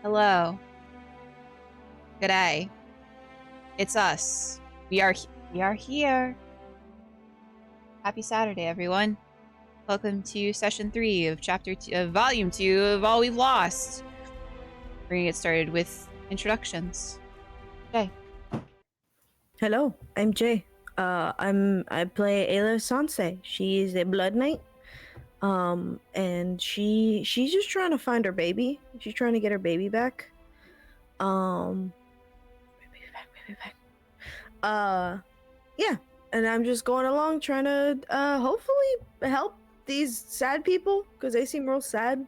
Hello. G'day. It's us. We are here. Happy Saturday, everyone. Welcome to session 3 of chapter 2 of volume 2 of All We've Lost. We're gonna get started with introductions. Jay. Hello, I'm Jay. I play Eilif Sanse. She's a blood knight. And she's just trying to find her baby. She's trying to get her baby back. Baby back. Yeah. And I'm just going along trying to hopefully help these sad people because they seem real sad.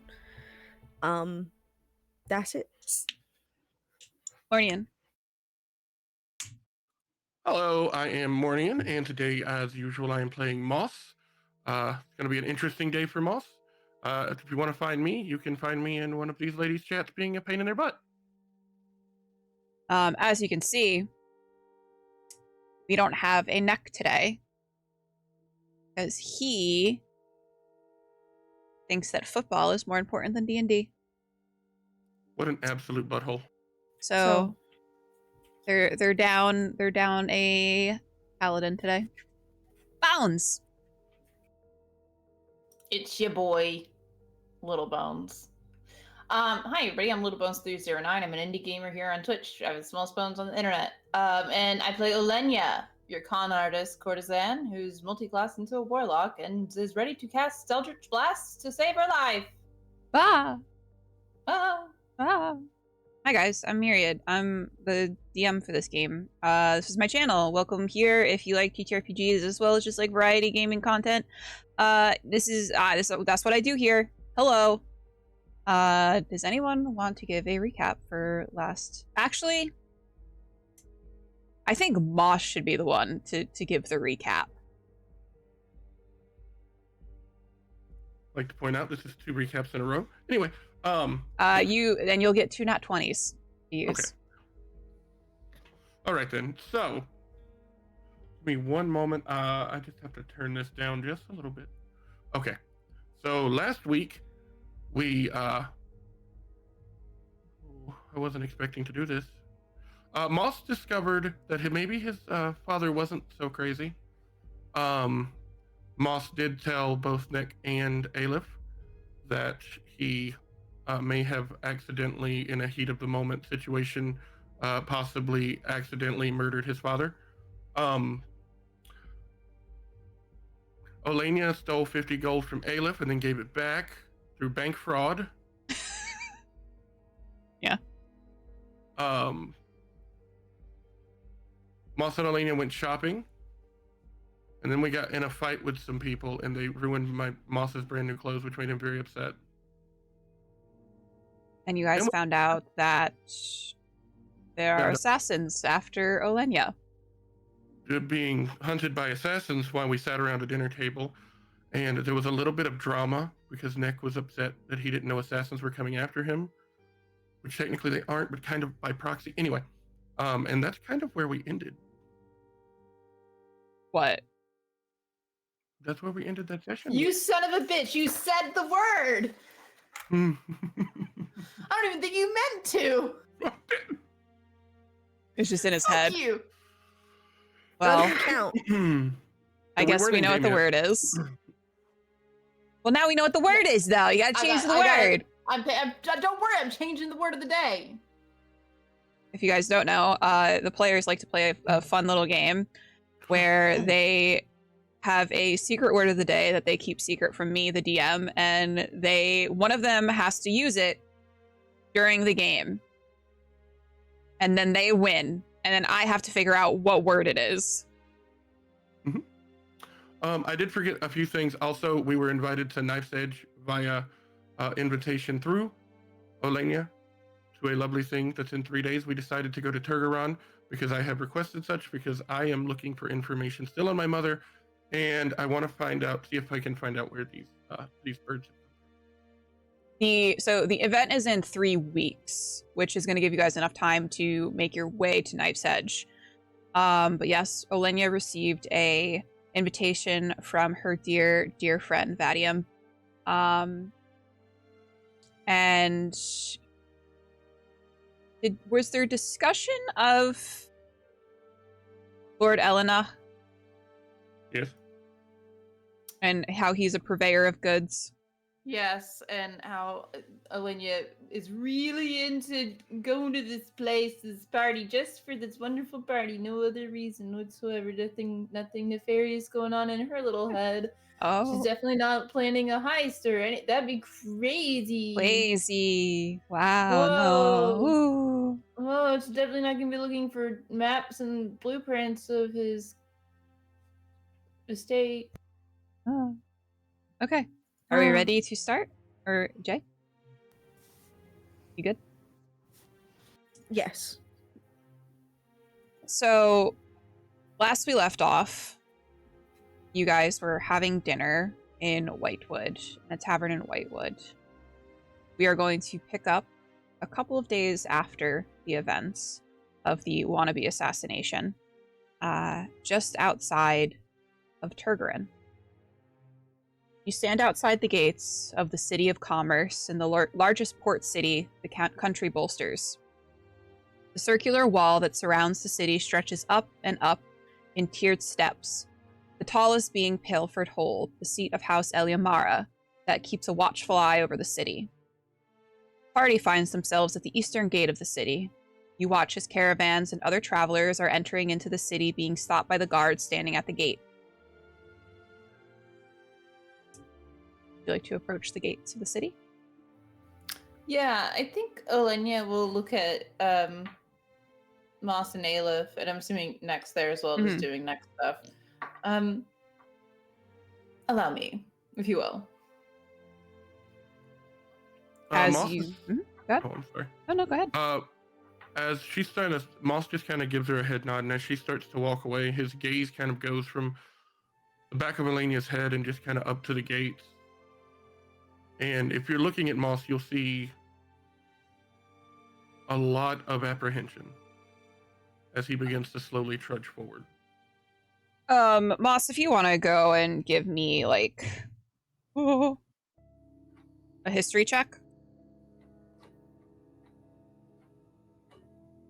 That's it. Mournian. Hello, I am Mournian, and today, as usual, I am playing Moss. It's going to be an interesting day for Moss. If you want to find me, you can find me in one of these ladies' chats being a pain in their butt. As you can see, we don't have a neck today because he thinks that football is more important than D&D. What an absolute butthole. So they're down a Paladin today. Bounds. It's your boy, Little Bones. Hi everybody, I'm Little Bones 309. I'm an indie gamer here on Twitch. I have the smallest bones on the internet. And I play Oleyna, your con artist courtesan who's multi-classed into a warlock and is ready to cast Eldritch Blast to save her life. Ah. Ah. Ah. Hi guys, I'm Myriad. I'm the DM for this game. This is my channel. Welcome here if you like TTRPGs as well as just like variety gaming content. That's what I do here. Hello. Does anyone want to give a recap for last? Actually, I think Moss should be the one to give the recap. I'd like to point out this is 2 recaps in a row. Anyway, you'll get 2 nat 20s to use. Okay. All right then. So, give me one moment. I just have to turn this down just a little bit. Okay. So last week, we I wasn't expecting to do this. Moss discovered that maybe his father wasn't so crazy. Moss did tell both Nick and Eilif that he may have accidentally, in a heat of the moment situation, possibly accidentally murdered his father. Oleyna stole 50 gold from Eilif and then gave it back through bank fraud. Yeah. Moss and Oleyna went shopping, and then we got in a fight with some people, and they ruined Moss's brand new clothes, which made him very upset. And you guys found out that there are assassins after Oleyna. Being hunted by assassins while we sat around a dinner table, and there was a little bit of drama because Nick was upset that he didn't know assassins were coming after him, which technically they aren't, but kind of by proxy. Anyway, and that's kind of where we ended. What? That's where we ended that session. You son of a bitch, you said the word! I don't even think you meant to! It's just in his Fuck head. You. Well, Count. I guess we know what the word is. Well, now we know what the word is, though. You gotta change the word. Don't worry, I'm changing the word of the day. If you guys don't know, the players like to play a fun little game where they have a secret word of the day that they keep secret from me, the DM, and one of them has to use it during the game. And then they win. And then I have to figure out what word it is. Mm-hmm. I did forget a few things. Also, we were invited to Knife's Edge via invitation through Oleyna to a lovely thing that's in 3 days. We decided to go to Tergaron because I have requested such, because I am looking for information still on my mother, and I want to see if I can find out where these birds. So the event is in 3 weeks, which is going to give you guys enough time to make your way to Knife's Edge. But yes, Oleyna received a invitation from her dear friend Vadium, and Was there discussion of Lord Oleyna Yes. and how he's a purveyor of goods? Yes, and how Oleyna is really into going to this place, this party, just for this wonderful party. No other reason whatsoever. Nothing nefarious going on in her little head. Oh, She's definitely not planning a heist or any. That'd be crazy. lazy. Wow, Whoa. no. Ooh. Oh, she's definitely not gonna be looking for maps and blueprints of his estate. Oh. Okay. Are we Oh. ready to start? Or Jay? You good? Yes. So, last we left off, you guys were having dinner in Whitewood, in a tavern in Whitewood. We are going to pick up a couple of days after the events of the wannabe assassination, just outside of Tergaron. You stand outside the gates of the City of Commerce in the largest port city the country bolsters. The circular wall that surrounds the city stretches up and up in tiered steps, the tallest being Paleford Hold, the seat of House Aasimar, that keeps a watchful eye over the city. The party finds themselves at the eastern gate of the city. You watch as caravans and other travelers are entering into the city, being stopped by the guards standing at the gate. Would you like to approach the gates of the city? Yeah, I think Oleyna will look at Moss and Eilif, and I'm assuming Next there as well, just doing next stuff. Allow me, if you will. As Moss you... is- Go ahead. Oh, I'm sorry. Oh, no, go ahead. As she's starting to, Moss just kind of gives her a head nod, and as she starts to walk away, his gaze kind of goes from the back of Oleyna's head and just kind of up to the gates. And if you're looking at Moss, you'll see a lot of apprehension as he begins to slowly trudge forward. Moss, if you want to go and give me, like, a history check.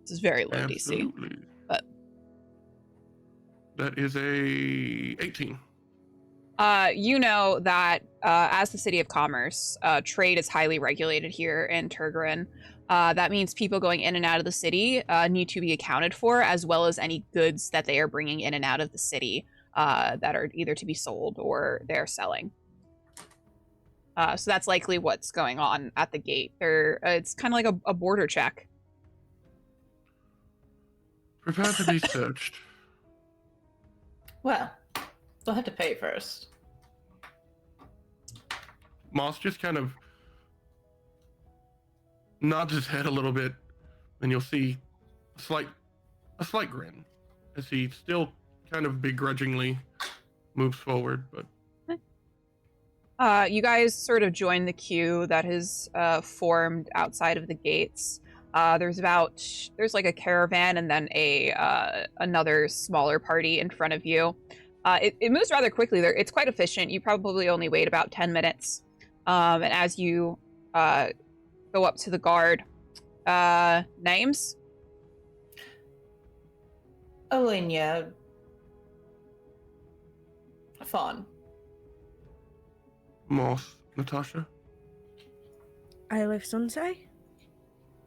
This is very low Absolutely. DC. But that is a 18. You know that as the City of Commerce, trade is highly regulated here in Tergaron. That means people going in and out of the city need to be accounted for, as well as any goods that they are bringing in and out of the city that are either to be sold or they're selling. So that's likely what's going on at the gate. It's kind of like a border check. Prepare to be searched. Well, they'll have to pay first. Moss just kind of nods his head a little bit, and you'll see a slight grin as he still kind of begrudgingly moves forward. But You guys sort of join the queue that has formed outside of the gates. There's like a caravan and then another smaller party in front of you. It moves rather quickly. It's quite efficient. You probably only wait about 10 minutes. And as you go up to the guard, names? Oleyna. Fawn. Moss, Netasha. Eilif Sanse.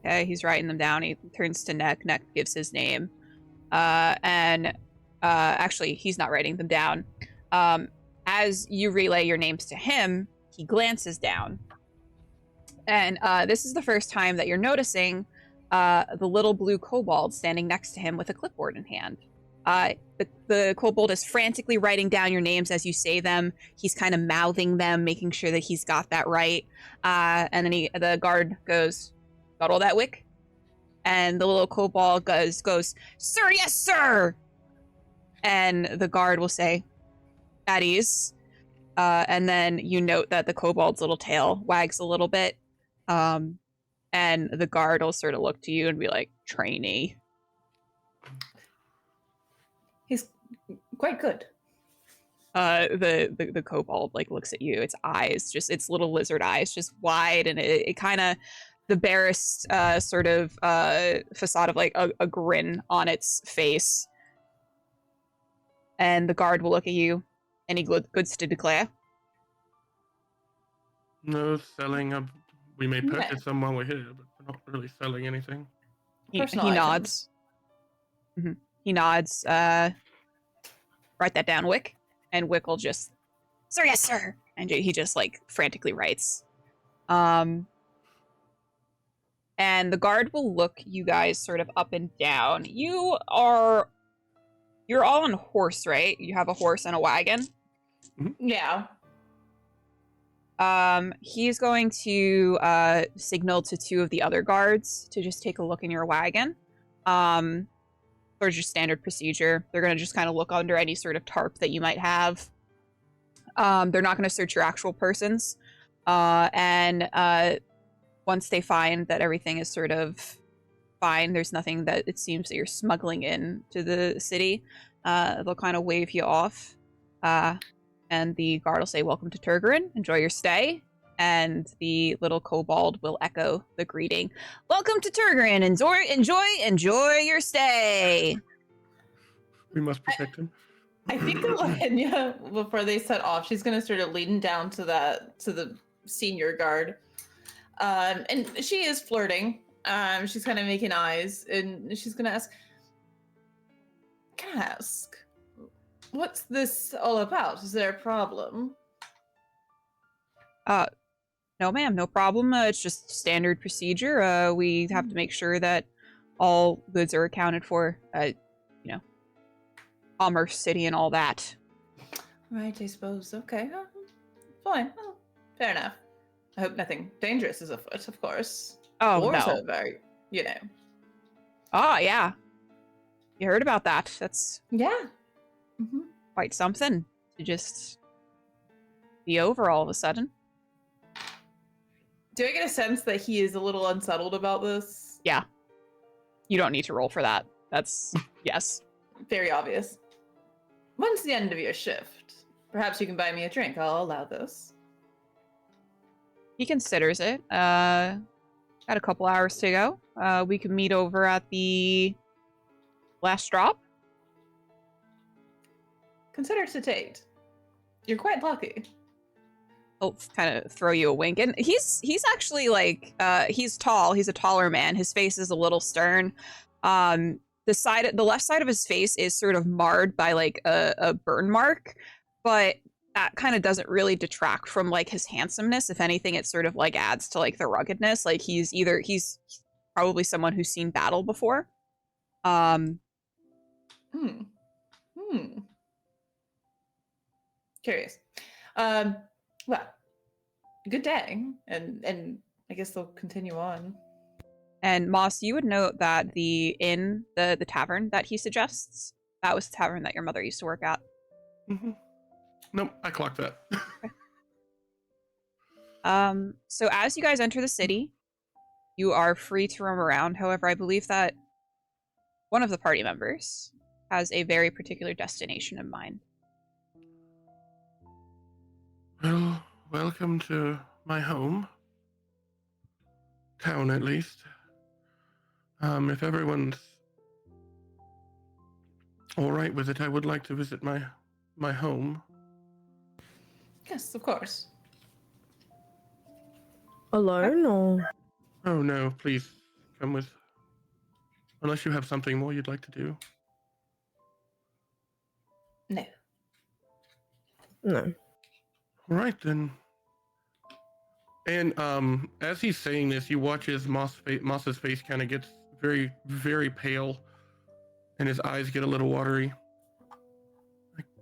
Okay, he's writing them down. He turns to Neck. Neck gives his name. Actually, he's not writing them down. As you relay your names to him, he glances down. And this is the first time that you're noticing the little blue kobold standing next to him with a clipboard in hand. The kobold is frantically writing down your names as you say them. He's kind of mouthing them, making sure that he's got that right. And then the guard goes, "Got all that, Wick?" And the little kobold goes, "Sir, yes, sir!" And the guard will say, "At ease." And then you note that the kobold's little tail wags a little bit. And the guard will sort of look to you and be like, "Trainee." He's quite good. The kobold like looks at you. Its eyes, just its little lizard eyes, just wide, and it kind of the barest sort of facade of like a grin on its face. And the guard will look at you. Any goods to declare? No selling of. We may Okay. purchase some while we're here, but we're not really selling anything. Personal He items. nods. He nods. Write that down, Wick. And Wick will just, sir, yes, sir. And he just like frantically writes. And the guard will look you guys sort of up and down. You're all on horse, right? You have a horse and a wagon. Yeah. He's going to signal to two of the other guards to just take a look in your wagon. Or just standard procedure. They're going to just kind of look under any sort of tarp that you might have. They're not going to search your actual persons. And once they find that everything is sort of fine, there's nothing that it seems that you're smuggling in to the city, they'll kind of wave you off. And the guard will say, welcome to Tergaron. Enjoy your stay. And the little kobold will echo the greeting. Welcome to Tergaron. Enjoy your stay. We must protect him. I think Oleyna, before they set off, she's gonna sort of lean down to the senior guard. And she is flirting. She's kind of making eyes, and she's gonna ask, can I ask, what's this all about? Is there a problem? No, ma'am, no problem. It's just standard procedure. We have to make sure that all goods are accounted for. Commerce City and all that. Right, I suppose. Okay, fine. Well, fair enough. I hope nothing dangerous is afoot, of course. Oh, Wars no. are very, Oh, yeah. You heard about that. That's Yeah. Mm-hmm. quite something to just be over all of a sudden. Do I get a sense that he is a little unsettled about this? Yeah. You don't need to roll for that. That's, yes. Very obvious. When's the end of your shift? Perhaps you can buy me a drink. I'll allow this. He considers it. Got a couple hours to go. We can meet over at the last drop. Consider to Tate. You're quite lucky. He'll kind of throw you a wink. And he's actually like, he's tall. He's a taller man. His face is a little stern. The left side of his face is sort of marred by like a burn mark, but that kind of doesn't really detract from like his handsomeness. If anything, it sort of like adds to like the ruggedness. Like he's probably someone who's seen battle before. Curious. Well, good day, and I guess they'll continue on. And Moss, you would note that the inn, the tavern that he suggests, that was the tavern that your mother used to work at. Mm-hmm. Nope, I clocked that. So as you guys enter the city, you are free to roam around. However, I believe that one of the party members has a very particular destination in mind. Well, welcome to my home. Town, at least. If everyone's all right with it, I would like to visit my home. Yes, of course. Alone or? Oh no, please come with. Unless you have something more you'd like to do. No. No. All right then. And as he's saying this, you watch as Moss's face kind of gets very, very pale, and his eyes get a little watery.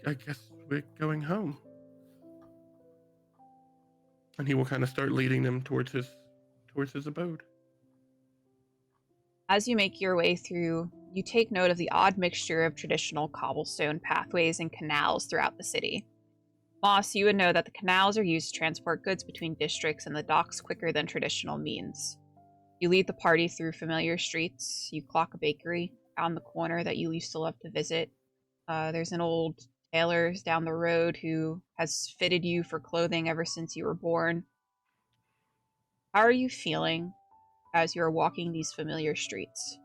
I guess we're going home. And he will kind of start leading them towards his abode. As you make your way through, you take note of the odd mixture of traditional cobblestone pathways and canals throughout the city. Moss, you would know that the canals are used to transport goods between districts and the docks quicker than traditional means. You lead the party through familiar streets. You clock a bakery on the corner that you used to love to visit. There's an old tailor down the road who has fitted you for clothing ever since you were born. How are you feeling as you're walking these familiar streets?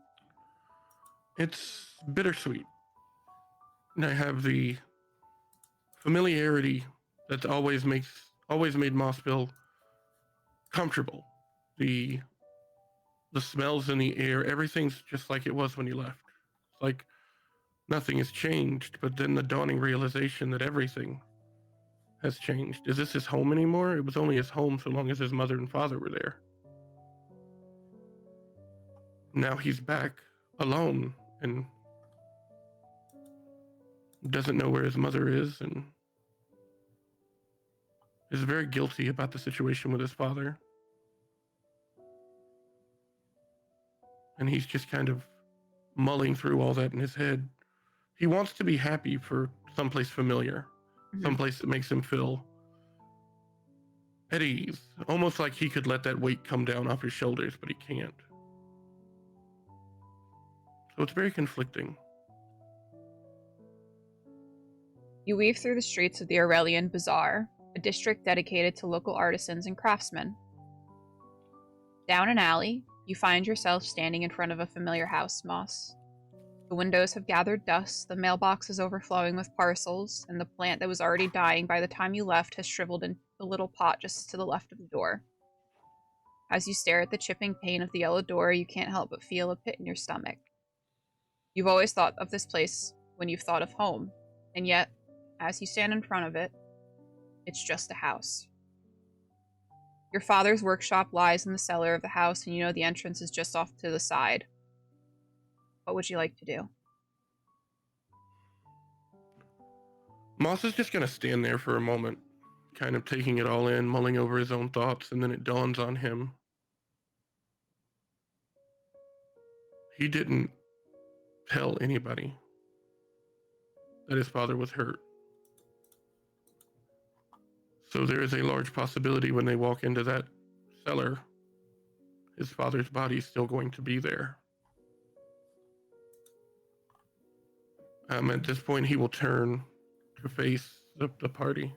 It's bittersweet. And I have the familiarity that always made Moss feel comfortable. The smells in the air, everything's just like it was when you left. It's like nothing has changed, but then the dawning realization that everything has changed. Is this his home anymore? It was only his home so long as his mother and father were there. Now he's back alone and doesn't know where his mother is and is very guilty about the situation with his father. And he's just kind of mulling through all that in his head. He wants to be happy for someplace familiar, someplace that makes him feel at ease, almost like he could let that weight come down off his shoulders, but he can't. So it's very conflicting. You weave through the streets of the Aurelian Bazaar, a district dedicated to local artisans and craftsmen. Down an alley, you find yourself standing in front of a familiar house, Moss. The windows have gathered dust, the mailbox is overflowing with parcels, and the plant that was already dying by the time you left has shriveled in the little pot just to the left of the door. As you stare at the chipping pane of the yellow door, you can't help but feel a pit in your stomach. You've always thought of this place when you've thought of home, and yet, as you stand in front of it, it's just a house. Your father's workshop lies in the cellar of the house, and you know the entrance is just off to the side. What would you like to do? Moss is just going to stand there for a moment, kind of taking it all in, mulling over his own thoughts, and then it dawns on him. He didn't tell anybody that his father was hurt. So there is a large possibility when they walk into that cellar, his father's body is still going to be there. At this point, he will turn to face the party.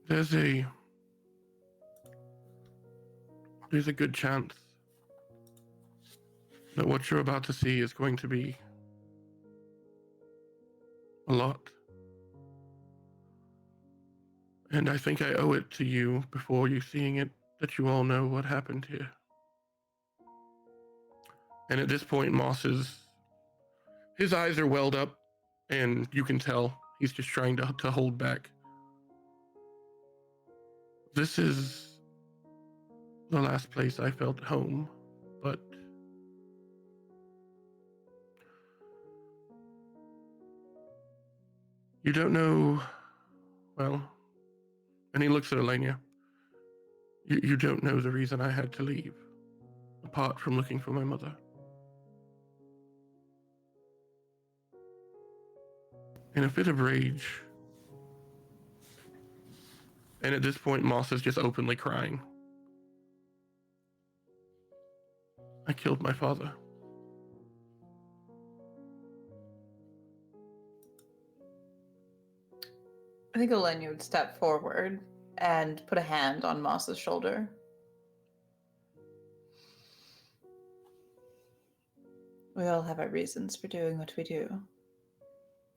There's a good chance that what you're about to see is going to be a lot. And I think I owe it to you, before you seeing it, that you all know what happened here. And at this point, his eyes are welled up, and you can tell he's just trying to hold back. This is the last place I felt home, but you don't know, well, and he looks at Oleyna. You don't know the reason I had to leave, apart from looking for my mother. In a fit of rage, and at this point, Moss is just openly crying. I killed my father. I think Oleyna would step forward and put a hand on Moss's shoulder. We all have our reasons for doing what we do.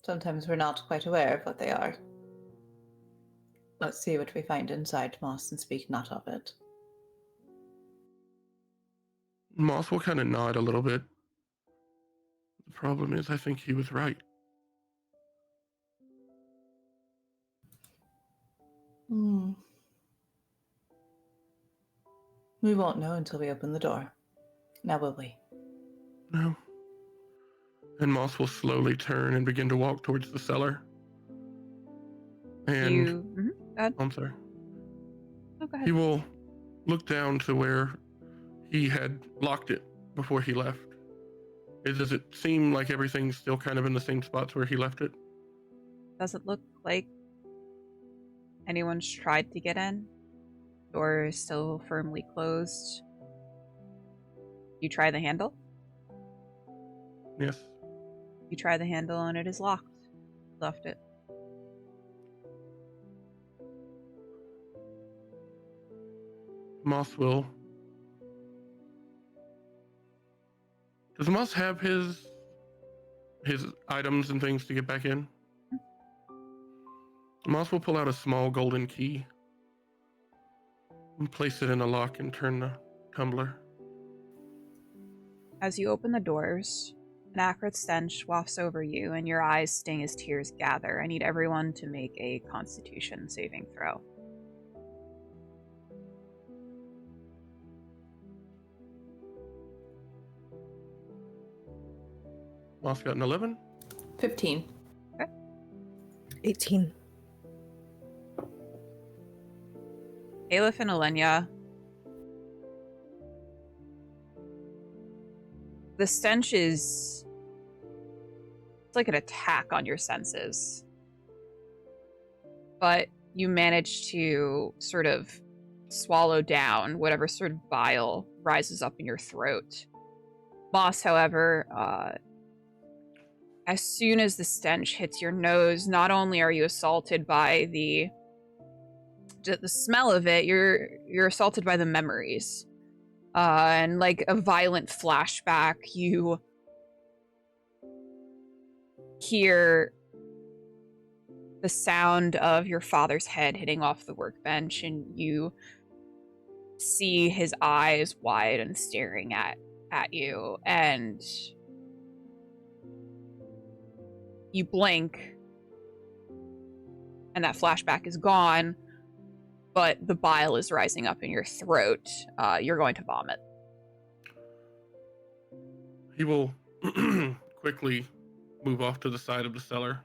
Sometimes we're not quite aware of what they are. Let's see what we find inside Moss and speak not of it. Moss will kind of nod a little bit. The problem is, I think he was right. We won't know until we open the door. Now will we? No. And Moss will slowly turn and begin to walk towards the cellar. And I'm sorry. Oh, go ahead. He will look down to where he had locked it before he left. Does it seem like everything's still kind of in the same spots where he left it? Does it look like anyone's tried to get in? Door is still firmly closed. You try the handle? Yes. You try the handle and it is locked. Left it. Moss will. Does Moss have his items and things to get back in? Moss will pull out a small golden key and place it in a lock and turn the tumbler. As you open the doors, an acrid stench wafts over you, and your eyes sting as tears gather. I need everyone to make a Constitution saving throw. Moss got an 11. 15. 18. Eilif and Oleyna, the stench is... it's like an attack on your senses. But you manage to sort of swallow down whatever sort of bile rises up in your throat. Moss, however, as soon as the stench hits your nose, not only are you assaulted by the smell of it, you're assaulted by the memories. And like a violent flashback, you hear the sound of your father's head hitting off the workbench, and you see his eyes wide and staring at you, and you blink, and that flashback is gone, but the bile is rising up in your throat. You're going to vomit. He will quickly move off to the side of the cellar.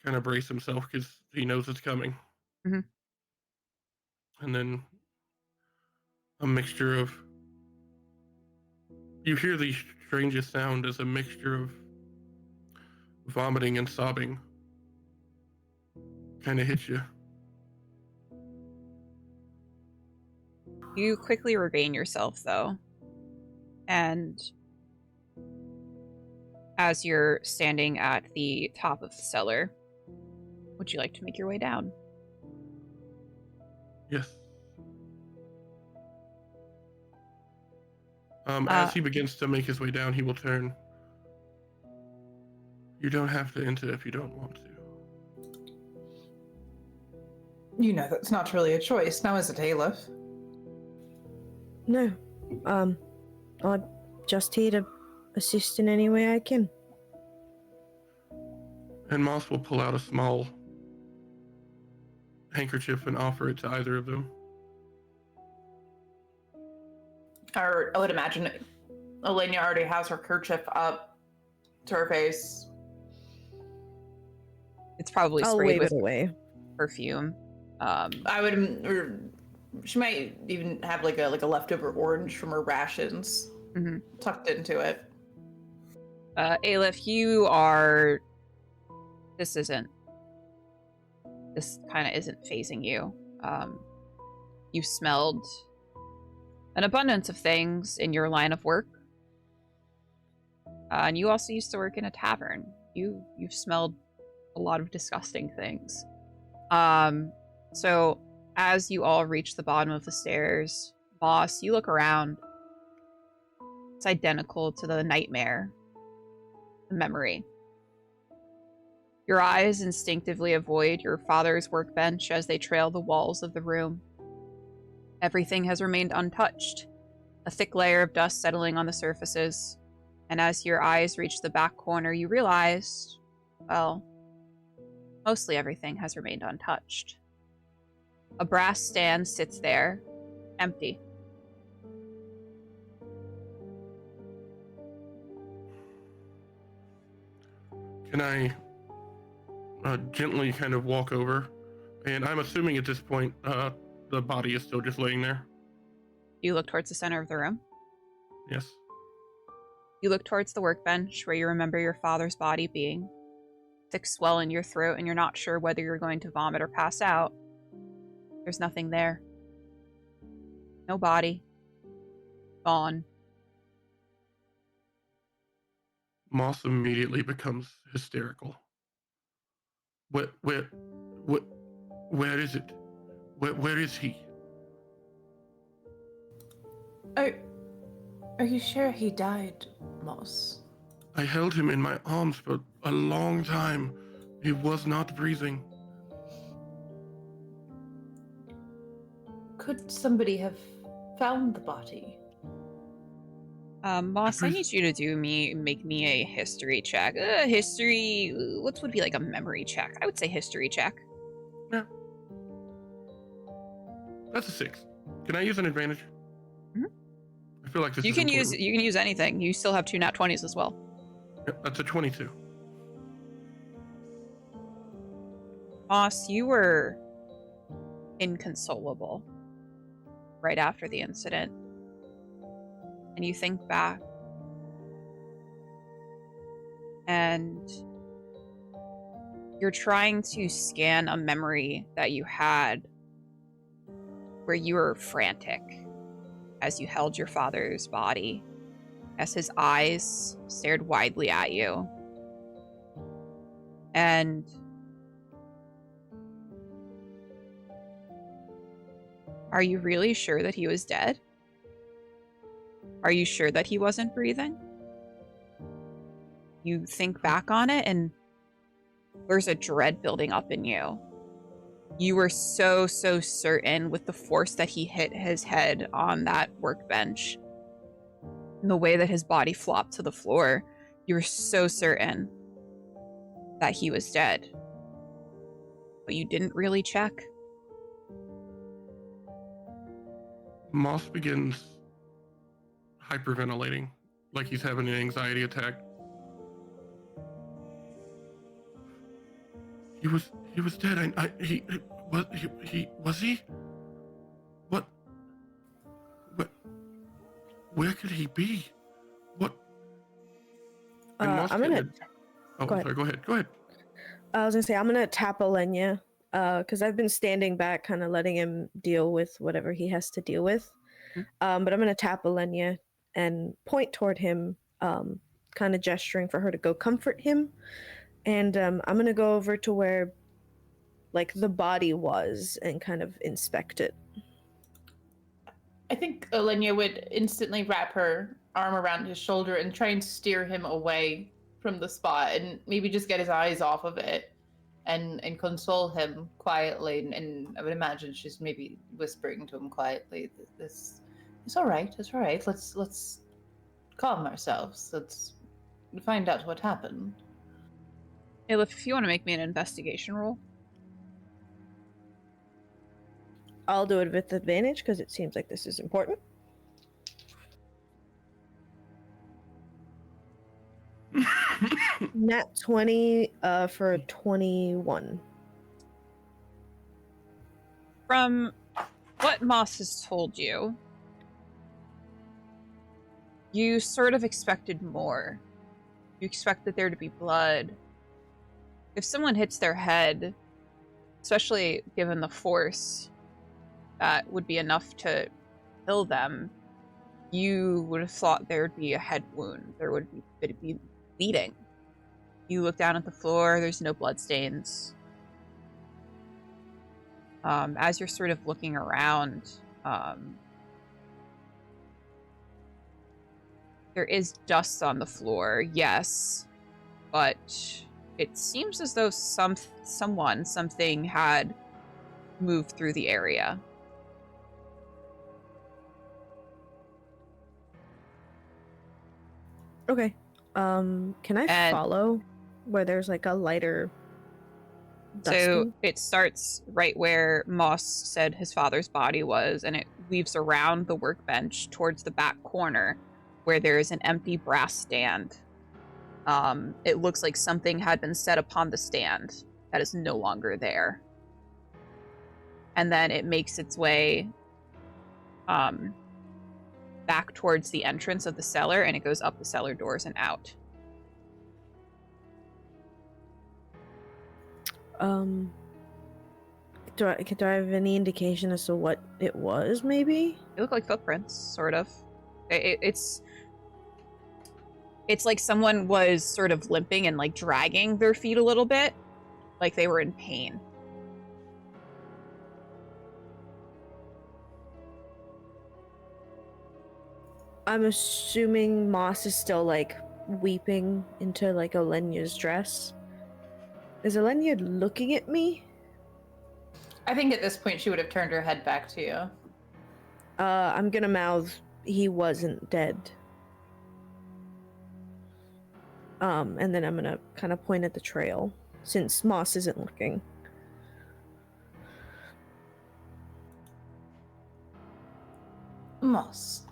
Kind of brace himself because he knows it's coming. Mm-hmm. And then a mixture of... you hear the strangest sound as a mixture of vomiting and sobbing kind of hits you. You quickly regain yourself, though. And as you're standing at the top of the cellar, would you like to make your way down? Yes. As he begins to make his way down, he will turn. You don't have to enter if you don't want to. You know, that's not really a choice, now is it, Eilif? No. I'm just here to assist in any way I can. And Moss will pull out a small handkerchief and offer it to either of them. Or I would imagine Oleyna already has her kerchief up to her face. It's probably I'll sprayed wave with it away. perfume. I would, or she might even have like a leftover orange from her rations tucked into it. Eilif, you are... this kind of isn't phasing you. You smelled an abundance of things in your line of work. And you also used to work in a tavern. You've smelled a lot of disgusting things. So as you all reach the bottom of the stairs, Boss, you look around. It's identical to the nightmare, the memory. Your eyes instinctively avoid your father's workbench as they trail the walls of the room. Everything has remained untouched, a thick layer of dust settling on the surfaces, and as your eyes reach the back corner, you realize, well, mostly everything has remained untouched. A brass stand sits there, empty. Can I gently kind of walk over? And I'm assuming at this point, the body is still just laying there. You look towards the center of the room. Yes. You look towards the workbench where you remember your father's body being. Thick swell in your throat, and you're not sure whether you're going to vomit or pass out. There's nothing there. No body. Gone. Moss immediately becomes hysterical. Where is it? Where is he? Are you sure he died, Moss? I held him in my arms for a long time. He was not breathing. Could somebody have found the body? Moss, I need you to make me a history check. History, what would be like a memory check? I would say history check. Yeah. That's a 6. Can I use an advantage? Mhm. I feel like this You is can important. use anything. You still have 2 nat 20s as well. Yep, that's a 22. Moss, you were inconsolable right after the incident. And you think back, and you're trying to scan a memory that you had where you were frantic as you held your father's body, as his eyes stared widely at you. And are you really sure that he was dead? Are you sure that he wasn't breathing? You think back on it, and there's a dread building up in you. You were so certain with the force that he hit his head on that workbench and the way that his body flopped to the floor. You were so certain that he was dead. But you didn't really check. Moss begins hyperventilating, like he's having an anxiety attack. He was dead. Was he? What? Where could he be? What? And Moss I'm gonna. Oh, go ahead. sorry. Go ahead. I was gonna say I'm gonna tap Oleyna, because I've been standing back, kind of letting him deal with whatever he has to deal with. But I'm gonna tap Oleyna and point toward him, kind of gesturing for her to go comfort him. And I'm gonna go over to where, like, the body was and kind of inspect it. I think Oleyna would instantly wrap her arm around his shoulder and try and steer him away from the spot, and maybe just get his eyes off of it, and console him quietly. And I would imagine she's maybe whispering to him quietly, "This it's all right. It's all right. Let's calm ourselves. Let's find out what happened." Eilif, if you want to make me an investigation roll. I'll do it with advantage because it seems like this is important. Nat 20 for 21. From what Moss has told you, you sort of expected more. You expected there to be blood. If someone hits their head, especially given the force that would be enough to kill them, you would have thought there would be a head wound. There would be bleeding. You look down at the floor, there's no blood stains. As you're sort of looking around, there is dust on the floor, yes, but it seems as though something had moved through the area. Okay. Can I follow where there's like a lighter dusting? So it starts right where Moss said his father's body was, and it weaves around the workbench towards the back corner where there is an empty brass stand. It looks like something had been set upon the stand that is no longer there. And then it makes its way back towards the entrance of the cellar, and it goes up the cellar doors and out. Do I have any indication as to what it was, maybe? They look like footprints, sort of. It's like someone was sort of limping and like dragging their feet a little bit, like they were in pain. I'm assuming Moss is still like weeping into like Olenya's dress. Is Olenya looking at me? I think at this point she would have turned her head back to you. I'm gonna mouth, he wasn't dead. And then I'm gonna kind of point at the trail, since Moss isn't looking. Moss,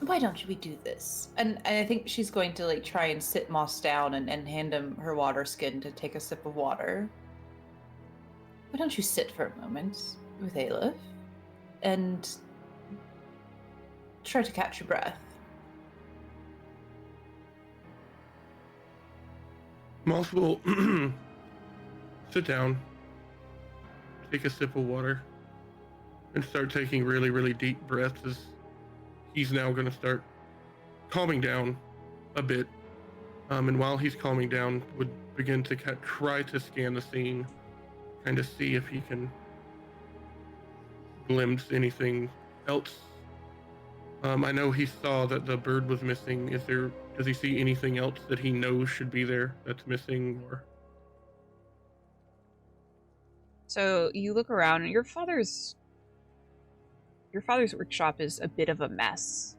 why don't we do this? And I think she's going to like try and sit Moss down and hand him her water skin to take a sip of water. Why don't you sit for a moment with Eilif and try to catch your breath? Moss will sit down, take a sip of water, and start taking really, really deep breaths as he's now going to start calming down a bit. And while he's calming down, would begin to try to scan the scene, kind of see if he can glimpse anything else. I know he saw that the bird was missing. Does he see anything else that he knows should be there that's missing, or? So you look around, and your father's workshop is a bit of a mess.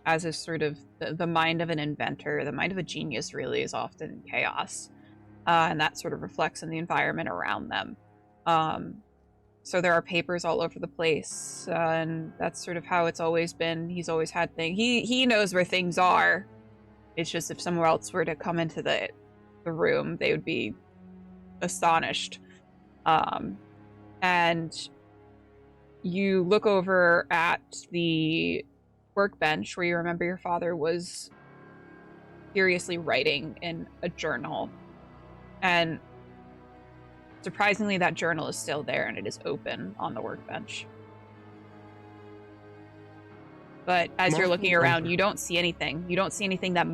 As is sort of the mind of an inventor, the mind of a genius really is often chaos, and that sort of reflects in the environment around them. So there are papers all over the place, and that's sort of how it's always been. He's always had things. He knows where things are. It's just if someone else were to come into the room, they would be astonished. And you look over at the workbench where you remember your father was furiously writing in a journal, and surprisingly, that journal is still there and it is open on the workbench. But as you're looking around, you don't see anything. You don't see anything that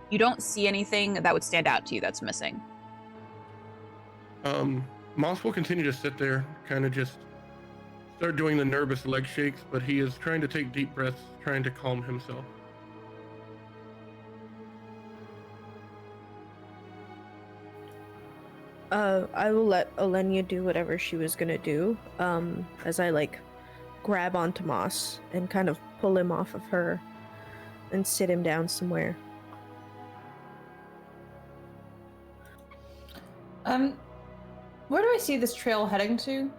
you don't see anything that would stand out to you that's missing. Moss will continue to sit there, kind of just start doing the nervous leg shakes, but he is trying to take deep breaths, trying to calm himself. I will let Olenya do whatever she was gonna do, as I like grab onto Moss and kind of pull him off of her and sit him down somewhere. Where do I see this trail heading to?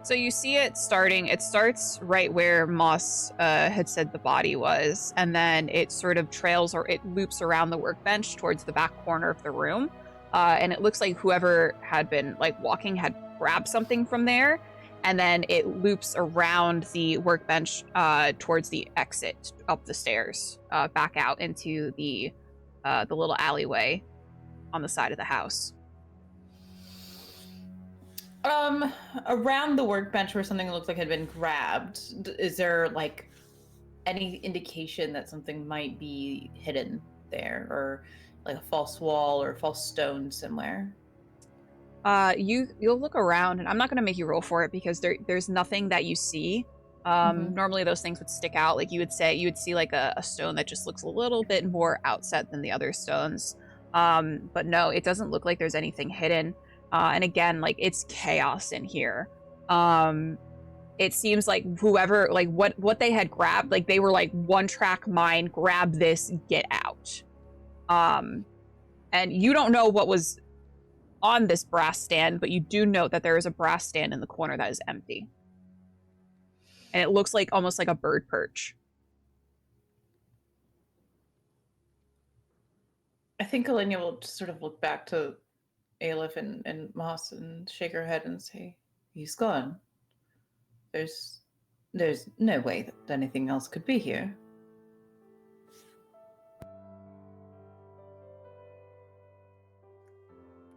So you see it starts right where Moss had said the body was, and then it sort of trails, or it loops around the workbench towards the back corner of the room. And it looks like whoever had been like walking had grabbed something from there, and then it loops around the workbench towards the exit up the stairs, back out into the little alleyway on the side of the house. Around the workbench where something looks like had been grabbed, is there like any indication that something might be hidden there, or like a false wall or a false stone somewhere? You'll look around, and I'm not going to make you roll for it because there's nothing that you see. Normally those things would stick out. Like you would see like a stone that just looks a little bit more outset than the other stones. But no, it doesn't look like there's anything hidden. And again, like it's chaos in here. It seems like whoever, like what they had grabbed, like they were like one track mind, grab this, get out. And you don't know what was on this brass stand, but you do know that there is a brass stand in the corner that is empty. And it looks like almost like a bird perch. I think Oleyna will just sort of look back to Eilif and Moss and shake her head and say, "He's gone. There's no way that anything else could be here."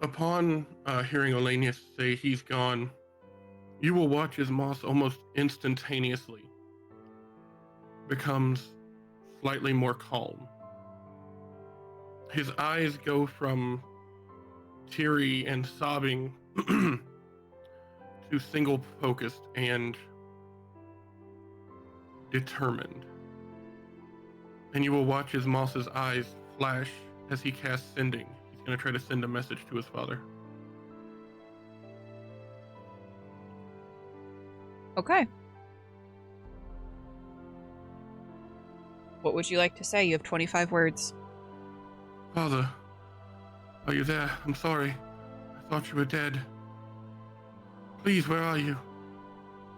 Upon hearing Oleyna say he's gone, you will watch as Moss almost instantaneously becomes slightly more calm. His eyes go from teary and sobbing to single focused, and determined. And you will watch as Moss's eyes flash as he casts sending. He's going to try to send a message to his father. Okay. What would you like to say? You have 25 words. Father, are you there? I'm sorry. I thought you were dead. Please, where are you?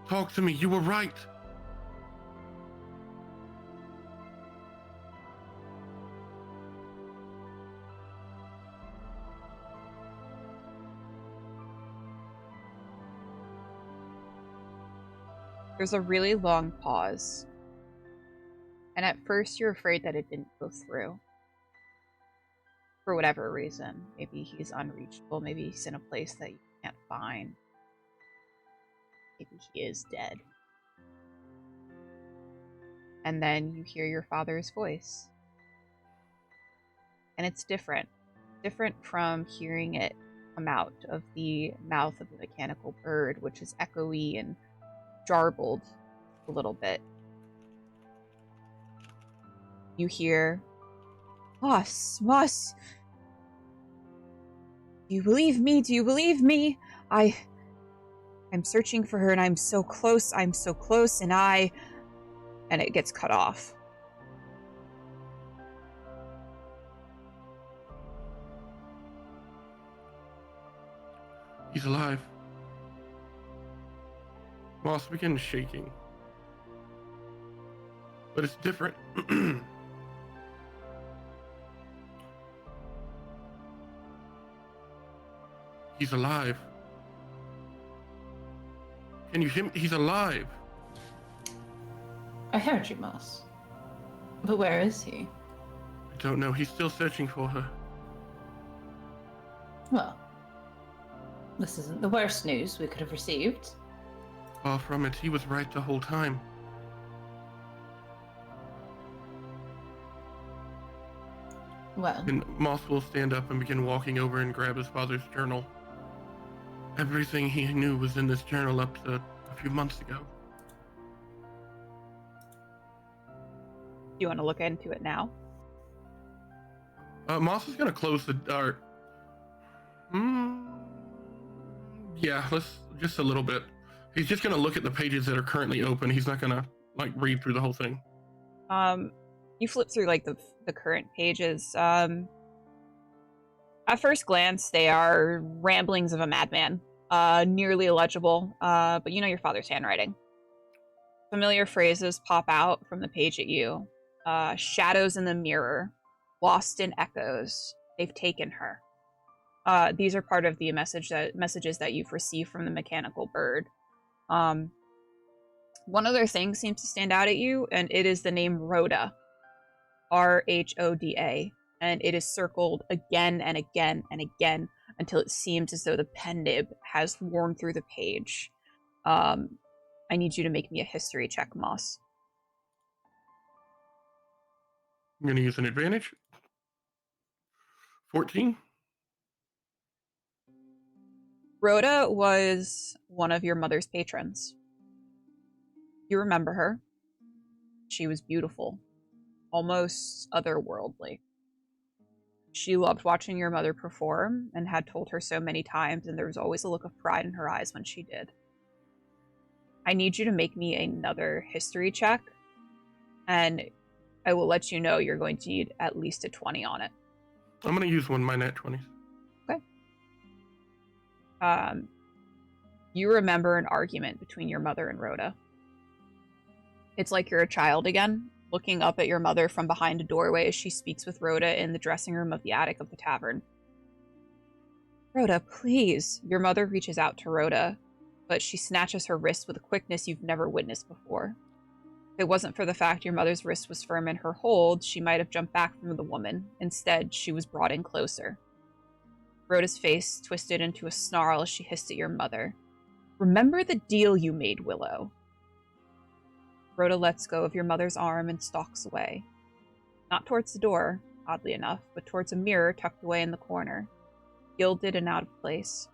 Talk to me. You were right. There's a really long pause. And at first you're afraid that it didn't go through. For whatever reason. Maybe he's unreachable. Maybe he's in a place that you can't find. Maybe he is dead. And then you hear your father's voice. And it's different. Different from hearing it come out of the mouth of a mechanical bird, which is echoey and jarbled a little bit. You hear, Moss, do you believe me? Do you believe me? I'm searching for her and I'm so close, and it gets cut off. He's alive. Moss begins shaking. But it's different. He's alive. Can you hear me? He's alive. I heard you, Moss. But where is he? I don't know. He's still searching for her. Well, this isn't the worst news we could have received. Far from it. He was right the whole time. Well, And Moss will stand up and begin walking over and grab his father's journal. Everything he knew was in this journal up to a few months ago. Do you want to look into it now? Moss is gonna close the door. Yeah, let's just a little bit. He's just gonna look at the pages that are currently open. He's not gonna like read through the whole thing. You flip through like the current pages. At first glance, they are ramblings of a madman, nearly illegible, but you know your father's handwriting. Familiar phrases pop out from the page at you. Shadows in the mirror, lost in echoes, they've taken her. These are part of the messages that you've received from the mechanical bird. One other thing seems to stand out at you, and it is the name Rhoda. Rhoda. And it is circled again and again and again until it seems as though the pen nib has worn through the page. I need you to make me a history check, Moss. I'm gonna use an advantage. 14. Rhoda was one of your mother's patrons. You remember her. She was beautiful, almost otherworldly. She loved watching your mother perform and had told her so many times, and there was always a look of pride in her eyes when she did. I need you to make me another history check, and I will let you know you're going to need at least a 20 on it. I'm gonna use one of my nat 20s. You remember an argument between your mother and Rhoda. It's like you're a child again, looking up at your mother from behind a doorway as she speaks with Rhoda in the dressing room of the attic of the tavern. Rhoda, please. Your mother reaches out to Rhoda, but she snatches her wrist with a quickness you've never witnessed before. If it wasn't for the fact your mother's wrist was firm in her hold, she might have jumped back from the woman. Instead, she was brought in closer. Rhoda's face twisted into a snarl as she hissed at your mother. Remember the deal you made, Willow. Rhoda lets go of your mother's arm and stalks away. Not towards the door, oddly enough, but towards a mirror tucked away in the corner, gilded and out of place.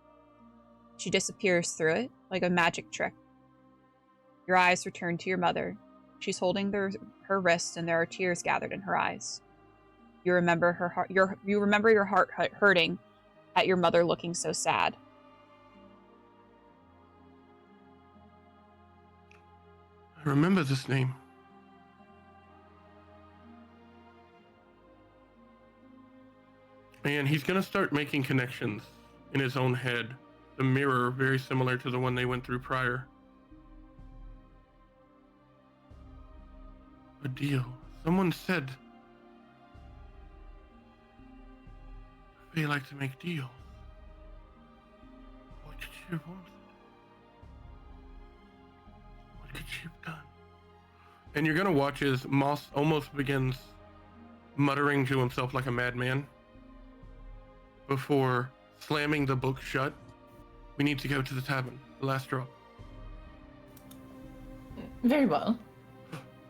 She disappears through it, like a magic trick. Your eyes return to your mother. She's holding her wrist, and there are tears gathered in her eyes. You remember her heart. You remember your heart hurting at your mother looking so sad. I remember this name. And he's going to start making connections in his own head. The mirror, very similar to the one they went through prior. A deal. Someone said they like to make deals. What could she have wanted? What could she have done? And you're going to watch as Moss almost begins muttering to himself like a madman before slamming the book shut. We need to go to the tavern, the last drop. Very well.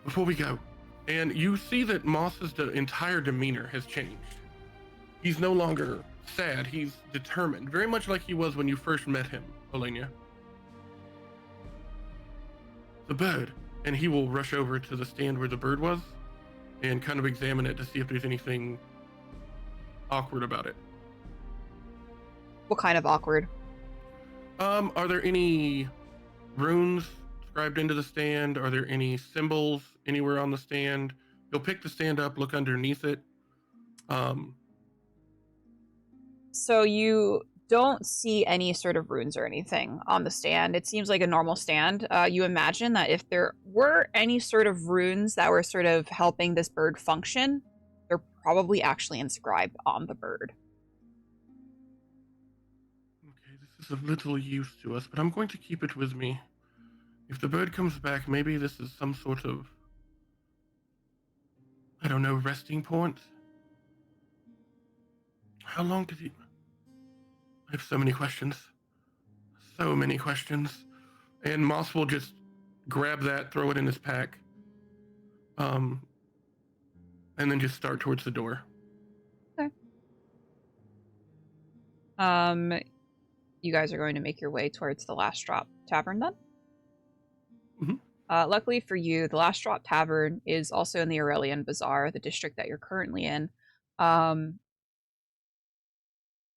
Before we go, and you see that Moss's entire demeanor has changed. He's no longer sad, he's determined, very much like he was when you first met him, Oleyna. The bird, and he will rush over to the stand where the bird was and kind of examine it to see if there's anything awkward about it. What kind of awkward? Are there any runes scribed into the stand? Are there any symbols anywhere on the stand? You'll pick the stand up, look underneath it. So you don't see any sort of runes or anything on the stand. It seems like a normal stand. You imagine that if there were any sort of runes that were sort of helping this bird function, they're probably actually inscribed on the bird. Okay, this is of little use to us, but I'm going to keep it with me. If the bird comes back, maybe this is some sort of, I don't know, resting point? How long did he... I have so many questions. So many questions. And Moss will just grab that, throw it in his pack, and then just start towards the door. Okay. You guys are going to make your way towards the Last Drop Tavern then? Mm-hmm. Luckily for you, the Last Drop Tavern is also in the Aurelian Bazaar, the district that you're currently in.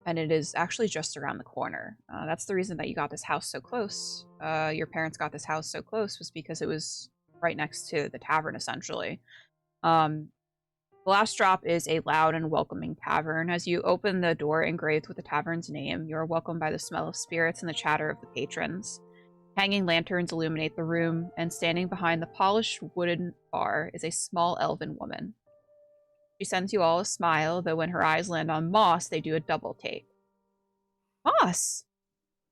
And it is actually just around the corner. That's the reason that you got this house so close. Your parents got this house so close was because it was right next to the tavern, essentially. The Last Drop is a loud and welcoming tavern. As you open the door engraved with the tavern's name, you are welcomed by the smell of spirits and the chatter of the patrons. Hanging lanterns illuminate the room, and standing behind the polished wooden bar is a small elven woman. She sends you all a smile, though when her eyes land on Moss, they do a double take. Moss!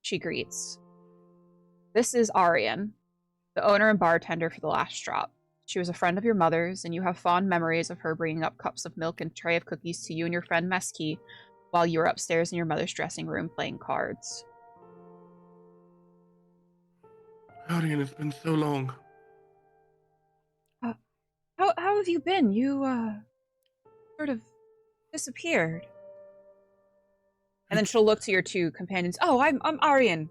She greets. This is Arian, the owner and bartender for the Last Drop. She was a friend of your mother's, and you have fond memories of her bringing up cups of milk and a tray of cookies to you and your friend Mesky while you were upstairs in your mother's dressing room playing cards. Arian, it's been so long. How have you been? You, sort of disappeared. And then she'll look to your two companions. Oh, I'm Arian,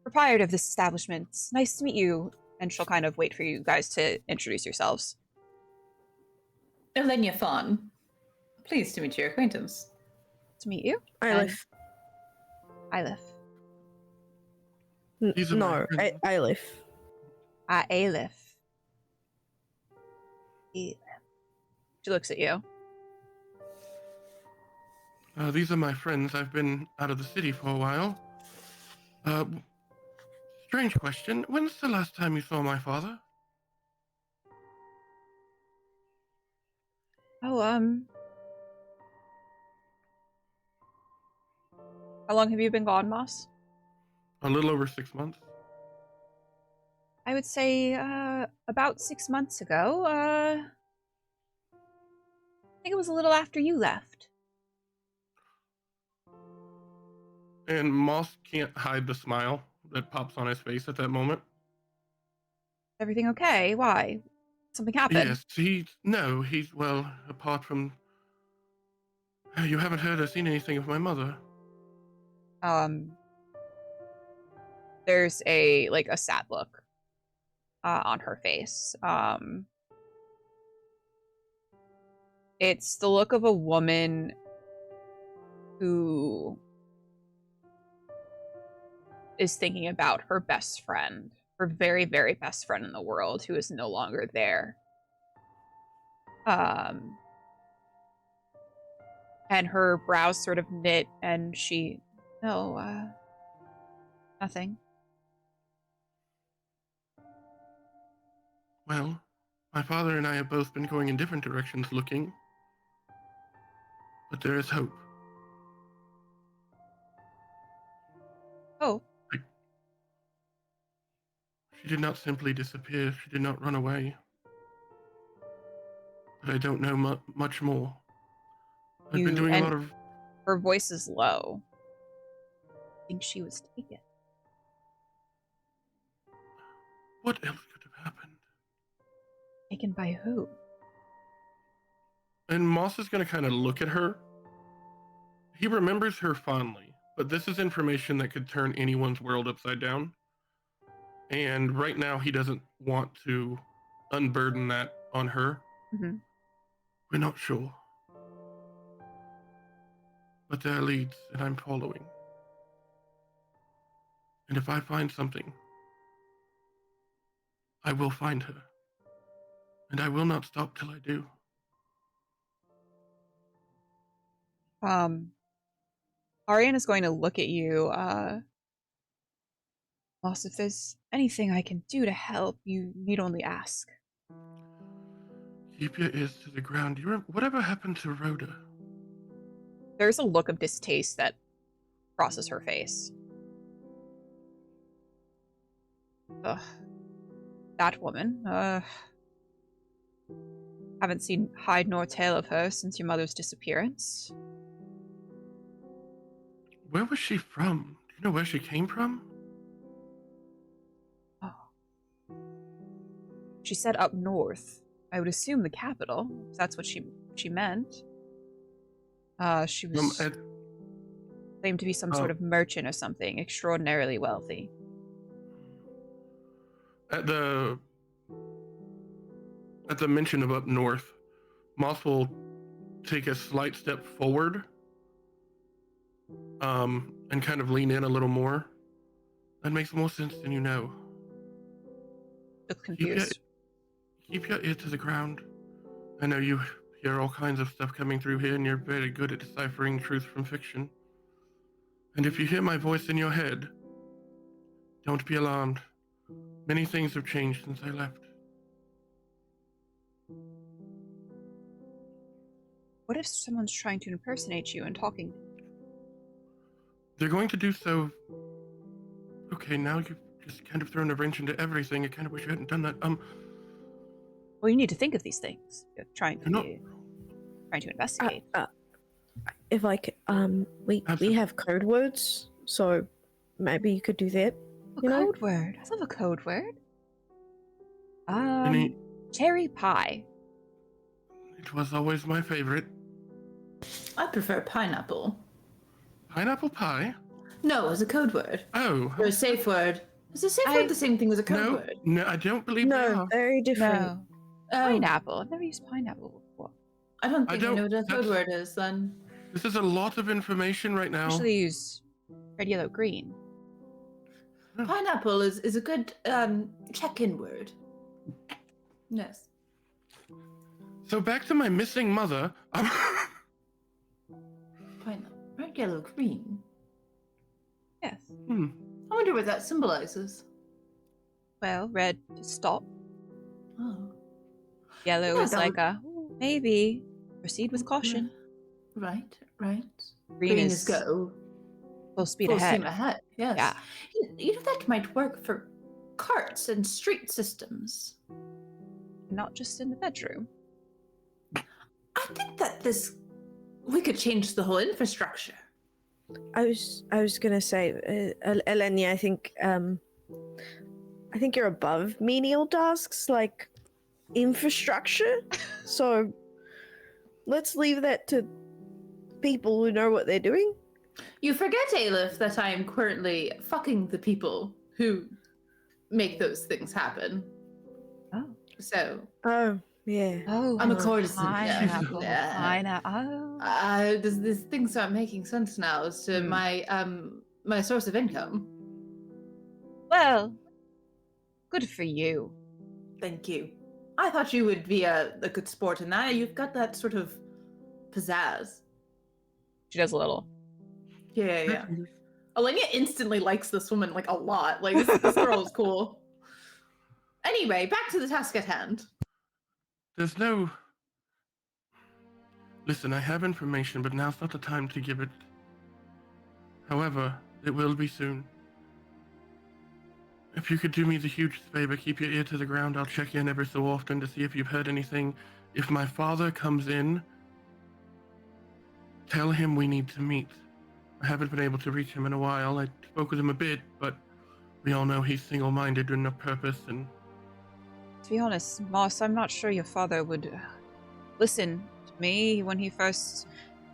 proprietor of this establishment. It's nice to meet you. And she'll kind of wait for you guys to introduce yourselves. Oleyna Fawn. Pleased to meet your acquaintance. To meet you. Eilif. Eilif. He's a No, man. Eilif. Eilif. Eilif. She looks at you. These are my friends. I've been out of the city for a while. Strange question. When's the last time you saw my father? Oh, how long have you been gone, Moss? A little over 6 months. I would say, about 6 months ago. I think it was a little after you left. And Moss can't hide the smile that pops on his face at that moment. Everything okay? Why? Something happened? Yes, he's, well, apart from... You haven't heard or seen anything of my mother. There's a sad look on her face. It's the look of a woman who is thinking about her best friend, her very, very best friend in the world, who is no longer there. And her brows sort of knit, and she, no, nothing. Well, my father and I have both been going in different directions looking, but there is hope. Oh, She did not simply disappear. She did not run away. But I don't know much more. I've been doing a lot of... Her voice is low. I think she was taken. What else could have happened? Taken by who? And Moss is going to kind of look at her. He remembers her fondly, but this is information that could turn anyone's world upside down. And right now, he doesn't want to unburden that on her. Mm-hmm. We're not sure. But there are leads, and I'm following. And if I find something, I will find her. And I will not stop till I do. Arian is going to look at you. Moss, if there's anything I can do to help, you need only ask. Keep your ears to the ground. Do you remember whatever happened to Rhoda? There's a look of distaste that crosses her face. Ugh. That woman. Haven't seen hide nor tail of her since your mother's disappearance. Where was she from? Do you know where she came from? Oh. She said up north. I would assume the capital, if that's what she meant. She was claimed to be some sort of merchant or something, extraordinarily wealthy. At the mention of up north, Moss will take a slight step forward, and kind of lean in a little more. That makes more sense than you know. Look confused. Keep your ear to the ground. I know you hear all kinds of stuff coming through here, and you're very good at deciphering truth from fiction. And if you hear my voice in your head, don't be alarmed. Many things have changed since I left. What if someone's trying to impersonate you and talking? They're going to do so. Okay, now you've just kind of thrown a wrench into everything. I kind of wish you hadn't done that. Well, you need to think of these things. You're trying to investigate. If I could, we have code words, so maybe you could do that. A code word. I love a code word. Cherry pie. It was always my favorite. I prefer pineapple. Pineapple pie? No, as a code word. Oh. Or a safe word. Is a safe word the same thing as a code word? No, I don't believe they are. Very different. No. Pineapple. I've never used pineapple before. I don't think I know what a code word is then. This is a lot of information right now. I usually use red, yellow, green. Pineapple is a good check-in word. Yes. So back to my missing mother. Pineapple. Red, yellow, green. Yes. I wonder what that symbolizes. Well, red to stop. Oh. Yellow is like maybe. Proceed with caution. Right. Green is go. Full speed Full ahead. steam ahead, yes. Yeah. You know, that might work for carts and street systems. Not just in the bedroom. I think that we could change the whole infrastructure. I was gonna say, Oleyna, I think you're above menial tasks like infrastructure. So let's leave that to people who know what they're doing. You forget, Eilif, that I am currently fucking the people who make those things happen. So Oh, yeah. Oh, I'm a uh, courtesan. pineapple, Yeah. pineapple. Oh. Does this thing start making sense now as to my source of income? Well, good for you. Thank you. I thought you would be a good sport in that. You've got that sort of pizzazz. She does a little. Yeah. Oleyna instantly likes this woman like a lot. Like this girl is cool. Anyway, back to the task at hand. There's no. Listen, I have information, but now's not the time to give it. However, it will be soon. If you could do me the huge favor, keep your ear to the ground. I'll check in every so often to see if you've heard anything. If my father comes in, tell him we need to meet. I haven't been able to reach him in a while. I spoke with him a bit, but we all know he's single-minded and a purpose, and... To be honest, Moss, I'm not sure your father would listen to me when he first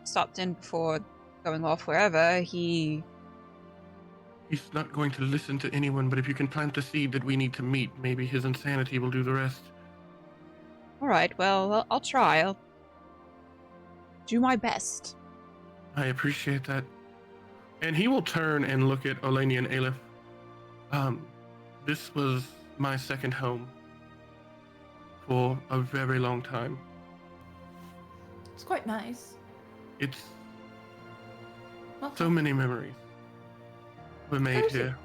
stopped in before going off wherever. He's He's not going to listen to anyone, but if you can plant the seed that we need to meet, maybe his insanity will do the rest. Alright, well, I'll try. I'll do my best. I appreciate that. And he will turn and look at Oleyna and Eilif. This was my second home for a very long time. It's quite nice. It's Well, so many memories were made Cozy. here.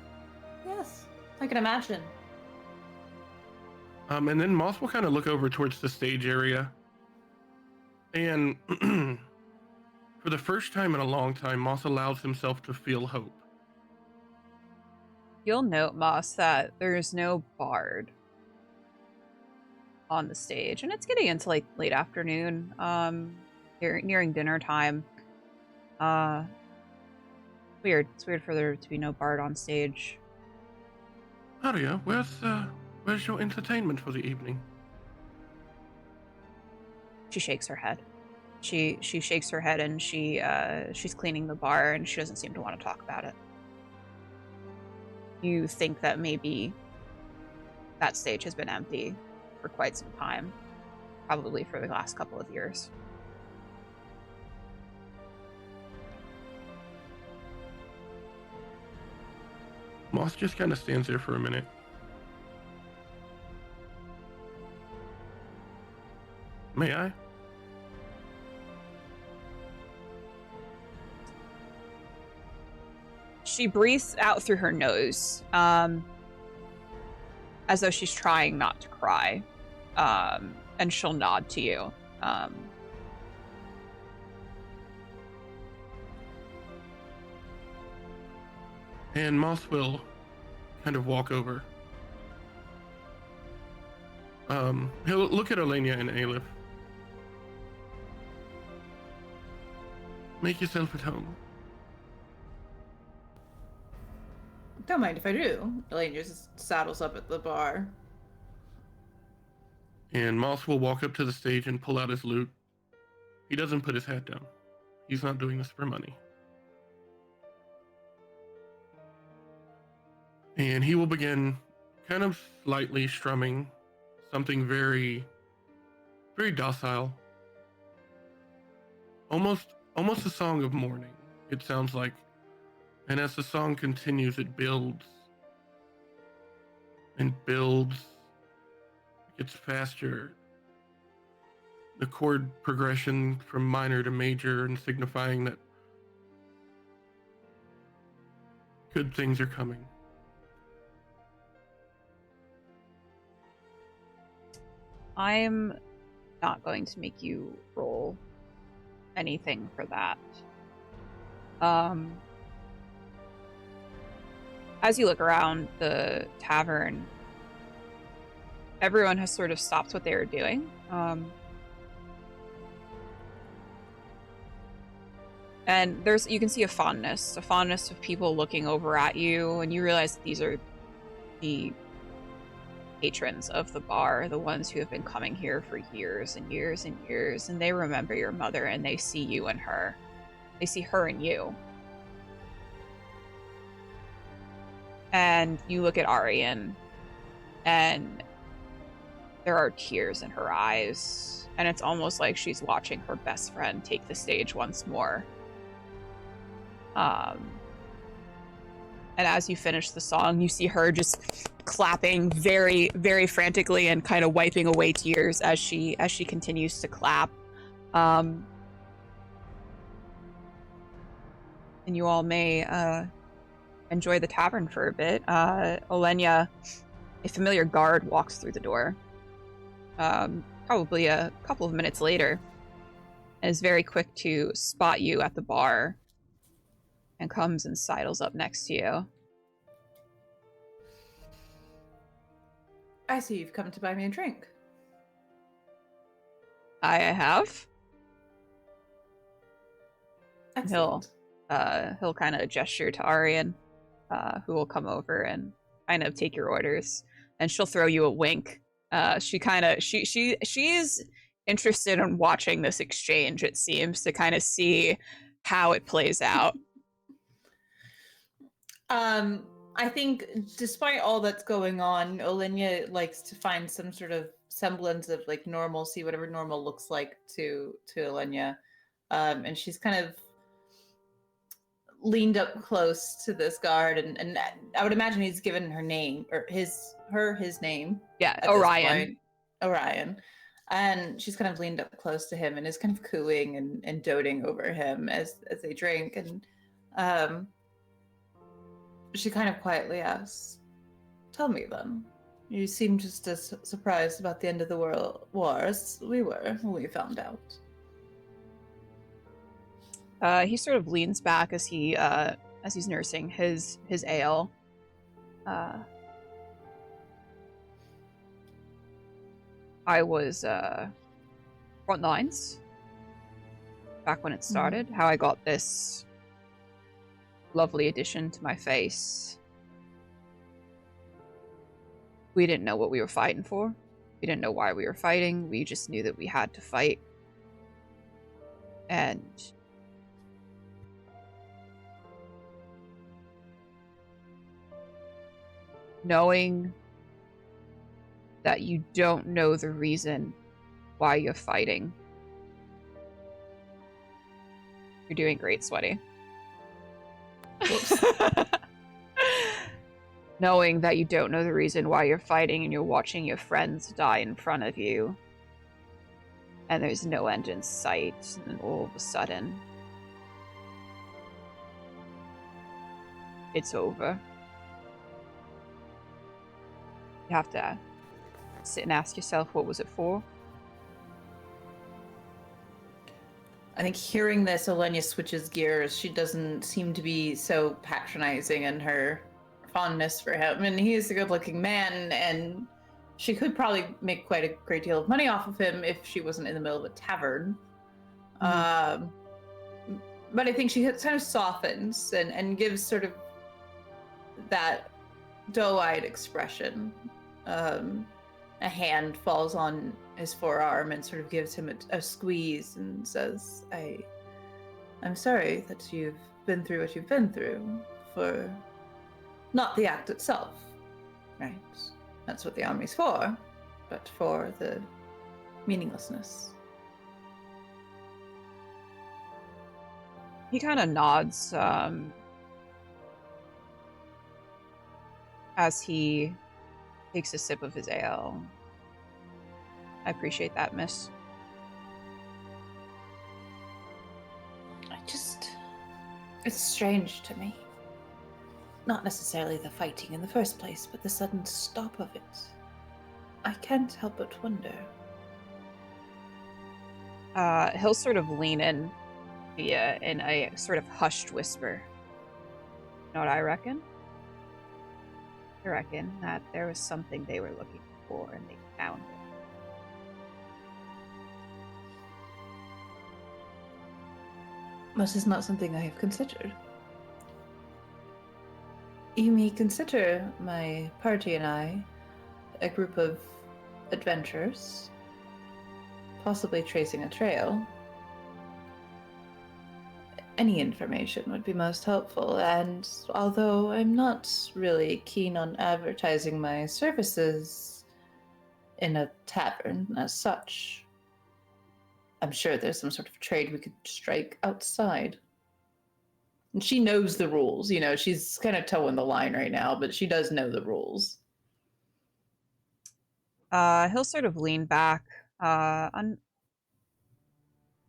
yes, I can imagine. And then Moss will kind of look over towards the stage area. And for the first time in a long time, Moss allows himself to feel hope. You'll note, Moss, that there's no bard on the stage, and it's getting into like late afternoon, nearing dinner time. Weird. It's weird for there to be no bard on stage. Aria, where's your entertainment for the evening? She shakes her head. She shakes her head, and she's cleaning the bar, and she doesn't seem to want to talk about it. You think that maybe that stage has been empty for quite some time, probably for the last couple of years. Moss just kind of stands there for a minute. May I? She breathes out through her nose, as though she's trying not to cry, and she'll nod to you. And Moss will kind of walk over. He'll look at Oleyna and Eilif. Make yourself at home. Don't mind if I do. Oleyna just saddles up at the bar. And Moss will walk up to the stage and pull out his lute. He doesn't put his hat down. He's not doing this for money. And he will begin kind of slightly strumming something very, very docile. Almost a song of mourning, it sounds like. And as the song continues, it builds and builds. It gets faster. The chord progression from minor to major, and signifying that good things are coming. I'm not going to make you roll anything for that. As you look around the tavern, everyone has sort of stopped what they were doing. And you can see a fondness of people looking over at you, and you realize that these are the patrons of the bar, the ones who have been coming here for years and years and years, and they remember your mother, and they see you and her. They see her and you. And you look at Arian, and there are tears in her eyes, and it's almost like she's watching her best friend take the stage once more. And as you finish the song, you see her just clapping very, very frantically and kind of wiping away tears as she continues to clap. And you all may enjoy the tavern for a bit. Oleyna, a familiar guard, walks through the door. Probably a couple of minutes later, and is very quick to spot you at the bar and comes and sidles up next to you. I see you've come to buy me a drink. I have. Excellent. He'll kind of gesture to Arian, who will come over and kind of take your orders, and she'll throw you a wink. She's interested in watching this exchange, it seems, to kind of see how it plays out. I think despite all that's going on, Oleyna likes to find some sort of semblance of like normalcy, whatever normal looks like to Oleyna. And she's kind of leaned up close to this guard, and I would imagine he's given her name, or his name. Yeah, Orion. Orion. And she's kind of leaned up close to him and is kind of cooing and doting over him as they drink. And she kind of quietly asks, "Tell me then, you seem just as surprised about the end of the world war as we were when we found out." He sort of leans back as he's nursing his ale. I was front lines back when it started. How I got this lovely addition to my face. We didn't know what we were fighting for. We didn't know why we were fighting. We just knew that we had to fight. And knowing that you don't know the reason why you're fighting. You're doing great, Sweaty. Whoops. Knowing that you don't know the reason why you're fighting and you're watching your friends die in front of you, and there's no end in sight, and all of a sudden, it's over. You have to sit and ask yourself, what was it for? I think hearing this, Oleyna switches gears. She doesn't seem to be so patronizing in her fondness for him. And he is a good-looking man, and she could probably make quite a great deal of money off of him if she wasn't in the middle of a tavern. But I think she kind of softens and gives sort of that doe-eyed expression. A hand falls on his forearm and sort of gives him a squeeze and says, I'm sorry that you've been through what you've been through, for not the act itself, right? That's what the army's for, but for the meaninglessness. He kind of nods as he takes a sip of his ale. I appreciate that, miss. It's strange to me. Not necessarily the fighting in the first place, but the sudden stop of it. I can't help but wonder. He'll sort of lean in to you in a sort of hushed whisper. You know what I reckon? I reckon that there was something they were looking for and they found it. This is not something I have considered. You may consider my party and I a group of adventurers, possibly tracing a trail. Any information would be most helpful, and although I'm not really keen on advertising my services, in a tavern as such. I'm sure there's some sort of trade we could strike outside. And she knows the rules, you know, she's kind of towing the line right now, but she does know the rules. He'll sort of lean back, on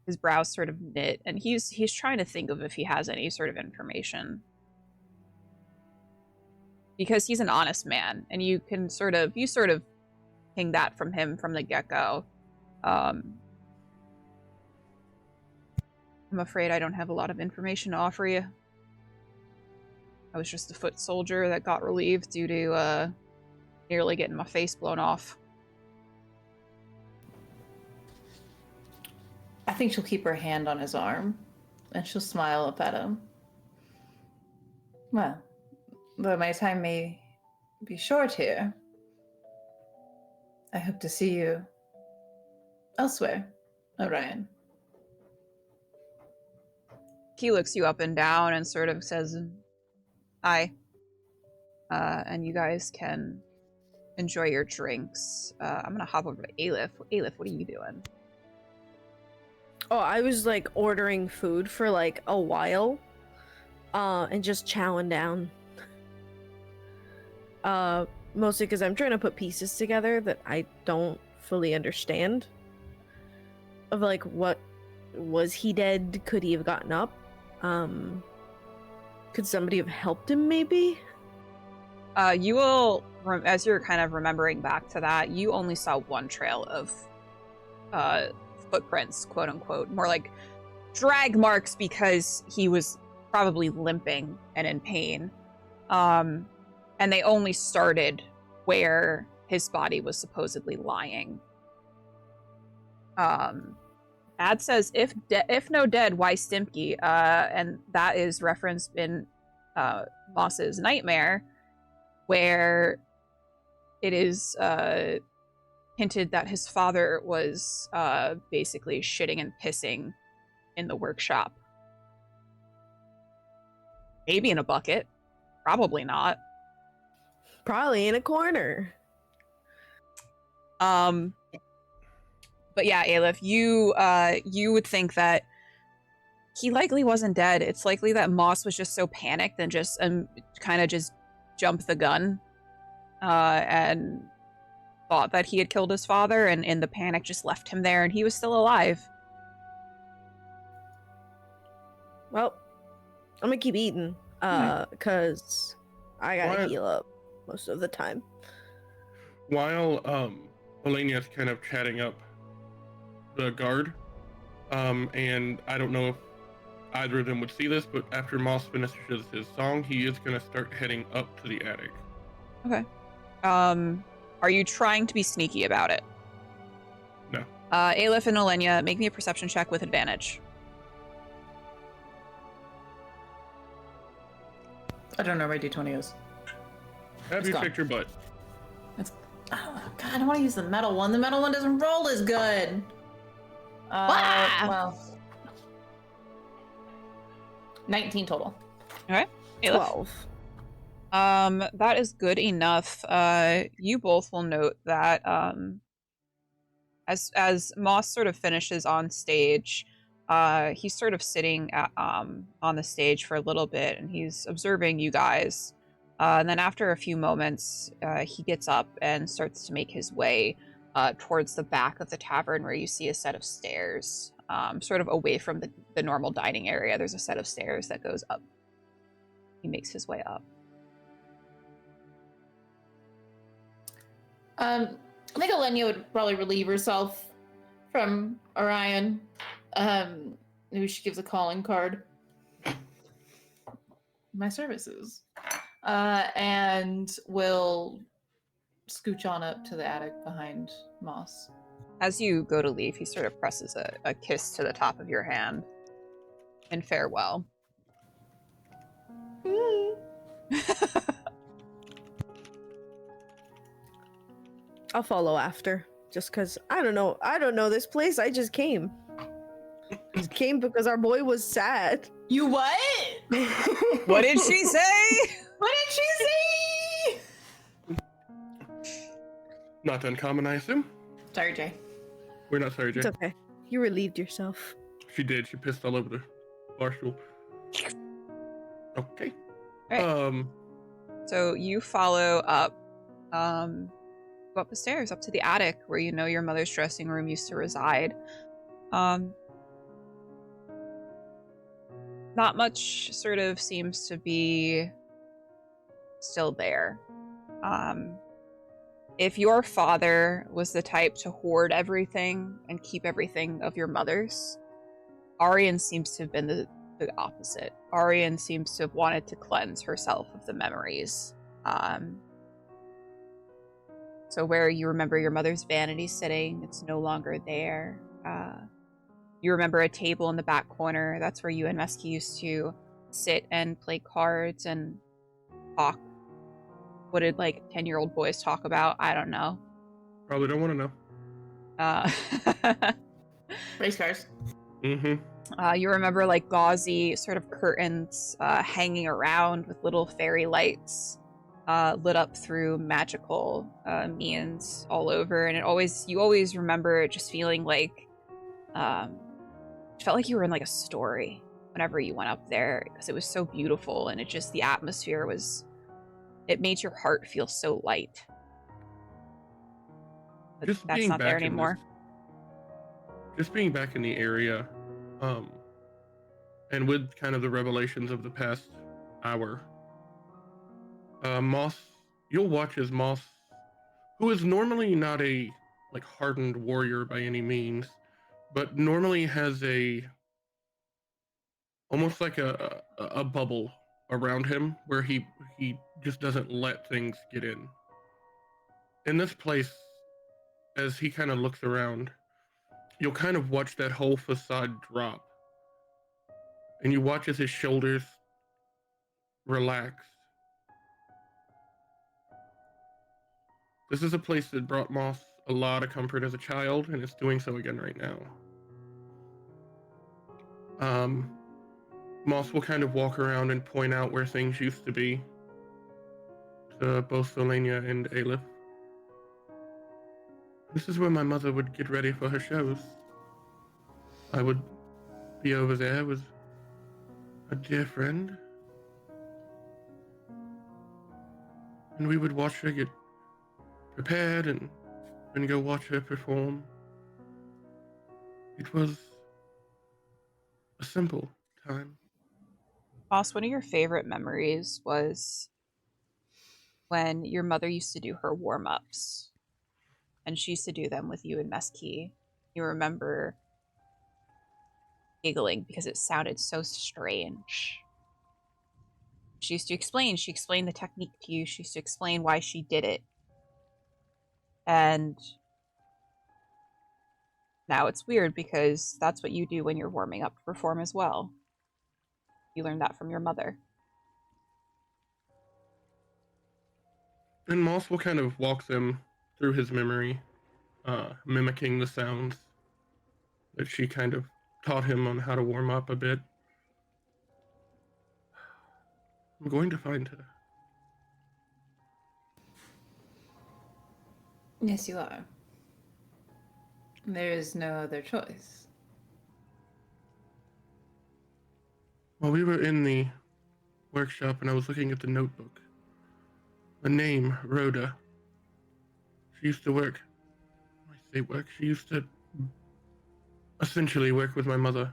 his brows sort of knit, and he's trying to think of if he has any sort of information. Because he's an honest man, and you sort of ping that from him from the get-go. I'm afraid I don't have a lot of information to offer you. I was just a foot soldier that got relieved due to nearly getting my face blown off. I think she'll keep her hand on his arm, and she'll smile up at him. Well, though my time may be short here, I hope to see you elsewhere, Orion. He looks you up and down and sort of says, "Hi." And you guys can enjoy your drinks. I'm gonna hop over to Eilif. Eilif, what are you doing? Oh, I was like ordering food for like a while, and just chowing down. Mostly because I'm trying to put pieces together that I don't fully understand. Of like, what was he dead? Could he have gotten up? Could somebody have helped him? Maybe. You will, as you're kind of remembering back to that, you only saw one trail of footprints, quote unquote, more like drag marks, because he was probably limping and in pain. And they only started where his body was supposedly lying. Ad says, if no dead, why Stimpy? And that is referenced in Moss's Nightmare, where it is hinted that his father was basically shitting and pissing in the workshop. Maybe in a bucket. Probably not. Probably in a corner. But yeah, Eilif, you would think that he likely wasn't dead. It's likely that Moss was just so panicked and just kind of just jumped the gun and thought that he had killed his father, and in the panic just left him there, and he was still alive. Well, I'm gonna keep eating, cause I gotta heal up most of the time. While Oleyna's kind of chatting up the guard, and I don't know if either of them would see this, but after Moss finishes his song, he is going to start heading up to the attic. Okay. Are you trying to be sneaky about it? No. Eilif and Oleyna, make me a perception check with advantage. I don't know where D20 is. Have you picked your butt? Oh god, I want to use the metal one. The metal one doesn't roll as good. Well, 19 total. Okay. Eilif? 12. That is good enough. You both will note that as Moss sort of finishes on stage, he's sort of sitting at, on the stage for a little bit, and he's observing you guys. And then after a few moments, he gets up and starts to make his way towards the back of the tavern, where you see a set of stairs, sort of away from the normal dining area. There's a set of stairs that goes up. He makes his way up. I think Oleyna would probably relieve herself from Orion. Maybe she gives a calling card. My services. And will scooch on up to the attic behind Moss. As you go to leave, he sort of presses a kiss to the top of your hand in farewell. I'll follow after, just because I don't know this place. I just came. Just came because our boy was sad. You what? What did she say? What did she say? Not uncommon, I assume. Sorry, Jay. We're not sorry, Jay. It's okay. You relieved yourself. She did. She pissed all over the bar stool. Okay. Alright. So you follow up, go up the stairs, up to the attic where you know your mother's dressing room used to reside. Not much sort of seems to be still there. If your father was the type to hoard everything and keep everything of your mother's, Arian seems to have been the opposite. Arian seems to have wanted to cleanse herself of the memories. So where you remember your mother's vanity sitting, it's no longer there. You remember a table in the back corner. That's where you and Mesky used to sit and play cards and talk. What did, 10-year-old boys talk about? I don't know. Probably don't want to know. Race cars. Mm-hmm. You remember, gauzy sort of curtains hanging around with little fairy lights lit up through magical means all over. And you always remember just feeling like... it felt like you were in, a story whenever you went up there, because it was so beautiful, and the atmosphere was... It made your heart feel so light. But Just that's being not there back in anymore. Just being back in the area, and with kind of the revelations of the past hour, Moss, you'll watch as Moss, who is normally not a hardened warrior by any means, but normally has almost like a bubble around him where he just doesn't let things get in. In this place, as he kind of looks around, you'll kind of watch that whole facade drop. And you watch as his shoulders relax. This is a place that brought Moss a lot of comfort as a child, and it's doing so again right now. Moss will kind of walk around and point out where things used to be to both Oleyna and Eilif. This is where my mother would get ready for her shows. I would be over there with a dear friend, and we would watch her get prepared and go watch her perform. It was a simple time. Moss, one of your favorite memories was when your mother used to do her warm-ups, and she used to do them with you and Mesky. You remember giggling because it sounded so strange. She explained the technique to you. She used to explain why she did it. And now it's weird because that's what you do when you're warming up to perform as well. You learned that from your mother. And Moss will kind of walk them through his memory, mimicking the sounds that she kind of taught him on how to warm up a bit. I'm going to find her. Yes, you are. There is no other choice. While we were in the workshop and I was looking at the notebook, the name, Rhoda, she used to work, when I say work, she used to essentially work with my mother.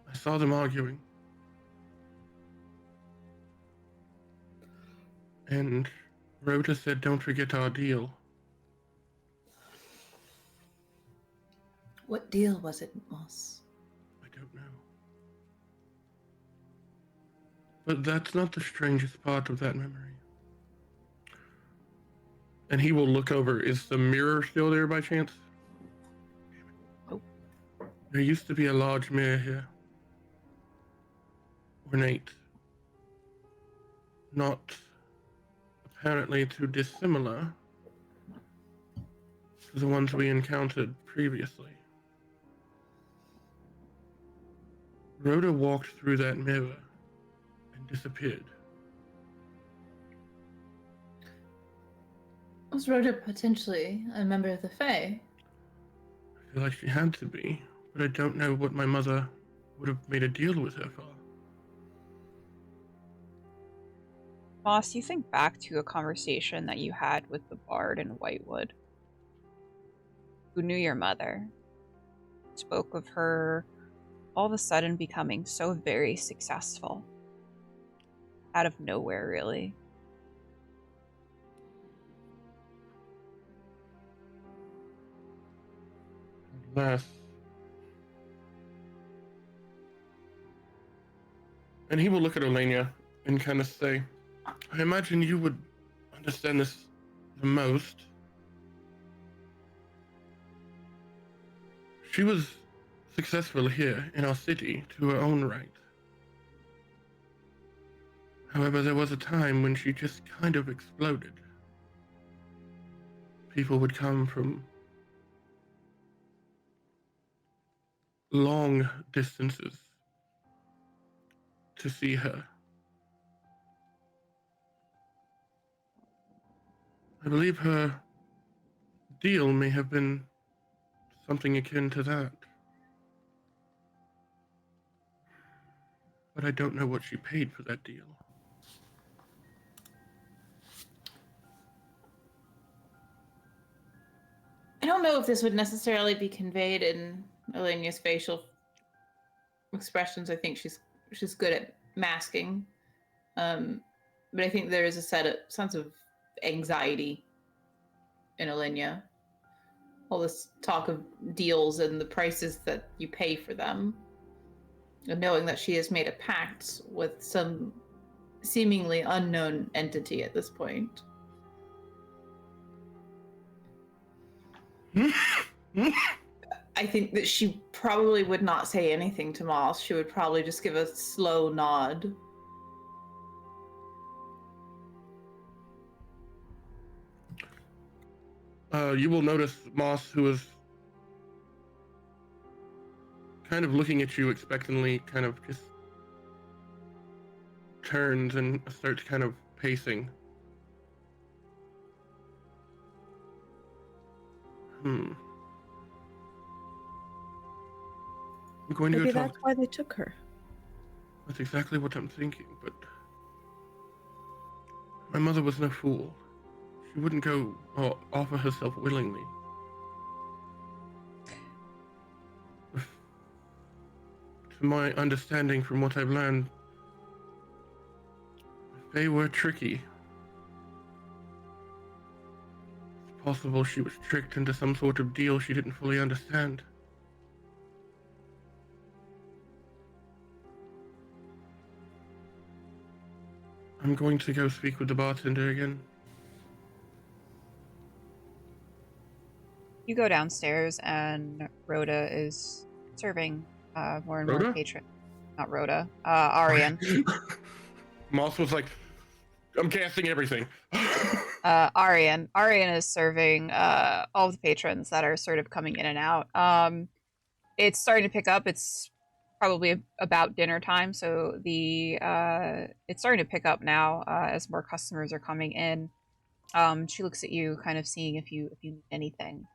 I saw them arguing. And Rhoda said, "Don't forget our deal." What deal was it, Moss? I don't know. But that's not the strangest part of that memory. And he will look over. Is the mirror still there by chance? Nope. There used to be a large mirror here. Ornate. Not apparently too dissimilar to the ones we encountered previously. Rhoda walked through that mirror and disappeared. Was Rhoda potentially a member of the Fae? I feel like she had to be, but I don't know what my mother would have made a deal with her for. Moss, you think back to a conversation that you had with the bard in Whitewood, who knew your mother, spoke of her all of a sudden becoming so very successful. Out of nowhere, really. Alas. And he will look at Oleyna and kind of say, I imagine you would understand this the most. She was successful here in our city to her own right. However, there was a time when she just kind of exploded. People would come from long distances to see her. I believe her deal may have been something akin to that. But I don't know what she paid for that deal. I don't know if this would necessarily be conveyed in Oleyna's facial expressions. I think she's good at masking. But I think there is a sense of anxiety in Oleyna. All this talk of deals and the prices that you pay for them. And knowing that she has made a pact with some seemingly unknown entity at this point. I think that she probably would not say anything to Moss. She would probably just give a slow nod. You will notice Moss, who is kind of looking at you expectantly, kind of just turns and starts kind of pacing. I'm going to Maybe go that's talk. why they took her. That's exactly what I'm thinking, but my mother was no fool. She wouldn't go or offer herself willingly. To my understanding from what I've learned, they were tricky. It's possible she was tricked into some sort of deal she didn't fully understand. I'm going to go speak with the bartender again. You go downstairs and Rhoda is serving more and Rhoda? more patron. Not Rhoda. Arian. Moss was like, I'm casting everything. Arian. Arian is serving all of the patrons that are sort of coming in and out. It's starting to pick up. It's probably about dinner time, so it's starting to pick up now as more customers are coming in. She looks at you, kind of seeing if you need anything.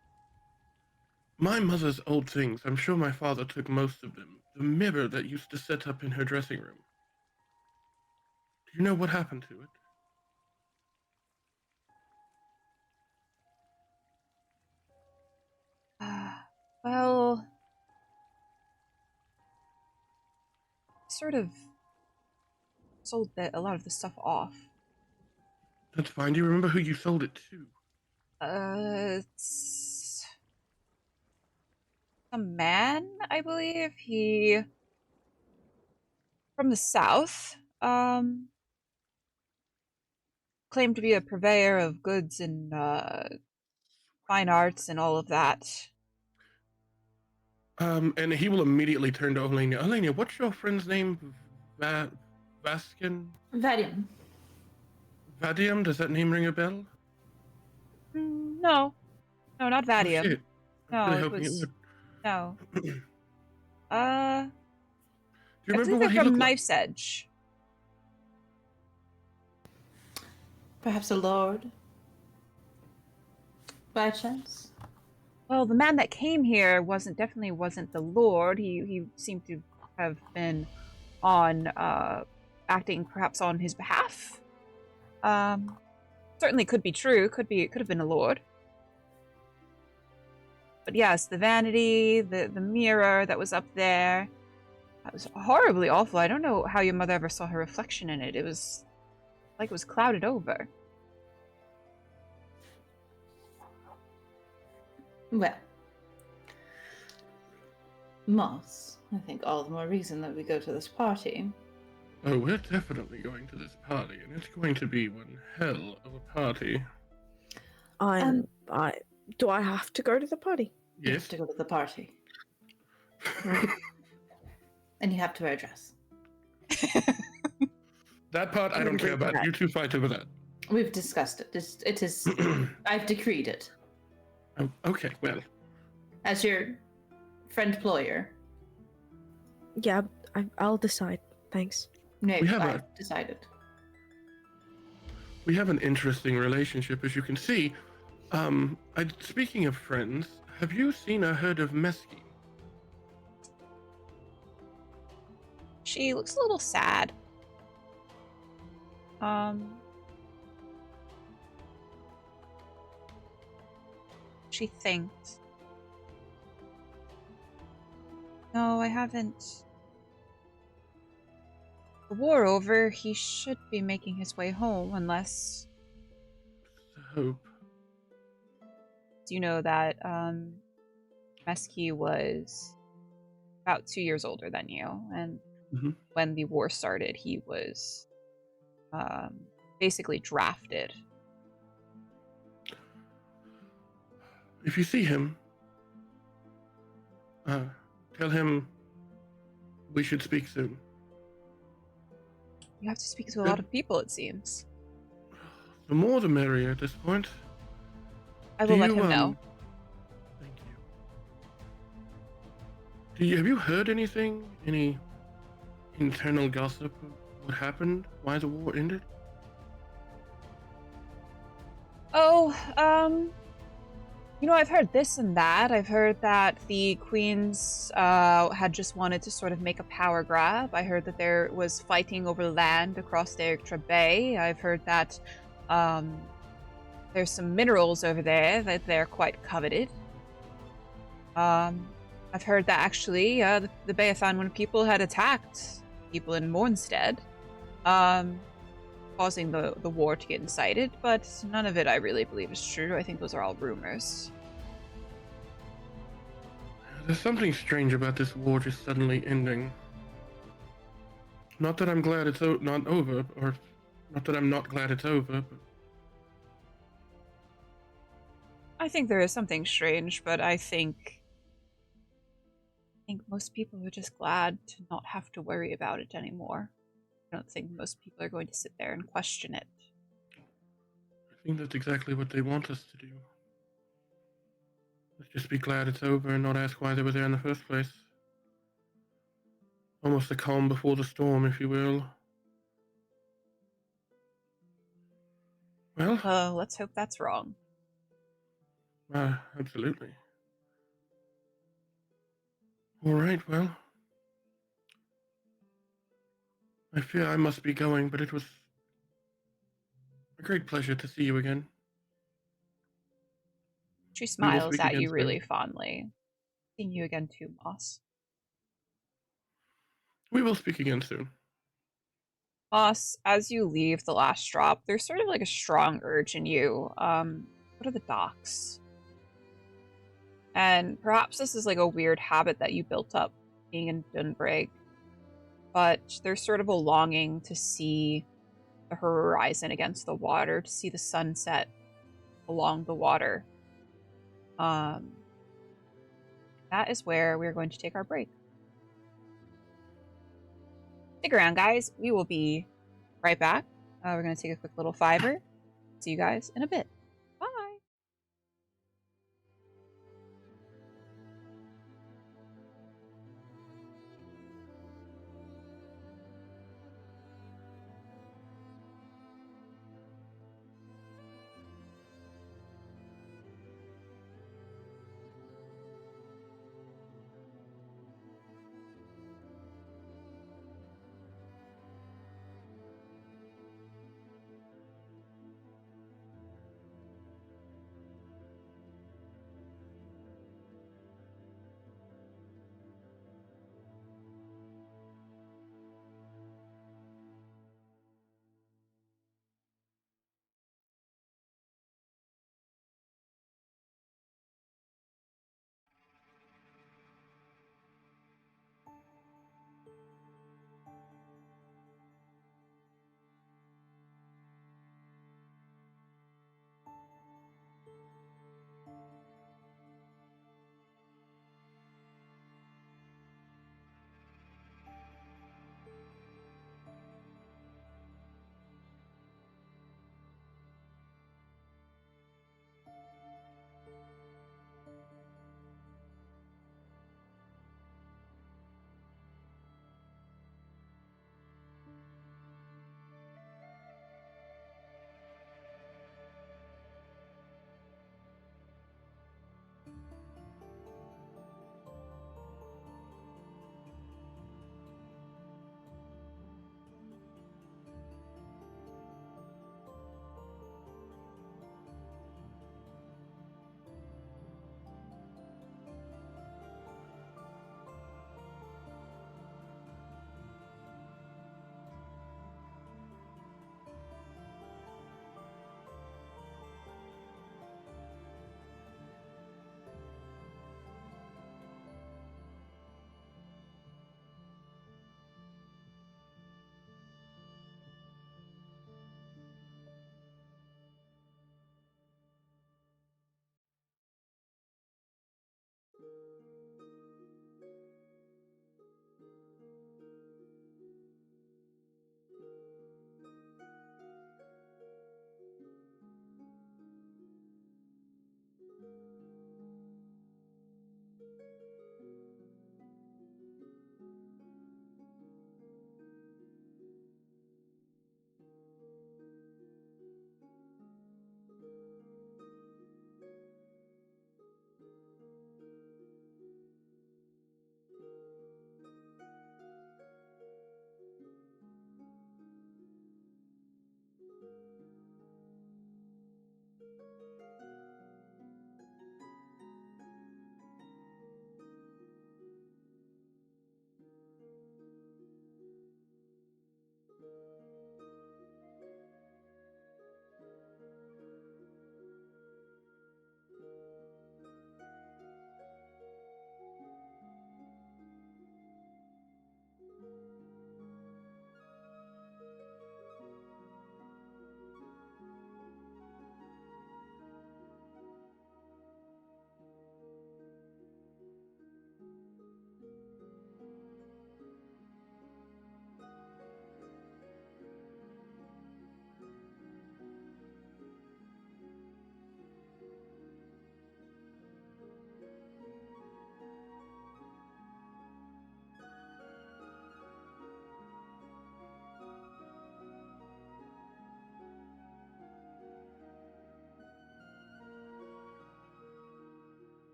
My mother's old things, I'm sure my father took most of them. The mirror that used to set up in her dressing room. Do you know what happened to it? Well, sort of sold a lot of the stuff off. That's fine. Do you remember who you sold it to? It's a man, I believe. He from the south. Claimed to be a purveyor of goods and fine arts and all of that. And he will immediately turn to Oleyna. Oleyna, what's your friend's name? Vaskin? Vadium. Vadium? Does that name ring a bell? No, not Vadium. Oh, shit. No, really it hoping was would. no. Do you I remember believe what they're he from looked like? Knife's Edge. Perhaps a lord. by chance? Well, the man that came here definitely wasn't the Lord. He seemed to have been on acting perhaps on his behalf. Certainly could be true. Could have been a Lord. But yes, the vanity, the mirror that was up there, that was horribly awful. I don't know how your mother ever saw her reflection in it. It was like it was clouded over. Well, Moss, I think all the more reason that we go to this party. Oh, we're definitely going to this party, and it's going to be one hell of a party. Do I have to go to the party? You Yes. have to go to the party. And you have to wear a dress. That part I don't care about. You two fight over that. We've discussed it. It is. I've decreed it. Oh, okay, well. As your friend employer. Yeah, I'll decide. Thanks. No, We have I've decided. We have an interesting relationship, as you can see. Speaking of friends, have you seen or heard of Mesky? She looks a little sad. She thinks. No, I haven't. The war over, he should be making his way home, unless... Hope. Do you know that, Mesky was about 2 years older than you, and when the war started, he was, basically drafted. If you see him, tell him we should speak soon. You have to speak to a lot of people, it seems. The more the merrier at this point. I will let him know. Thank you. Have you heard anything? Any internal gossip of what happened? Why the war ended? Oh, I've heard this and that. I've heard that the queens had just wanted to sort of make a power grab. I heard that there was fighting over land across the Electra Bay. I've heard that there's some minerals over there that they're quite coveted. I've heard that actually the Beathan, when people had attacked people in Mornstead, causing the war to get incited, but none of it I really believe is true. I think those are all rumors. There's something strange about this war just suddenly ending. Not that I'm glad it's not over, or not that I'm not glad it's over, but... I think there is something strange, but I think most people are just glad to not have to worry about it anymore. I don't think most people are going to sit there and question it. I think that's exactly what they want us to do. Let's just be glad it's over and not ask why they were there in the first place. Almost a calm before the storm, if you will. Well, let's hope that's wrong. Absolutely. All right, well. I fear I must be going, but it was a great pleasure to see you again. She smiles speak at again you soon. really fondly. Seeing you again too, Moss. We will speak again soon. Moss, as you leave the last drop, there's sort of like a strong urge in you. Go to the docks. And perhaps this is like a weird habit that you built up being in Dunbrig, but there's sort of a longing to see the horizon against the water, to see the sunset along the water. That is where we're going to take our break. Stick around, guys. We will be right back. We're going to take a quick little fiver. See you guys in a bit. Bye.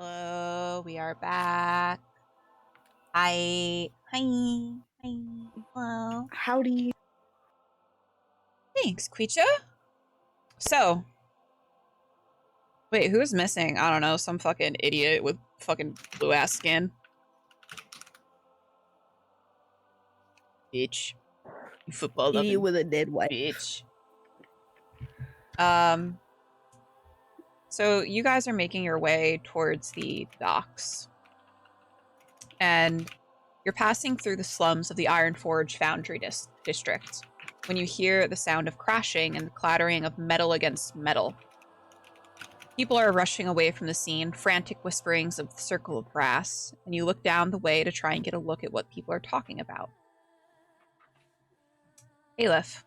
Hello, we are back. Hi. Hello. Howdy. Thanks, Queecha. So, wait, who's missing? I don't know, some fucking idiot with fucking blue ass skin. Bitch. You football Idiot loving with a dead wife. bitch. So you guys are making your way towards the docks. And you're passing through the slums of the Ironforge Foundry District when you hear the sound of crashing and the clattering of metal against metal. People are rushing away from the scene, frantic whisperings of the Circle of Brass, and you look down the way to try and get a look at what people are talking about. Eilif.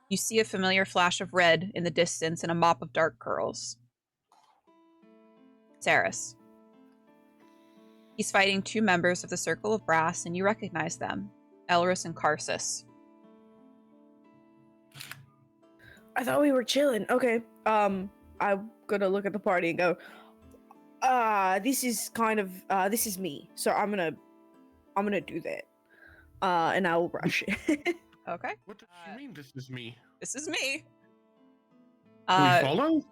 You see a familiar flash of red in the distance and a mop of dark curls. Saris. He's fighting two members of the Circle of Brass, and you recognize them, Elris and Karsus. I thought we were chilling. Okay. I'm gonna look at the party and go, this is me. So I'm gonna do that. And I will rush it. Okay. What does she mean? This is me. This is me. Can we follow?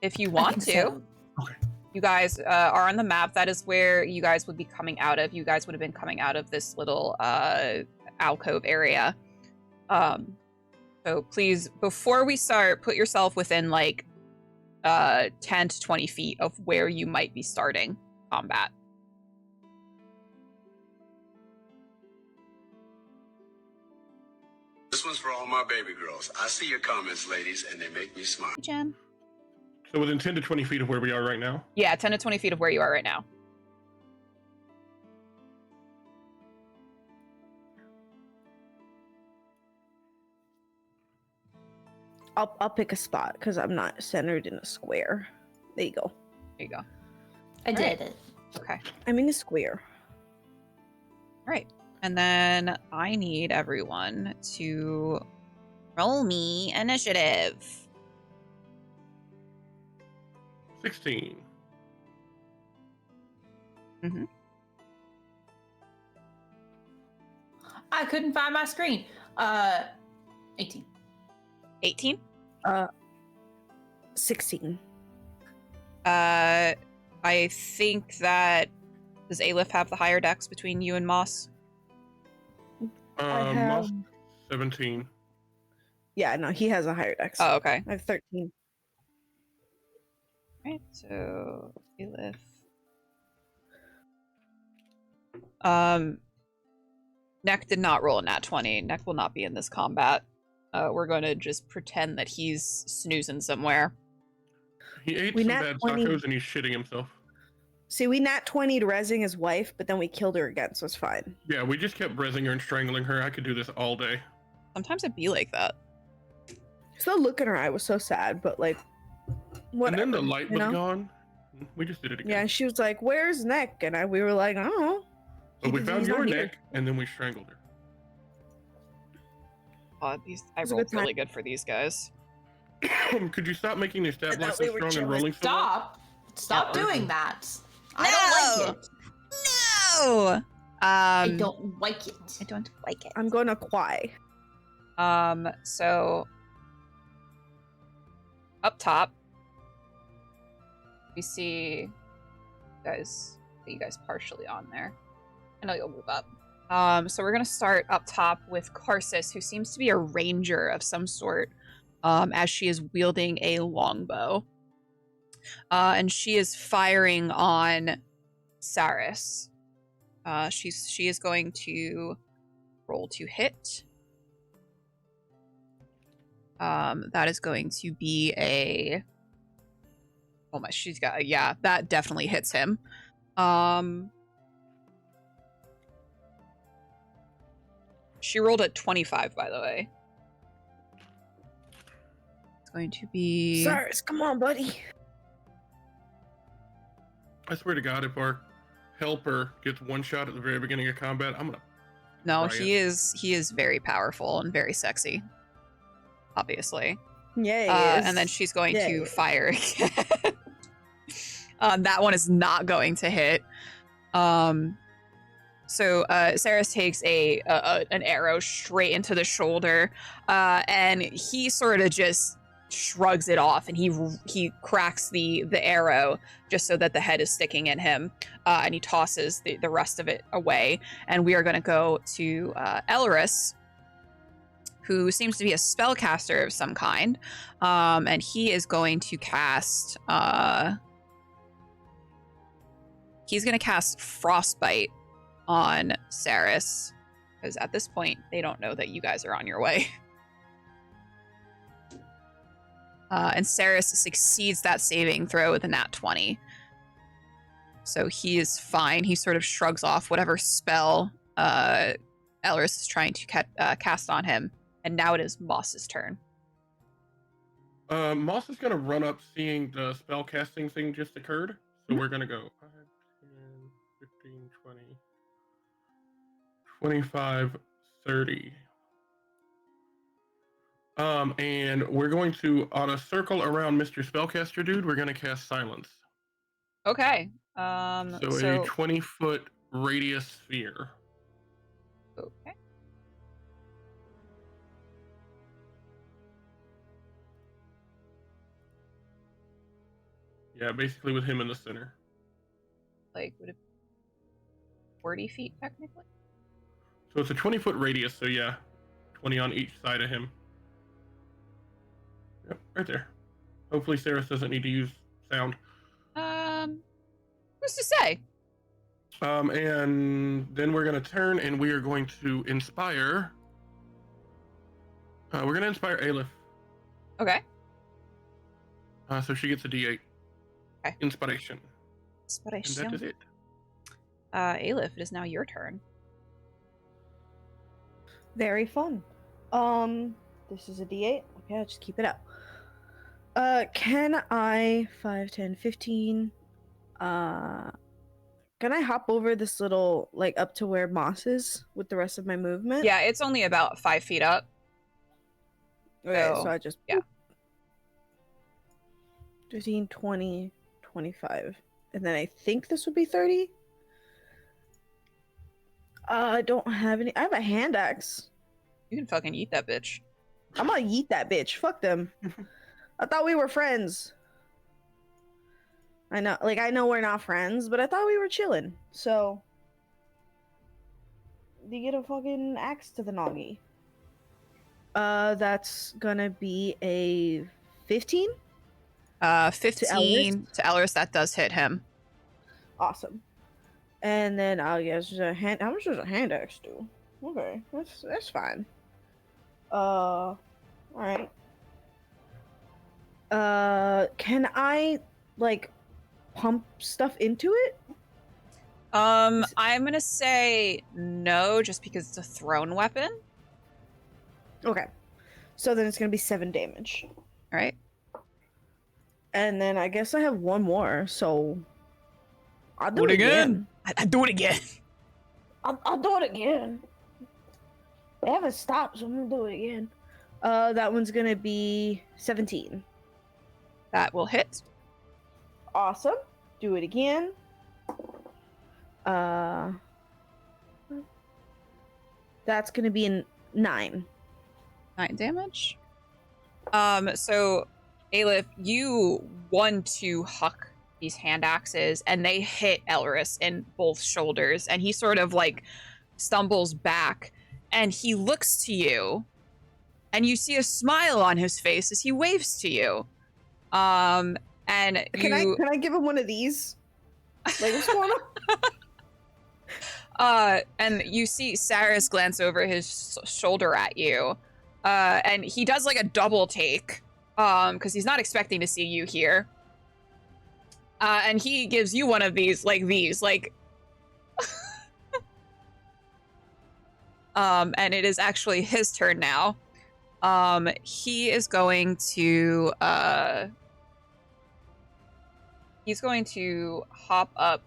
If you I want think to. so. Okay. You guys are on the map. That is where you guys would be coming out of. You guys would have been coming out of this little alcove area. So please, before we start, put yourself within like 10 to 20 feet of where you might be starting combat. This one's for all my baby girls. I see your comments, ladies, and they make me smile. Hey, Jen. So within 10 to 20 feet of where we are right now? Yeah, 10 to 20 feet of where you are right now. I'll pick a spot because I'm not centered in a square. There you go. There you go. I did it. Okay. I'm in a square. All right. And then I need everyone to roll me initiative. 16. Mm-hmm. I couldn't find my screen. 18. 18? 16. I think that... Does Eilif have the higher dex between you and Moss? I have... Moss 17. Yeah, no, he has a higher dex. Oh, okay. I have 13. Right, so Eilif. Neck did not roll a nat 20. Neck will not be in this combat. We're going to just pretend that he's snoozing somewhere. He ate We some nat bad 20. tacos and he's shitting himself. See, we nat 20'd rezzing his wife, but then we killed her again, so it's fine. Yeah, we just kept rezzing her and strangling her. I could do this all day. Sometimes it'd be like that. So look in her eye was so sad, but like, whatever. And then the light you was know? gone. We just did it again. Yeah, she was like, "Where's Neck?" And we were like, "I don't know." But we He's found not your here. neck and then we strangled her. I was a rolled good time. really good for these guys. Could you stop making the stat I block thought we so were strong and chilling. rolling so well? Stop Yeah. doing that. I don't like it. No! I don't like it. I don't like it. I'm going to Kwai. So up top, we see you guys partially on there. I know you'll move up. So we're gonna start up top with Karsus, who seems to be a ranger of some sort, as she is wielding a longbow. And she is firing on Saris. She is going to roll to hit. That is going to be a... Oh my, she's got... Yeah, that definitely hits him. She rolled at 25, by the way. It's going to be... Cyrus, come on, buddy. I swear to God, if our helper gets one shot at the very beginning of combat, I'm gonna... No, Riot. he is very powerful and very sexy. Obviously. Yeah, he is. And then she's going Yeah, to he is. fire again. That one is not going to hit. So Saris takes an arrow straight into the shoulder, and he sort of just shrugs it off, and he cracks the arrow just so that the head is sticking in him, and he tosses the rest of it away. And we are going to go to Elris, who seems to be a spellcaster of some kind, and he is going to cast. He's going to cast Frostbite on Saris, because at this point they don't know that you guys are on your way. And Saris succeeds that saving throw with a nat 20. So he is fine. He sort of shrugs off whatever spell Elris is trying to cast on him. And now it is Moss's turn. Moss is going to run up seeing the spell casting thing just occurred. So we're going to go 5, 10, 15, 20, 25, 30. And we're going to, on a circle around Mr. Spellcaster dude, we're going to cast Silence. Okay. So a 20-foot radius sphere. Okay. Yeah, basically with him in the center. Like, would it 40 feet technically? So it's a 20-foot radius, so yeah, 20 on each side of him. Yep, right there. Hopefully Saris doesn't need to use sound. Who's to say? And then we're going to turn and we are going to inspire. We're going to inspire Eilif. Okay. So she gets a D8. Okay. Inspiration. And that is it. Eilif, it is now your turn. Very fun. This is a D8. Okay, I'll just keep it up. Can I 5, 10, 15? Can I hop over this little, like, up to where Moss is with the rest of my movement? Yeah, it's only about 5 feet up. Okay, so I just... Yeah. 15, 20, 25. And then I think this would be 30? I don't have any... I have a hand axe. You can fucking eat that bitch. I'm gonna yeet that bitch. Fuck them. I thought we were friends. I know we're not friends, but I thought we were chilling. So, you get a fucking axe to the noggy. That's gonna be a 15? 15 to Elris, that does hit him. Awesome. And then I'll guess a hand. How much does a hand axe do? Okay, that's fine. All right. Can I like pump stuff into it? I'm gonna say no, just because it's a thrown weapon. Okay. So then it's gonna be 7 damage. All right. And then I guess I have one more, so I'll do it again. I do it again. I'll do it again. They haven't stopped, so I'm gonna do it again. That one's gonna be 17. That will hit. Awesome. Do it again. That's gonna be a 9. 9 damage. So Eilif, you 1-2 huck these hand axes, and they hit Elris in both shoulders, and he sort of like stumbles back, and he looks to you, and you see a smile on his face as he waves to you. And can I give him one of these? Like, what's going on? And you see Saris glance over his shoulder at you, and he does like a double take, because he's not expecting to see you here. And he gives you one of these, like, and it is actually his turn now. He is going to, he's going to hop up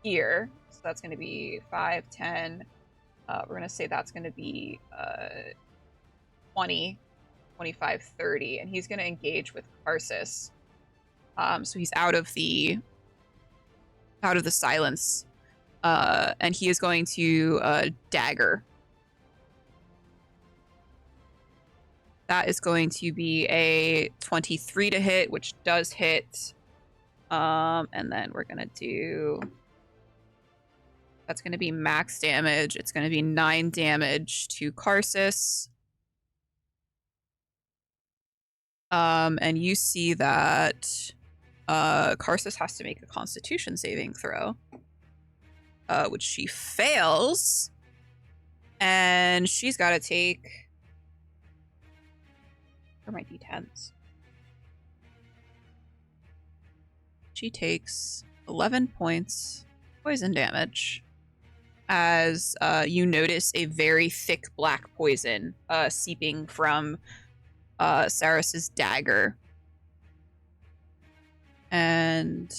here. So that's going to be 5, 10. We're going to say that's going to be 20, 25, 30. And he's going to engage with Karsus. So he's out of the silence. And he is going to dagger. That is going to be a 23 to hit, which does hit. And then we're going to do... That's going to be max damage. It's going to be 9 damage to Karsus. And you see that Karsus has to make a Constitution saving throw, which she fails. And she's got to take... Where are my d10s? She takes 11 points poison damage as you notice a very thick black poison seeping from Saris's dagger. And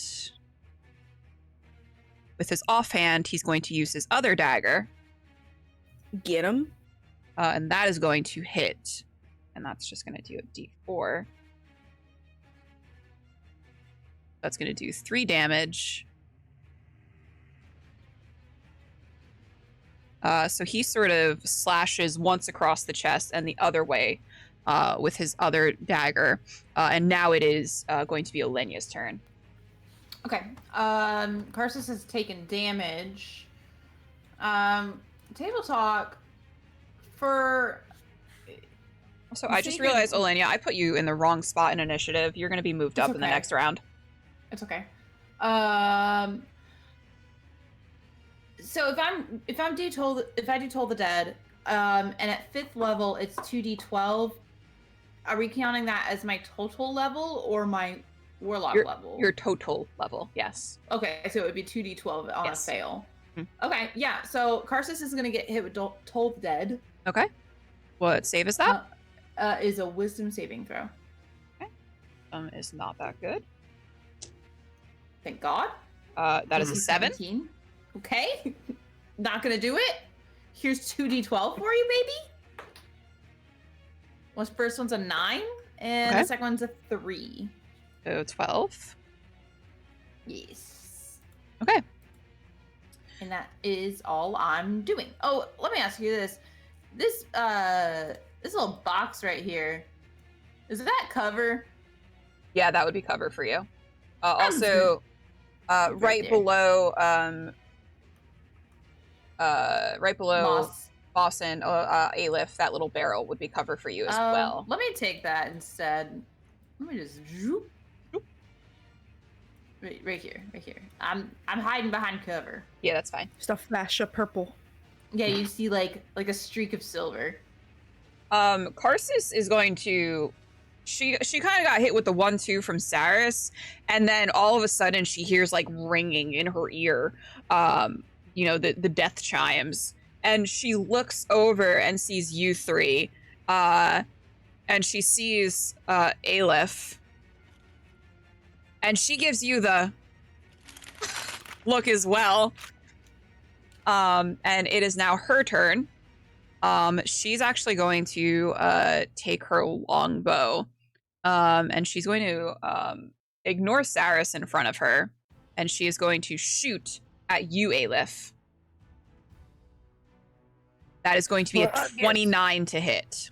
with his offhand, he's going to use his other dagger. Get him. And that is going to hit. And that's just going to do a d4. That's going to do 3 damage. So he sort of slashes once across the chest and the other way with his other dagger. And now it is going to be Oleyna's turn. Okay. Karsus has taken damage. Table talk for... So I just realized, Oleyna, I put you in the wrong spot in initiative. You're going to be moved up in the next round. It's okay. So if I do Toll the Dead, and at 5th level it's 2d12, are we counting that as my total level or my Warlock level? Your total level, yes. Okay, so it would be 2d12 on a fail. Mm-hmm. Okay, yeah. So Karsus is gonna get hit with Toll the Dead. Okay. What save is that? Is a Wisdom saving throw. Okay. Is not that good. Thank God. That is a 7. 17. Okay. Not gonna do it. Here's 2d12 for you, baby. Well, the first one's a 9, and the second one's a 3. So 12. Yes. Okay. And that is all I'm doing. Oh, let me ask you this. This little box right here, is that cover? Yeah, that would be cover for you. Also, right below Boss and Eilif, that little barrel would be cover for you as well. Let me take that instead. Let me just right here. I'm hiding behind cover. Yeah, that's fine. Just a flash of purple. Yeah, you see like a streak of silver. Karsus is going to... She kind of got hit with the 1-2 from Saris, and then all of a sudden she hears like ringing in her ear, the death chimes, and she looks over and sees you three, and she sees Eilif, and she gives you the look as well. And it is now her turn. She's actually going to take her longbow, and she's going to ignore Saris in front of her, and she is going to shoot at you, Eilif. That is going to be a 29 to hit.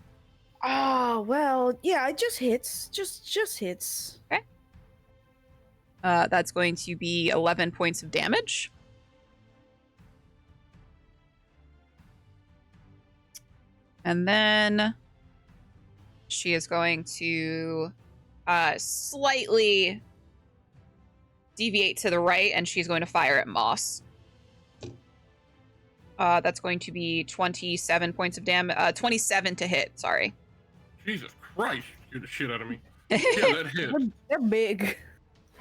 Oh, well, yeah, it just hits. Just hits. Okay. That's going to be 11 points of damage. And then she is going to slightly deviate to the right, and she's going to fire at Moss. That's going to be 27 points of damage. 27 to hit, sorry. Jesus Christ, you're the shit out of me. Yeah, that hit. They're big.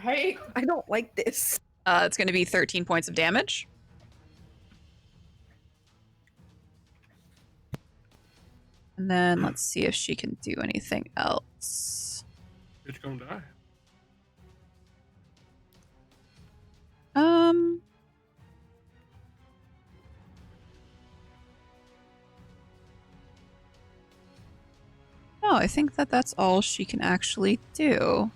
Right? I don't like this. It's going to be 13 points of damage. And then let's see if she can do anything else. Bitch gonna die. No, I think that's all she can actually do.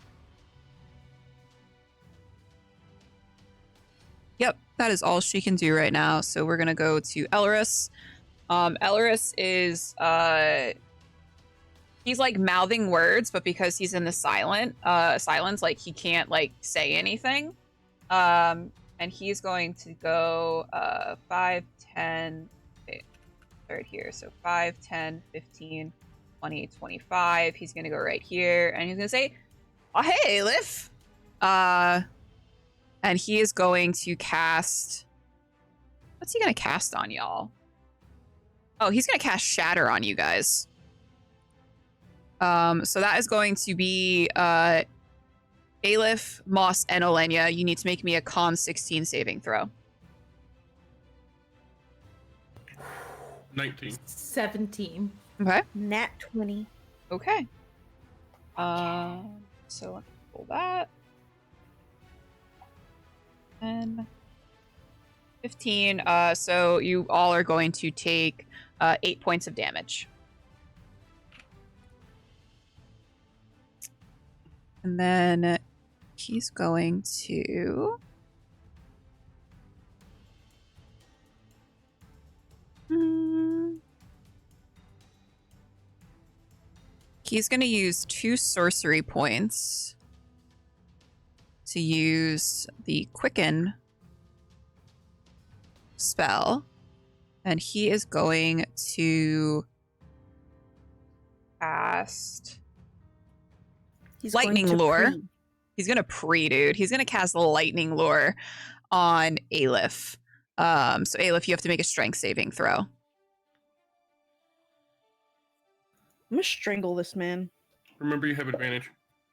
that is all she can do right now. So we're gonna go to Elris. Elris is he's like mouthing words, but because he's in the silence, like he can't like say anything. And he's going to go 5, 10, wait, third here. So 5, 10, 15, 20, 25. He's gonna go right here and he's gonna say, "Oh, hey, Eilif." And he is going to cast. What's he gonna cast on y'all? Oh, he's gonna cast Shatter on you guys. So that is going to be Eilif, Moss, and Oleyna. You need to make me a Con 16 saving throw. 19. 17. Okay. Nat 20. Okay. So let me pull that. 10, 15. So you all are going to take 8 points of damage. And then he's going to... He's going to use 2 sorcery points to use the Quicken spell. And he is going to cast He's Lightning going to Lore. pre. He's going to dude. He's going to cast Lightning Lore on Eilif. So Eilif, you have to make a strength saving throw. I'm gonna strangle this man. Remember, you have advantage.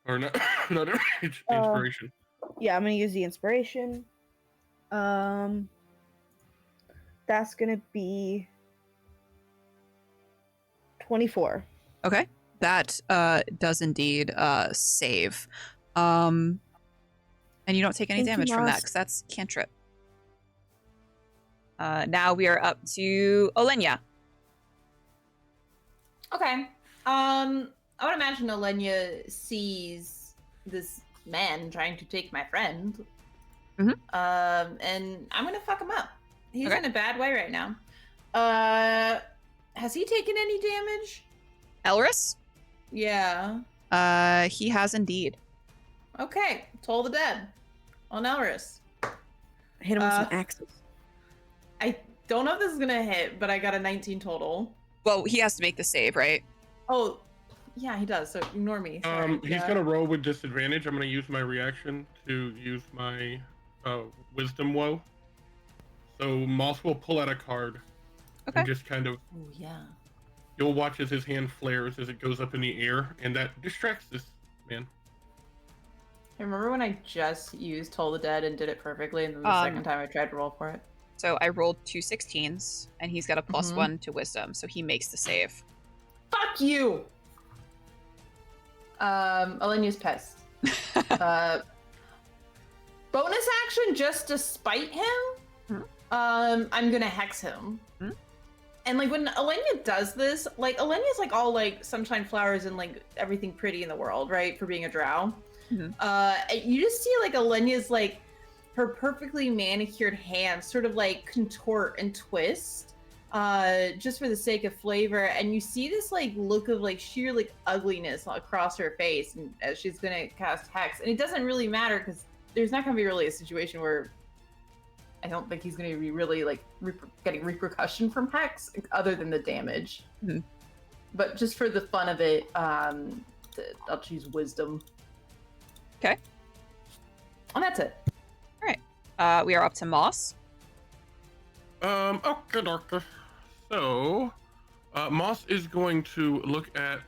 Or not, not advantage, inspiration. Yeah, I'm gonna use the inspiration. That's gonna be 24. Okay. That does indeed save. And you don't take any Thank you, damage from that Moss. because that's cantrip. Now we are up to Oleyna. Okay. I would imagine Oleyna sees this man trying to take my friend. Mhm. And I'm gonna fuck him up. He's Okay. in a bad way right now. Has he taken any damage? Elris? Yeah. He has indeed. Okay. Toll the Dead on Elris. Hit him with some axes. I don't know if this is gonna hit, but I got a 19 total. Well, he has to make the save, right? Oh, yeah, he does. So ignore me. Sorry. He's gonna roll with disadvantage. I'm gonna use my reaction to use my wisdom woe. So Moss will pull out a card Okay. and just kind of Oh yeah. you'll watch as his hand flares as it goes up in the air, and that distracts this man. Remember when I just used Toll the Dead and did it perfectly, and then the second time I tried to roll for it? So I rolled 2 16s, and he's got a plus Mhm. 1 to wisdom, so he makes the save. Fuck you! Oleyna's pissed. Bonus action just to spite him? Hmm. I'm gonna hex him. Hmm. And like when Oleyna does this, like Olena's like all like sunshine flowers and like everything pretty in the world, right? For being a drow. Mhm. You just see like Olena's like her perfectly manicured hands sort of like contort and twist just for the sake of flavor, and you see this like look of like sheer like ugliness across her face, and as she's gonna cast hex, and it doesn't really matter because there's not gonna be really a situation where I don't think he's gonna be really like getting repercussion from hex other than the damage. Mhm. But just for the fun of it, I'll choose wisdom. Okay. And that's it. We are up to Moss. Okay, doctor. So, Moss is going to look at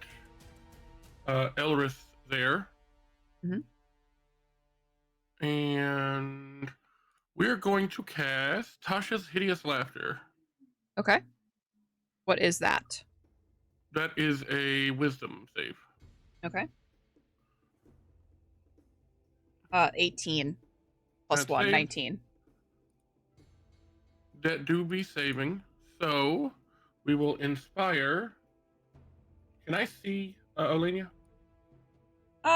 Elris there. Mhm. And we're going to cast Tasha's Hideous Laughter. Okay. What is that? That is a wisdom save. Okay. 18 plus That's 1, saved. 19. That do be saving. So, we will inspire. Can I see Oleyna?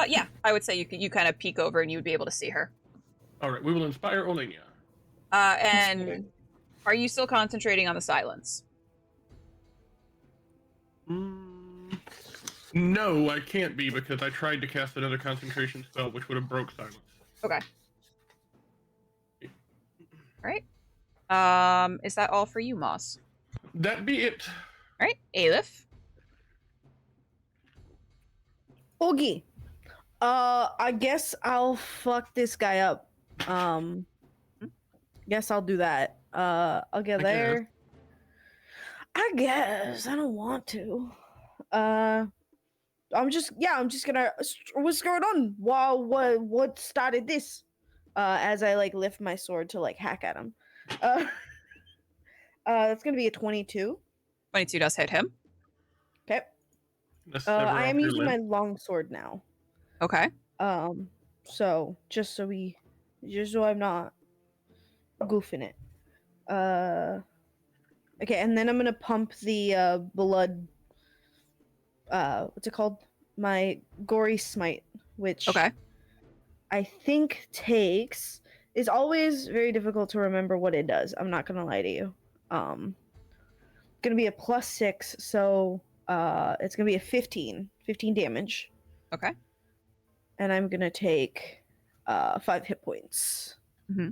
Yeah, I would say you kind of peek over and you would be able to see her. All right, we will inspire Oleyna. And are you still concentrating on the silence? No, I can't be because I tried to cast another concentration spell, which would have broke silence. Okay. All right. Is that all for you, Moss? That be it. All right, Eilif. Oogie. I guess I'll fuck this guy up. Guess I'll do that. I'll get there. I guess I don't want to. I'm just gonna. What's going on? Wow, what started this? As I like lift my sword to like hack at him. That's gonna be a 22. 22 does hit him. Okay. I am using my long sword now. Okay. So just so I'm not goofing it. Okay, and then I'm gonna pump the blood. What's it called? My gory smite, which I think is always very difficult to remember what it does. I'm not gonna lie to you. Gonna be a +6, so it's gonna be a 15 damage. Okay. And I'm gonna take 5 hit points. Mm-hmm.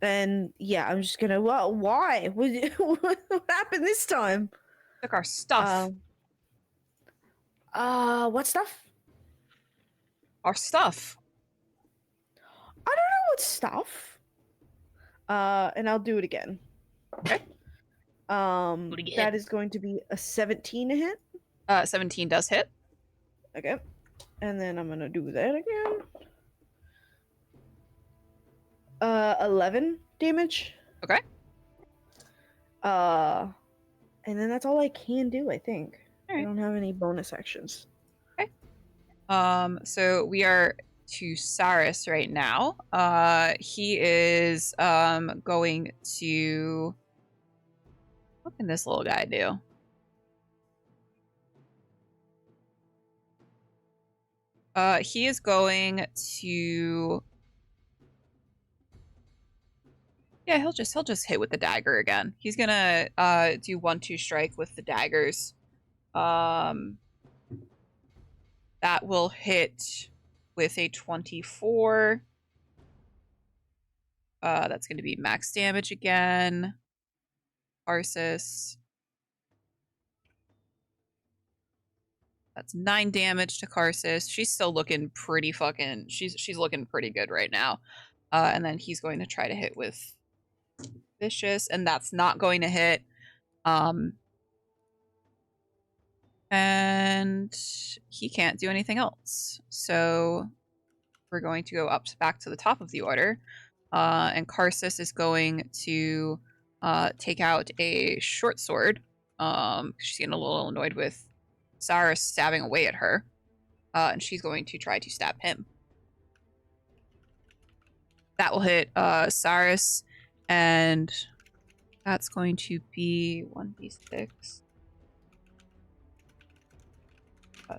And yeah, I'm just gonna. Well, why? What happened this time? Took our stuff. What stuff? Our stuff. I don't know what stuff. And I'll do it again. Okay. That is going to be a 17 to hit. 17 does hit. Okay. And then I'm gonna do that again. 11 damage. Okay. And then that's all I can do, I think. All right. I don't have any bonus actions. Okay. So we are to Cyrus right now. He is going to. What can this little guy do? He is going to. Yeah, he'll just hit with the dagger again. He's gonna do 1-2 strike with the daggers. That will hit with a 24. That's gonna be max damage again. Arsis. That's 9 damage to Karsus. She's still looking pretty fucking. She's looking pretty good right now. And then he's going to try to hit with Vicious, and that's not going to hit. And he can't do anything else. So we're going to go back to the top of the order. And Karsus is going to take out a short sword. She's getting a little annoyed with Cyrus stabbing away at her. And she's going to try to stab him. That will hit Cyrus. And that's going to be 1d6.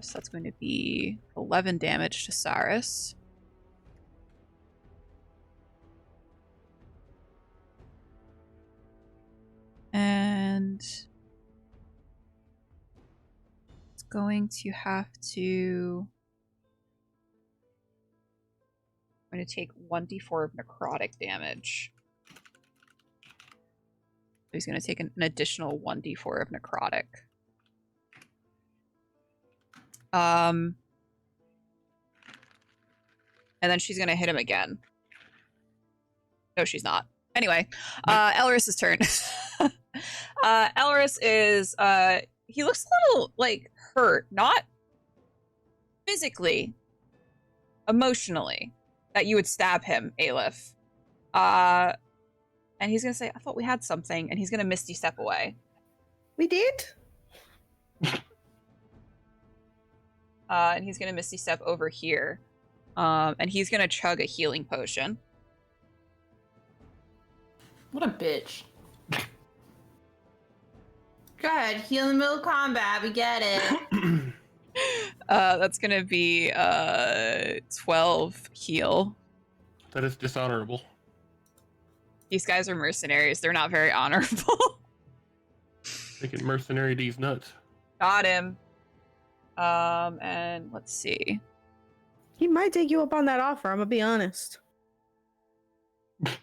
So that's going to be 11 damage to Cyrus. And it's going to have to. I'm going to take 1d4 of necrotic damage. He's going to take an additional 1d4 of necrotic. And then she's going to hit him again. No, she's not. Anyway, Elris's turn. Elris is, he looks a little, like, hurt. Not physically. Emotionally. That you would stab him, Eilif. And he's going to say, I thought we had something. And he's going to Misty Step away. We did? And he's going to Misty Step over here. And he's going to chug a healing potion. What a bitch. Go ahead, heal in the middle of combat, we get it. That's going to be 12 heal. That is dishonorable. These guys are mercenaries. They're not very honorable. Making mercenary D's nuts. Got him. And let's see. He might take you up on that offer, I'm gonna be honest. That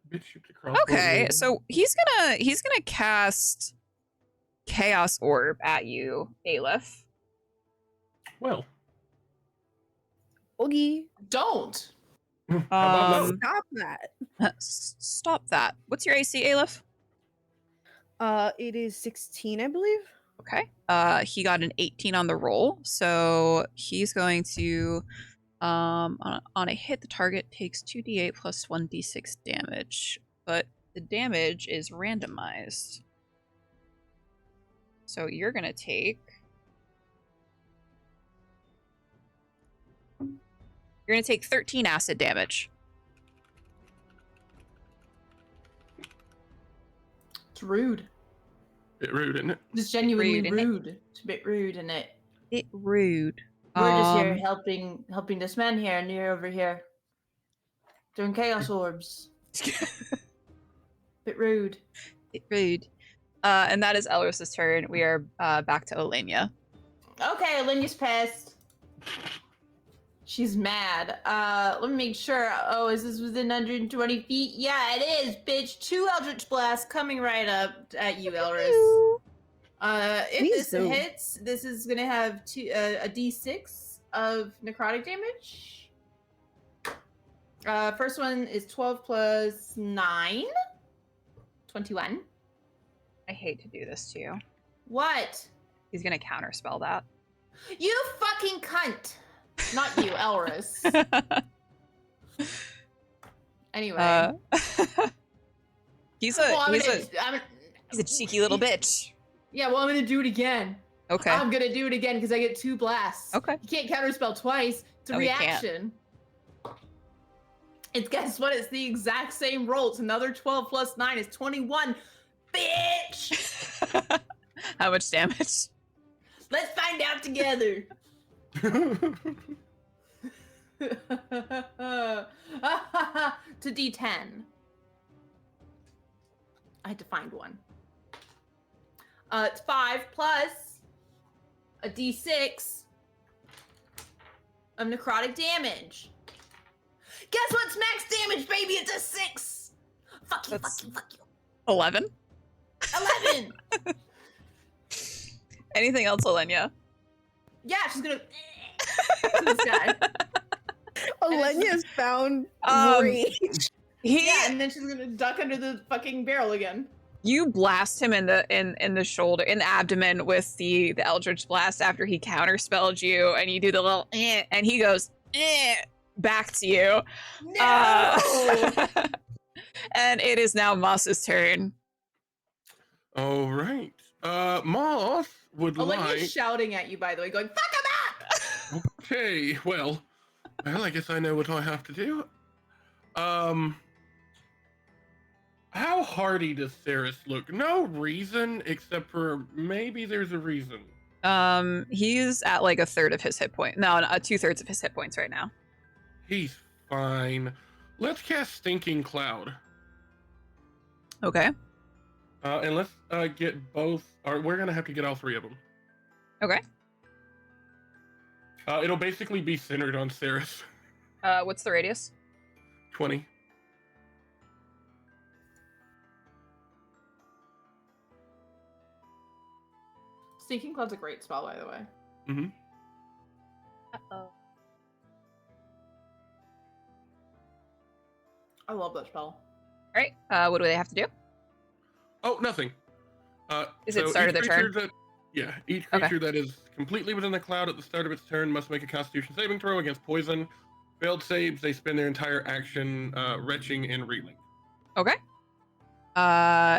bitch shoots across Okay, both so he's gonna cast Chaos Orb at you, Eilif. Well, Oogie, Don't. how about that? stop that. Stop that. What's your AC, Eilif? It is 16, I believe. Okay. He got an 18 on the roll, so he's going to, on a hit, the target takes 2d8 plus 1d6 damage, but the damage is randomized. So you're gonna take. You're gonna take 13 acid damage. It's rude. Bit rude, isn't it? It's genuinely Rude, isn't it? rude. It's a bit rude, isn't it? Bit rude. We're just here helping this man here, and you're over here doing chaos orbs. Bit rude. Bit rude. And that is Elris's turn. We are back to Oleyna. Okay, Olynya's pissed. She's mad. Let me make sure. Oh, is this within 120 feet? Yeah, it is, bitch. 2 Eldritch Blasts coming right up at you, Elris. If Please this do. hits, this is gonna have a d6 of necrotic damage. First one is 12 plus 9. 21. I hate to do this to you. What? He's gonna counterspell that. You fucking cunt! Not you, Elris. Anyway. He's Well, a cheeky little bitch. Yeah, well, I'm gonna do it again. Okay. I'm gonna do it again because I get 2 blasts. Okay. You can't counterspell twice. It's a No, he can't. reaction. It's, guess what? It's the exact same roll. It's another 12 plus 9 is 21. Bitch! How much damage? Let's find out together. To D10. I had to find one. It's 5 plus a D6 of necrotic damage. Guess what's max damage, baby? It's a 6. Fuck you, That's- fuck you, fuck you. 11? 11. Anything else, Oleyna? Yeah, she's gonna to this guy. Olenya's found Um, rage. Yeah, and then she's gonna duck under the fucking barrel again. You blast him in the shoulder, in the abdomen with the Eldritch Blast after he counterspelled you, and you do the little and he goes back to you. No. And it is now Moss's turn. All right. Moss would Olympia's like. shouting at you, by the way, going, fuck him up! Okay, well, I guess I know what I have to do. How hardy does Ceres look? No reason, except for maybe there's a reason. He's at like a third of his hit point. No, 2/3 of his hit points right now. He's fine. Let's cast Stinking Cloud. Okay. And let's get both, or we're gonna have to get all 3 of them. Okay. It'll basically be centered on Ceres. What's the radius? 20. Stinking Cloud's a great spell, by the way. Mm-hmm. Uh-oh. I love that spell. All right. What do they have to do? Oh, nothing. Is it start of each their creature turn? Each creature that is completely within the cloud at the start of its turn must make a Constitution saving throw against poison. Failed saves, they spend their entire action retching and reeling. Okay.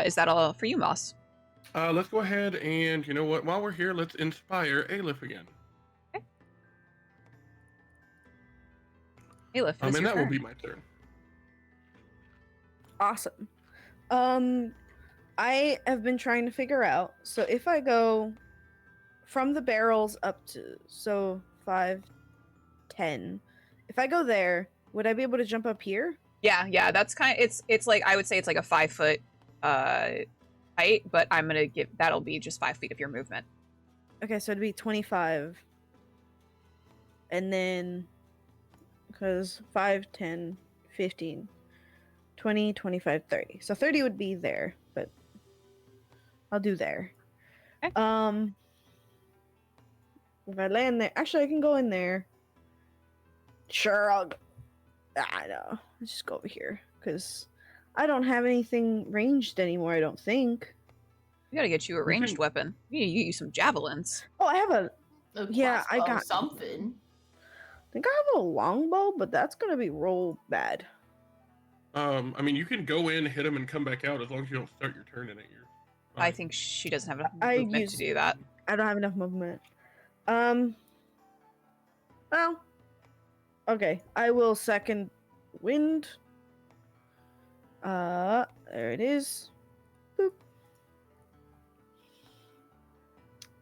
Is that all for you, Moss? Let's go ahead and, you know what, while we're here, let's inspire Eilif again. Eilif, And your that will turn. be my turn. Awesome. I have been trying to figure out, so if I go from the barrels up to 5, 10. If I go there, would I be able to jump up here? Yeah, that's kind of it's like I would say it's like a 5-foot height, but I'm gonna give that'll be just 5 feet of your movement. Okay, so it'd be 25. And then because 5, 10, 15, 20, 25, 30. So 30 would be there, but I'll do there. Okay. If I land there, actually I can go in there. Sure, I know. Let's just go over here because I don't have anything ranged anymore. I don't think. We gotta get you a ranged weapon. You need to use some javelins. Oh, I have a. Yeah, I crossbow, got something. I think I have a longbow, but that's gonna be roll bad. I mean, you can go in, hit him, and come back out as long as you don't start your turn in it. You're fine. I think she doesn't have enough movement to do that. I don't have enough movement. Well, okay. I will second wind. There it is. Boop.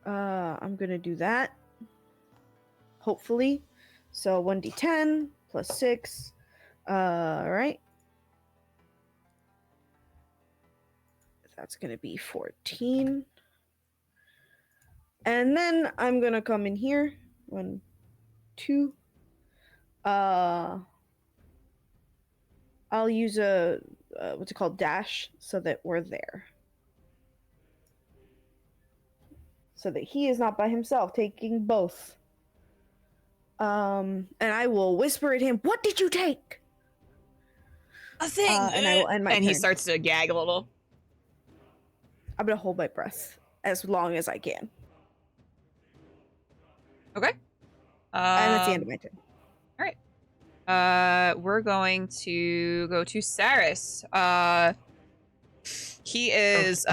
I'm gonna do that. Hopefully. So 1d10 plus 6. Alright. That's gonna be 14. And then I'm gonna come in here. 1, 2. I'll use a what's it called, dash, so that we're there. So that he is not by himself, taking both. And I will whisper at him, "What did you take?" A thing. And I will end my and he turn. starts to gag a little. I'm gonna hold my breath as long as I can. Okay. And that's the end of my turn. All right. We're going to go to Saris. He is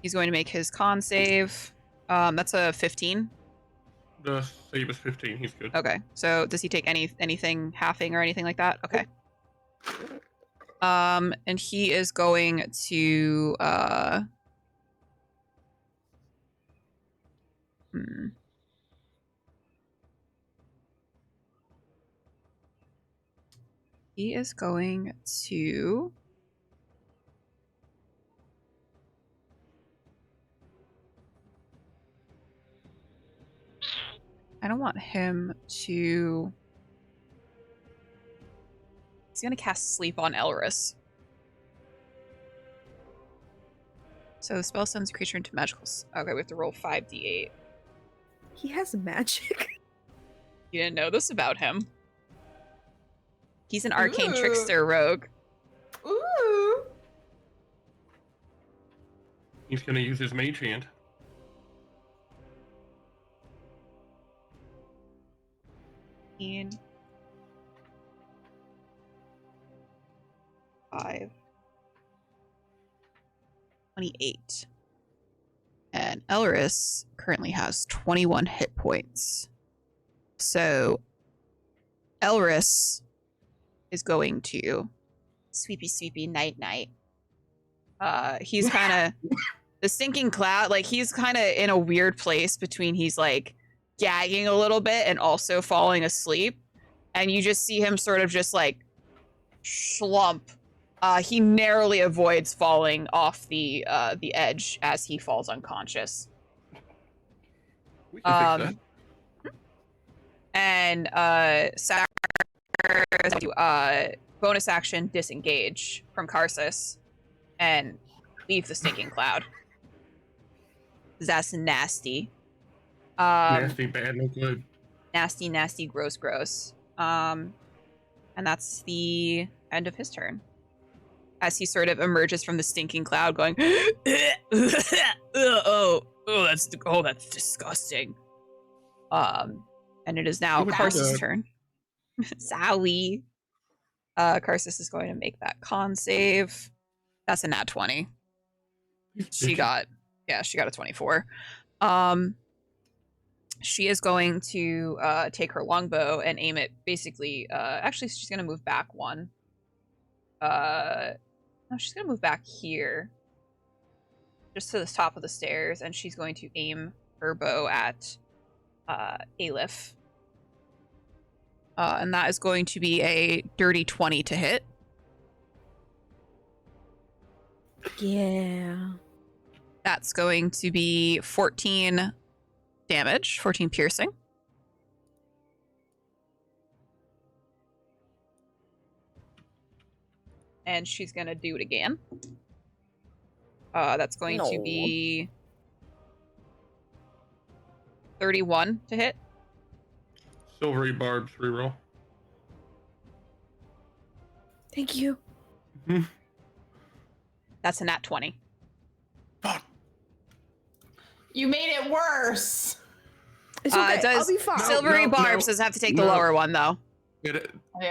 he's going to make his con save. That's a 15. The save is 15. He's good. Okay. So does he take anything halving or anything like that? Okay. And he is going to He is going to I don't want him to He's going to cast Sleep on Elris. So the spell sends a creature into magical... Okay, we have to roll 5d8. He has magic. You didn't know this about him. He's an arcane trickster rogue. Ooh. He's gonna use his mage hand. In 5, 28. And Elris currently has 21 hit points. So Elris is going to sweepy night night. He's kind of the sinking cloud, like he's kind of in a weird place between he's like gagging a little bit and also falling asleep. And you just see him sort of just like slump. He narrowly avoids falling off the edge as he falls unconscious. We can fix that. And Sarah bonus action disengage from Karsus and leave the stinking cloud. That's nasty. Nasty, bad, no good. Nasty, gross. And that's the end of his turn. As he sort of emerges from the stinking cloud going, that's disgusting. And it is now Karsus' turn. Zowie. Karsus is going to make that con save. That's a nat 20. She got a 24. She is going to take her longbow and aim it basically, actually she's going to move back one. No, she's going to move back here. Just to the top of the stairs, and she's going to aim her bow at Eilif. And that is going to be a dirty 20 to hit. Yeah. That's going to be 14 damage, 14 piercing. And she's going to do it again. That's going to No. be 31 to hit. Silvery barbs reroll. Thank you. That's a nat 20. Fuck. You made it worse. It's okay. It does, I'll be fine. Silvery No, Barbs no, does have to take the no. lower one, though. Yeah.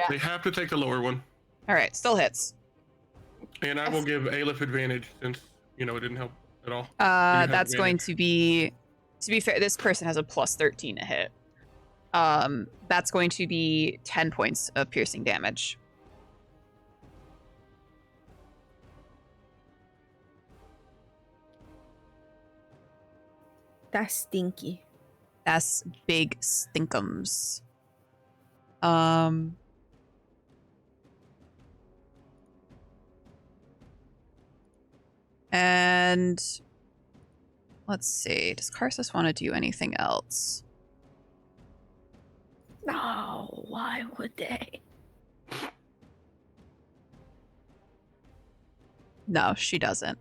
They have to take the lower one. All right, still hits. And I will give Eilif advantage since, it didn't help at all. That's going to be fair, this person has a plus 13 to hit. That's going to be 10 points of piercing damage. That's stinky. That's big stinkums. And let's see. Does Karsus want to do anything else? No, why would they? No, she doesn't.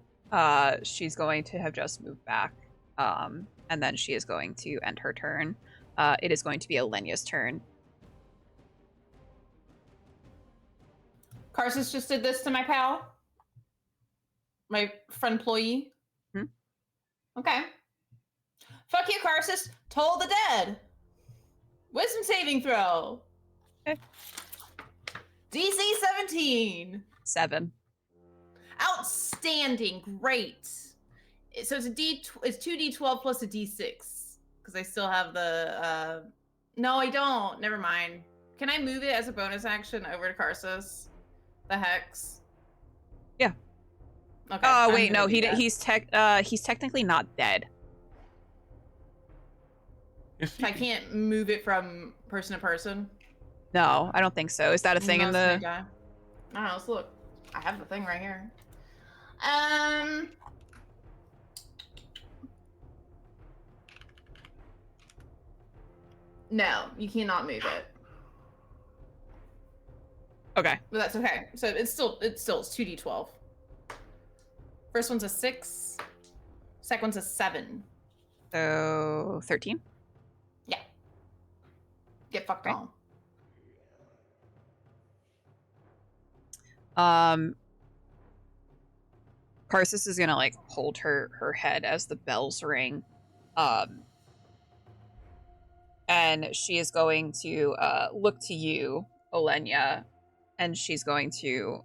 She's going to have just moved back. And then she is going to end her turn. It is going to be Oleyna's turn. Karsus just did this to my pal. My friend employee. Okay. Fuck you, Karsus. Toll the dead. Wisdom saving throw. Okay. DC 17. 7. Outstanding. Great. So it's it's 2d12 plus a d6 because I still have the no, I don't. Never mind. Can I move it as a bonus action over to Karsus? The hex. Yeah. Okay. Oh I'm wait, gonna no, do that. he's technically not dead. I can't move it from person to person. No, I don't think so. Is that a thing in the? I don't know. Let's look. I have the thing right here. No, you cannot move it. Okay. But that's okay. So it's 2d12. First one's a 6. Second one's a 7. So 13. Yeah. Get fucked Okay. on. Karsus is gonna hold her head as the bells ring. And she is going to look to you, Oleyna, and she's going to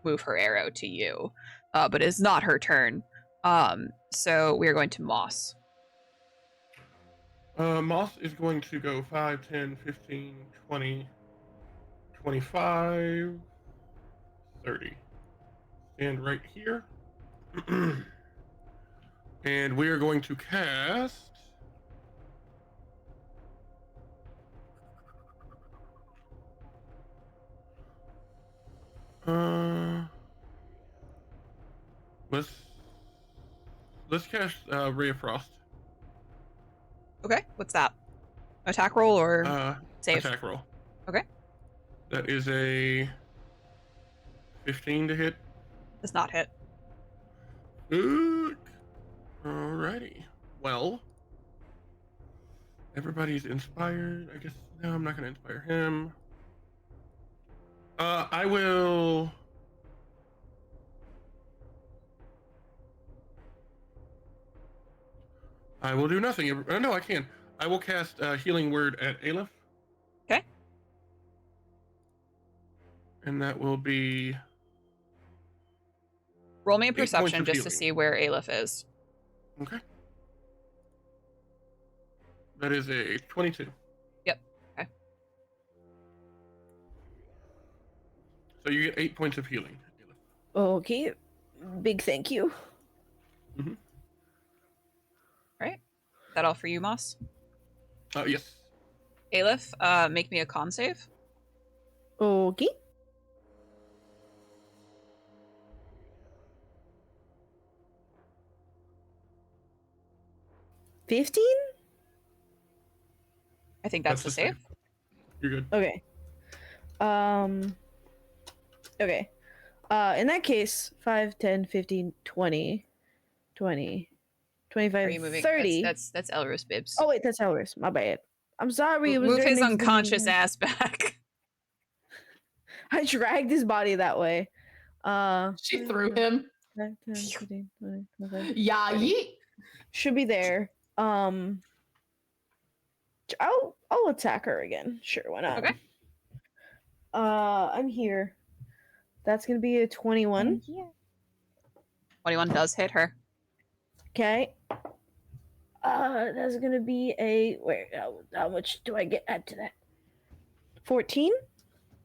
move her arrow to you. But it's not her turn. So we are going to Moss. Moss is going to go 5, 10, 15, 20, 25, 30. Stand right here. And we are going to cast... Let's cast Ray of Frost. Okay, what's that? Attack roll or save? Attack roll. Okay. That is a 15 to hit. Does not hit. Good. Alrighty. Well, everybody's inspired. I guess no, I'm not gonna inspire him. I will. I will do nothing. No, I can. I will cast Healing Word at Eilif. Okay. And that will be... Roll me a 8 points perception of just to healing. see where Eilif is. Okay. That is a 22. Yep. Okay. So you get 8 points of healing. Okay. Big thank you. that all for you, Moss? Yes. Eilif, make me a con save. Okay. $15? I think that's the save. You're good. Okay. Okay. In that case, 5, 10, 15, 20, 20, 25, Are you moving? 30. That's Elros Bibs. Oh, wait, that's Elris. My bad. I'm sorry. It was Move right his next to me. unconscious ass back. I dragged his body that way. She threw him. 5, 10, 15, 20, 25, Yeah, 30. yeet. Should be there. I'll attack her again. Sure, why not? Okay. I'm here. That's gonna be a 21. 21 does hit her. Okay. That's gonna be a how much do I get add to that? 14?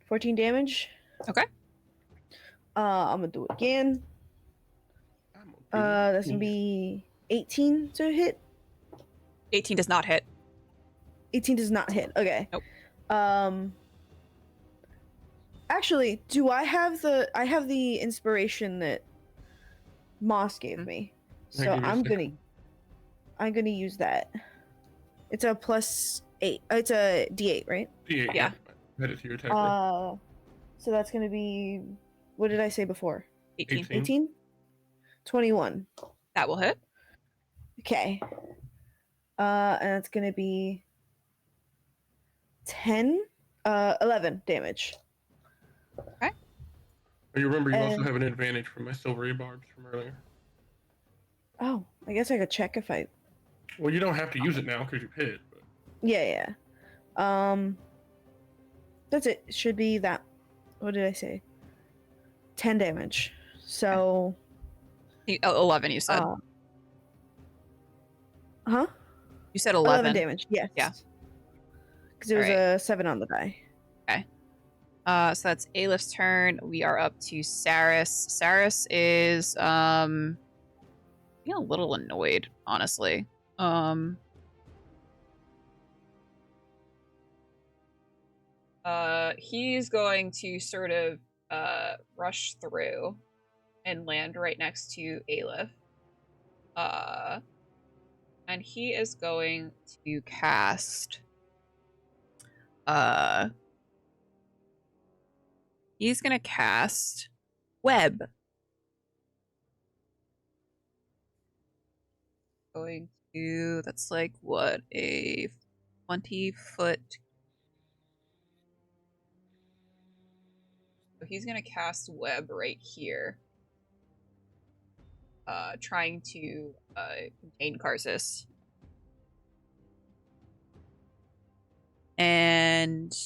14 damage. Okay. I'm gonna do it again. That's gonna be 18 to hit. 18 does not hit. 18 does not hit. Okay. Nope. Actually, I have the inspiration that Moss gave me. So I'm gonna use that. It's a +8. It's a D8, right? D8. Yeah. Add it to your attack roll. So that's gonna be, what did I say before? 18. 18? 21. That will hit. Okay. And that's gonna be 11 damage. You remember you also have an advantage from my silvery barbs from earlier. Oh, I guess I could check if I. Well, you don't have to use it now because you've hit. But... Yeah. That's it. It should be that. What did I say? 10 damage. So. 11, you said. Huh? You said 11. damage. Yes. Yeah. Because there was Alright. a 7 on the die. So that's Eilif's turn. We are up to Saris. Saris is being a little annoyed, honestly. He's going to sort of rush through and land right next to Eilif. And he is going to cast he's gonna cast Web. That's like what, a 20-foot. So he's gonna cast Web right here. Trying to contain Karsus. And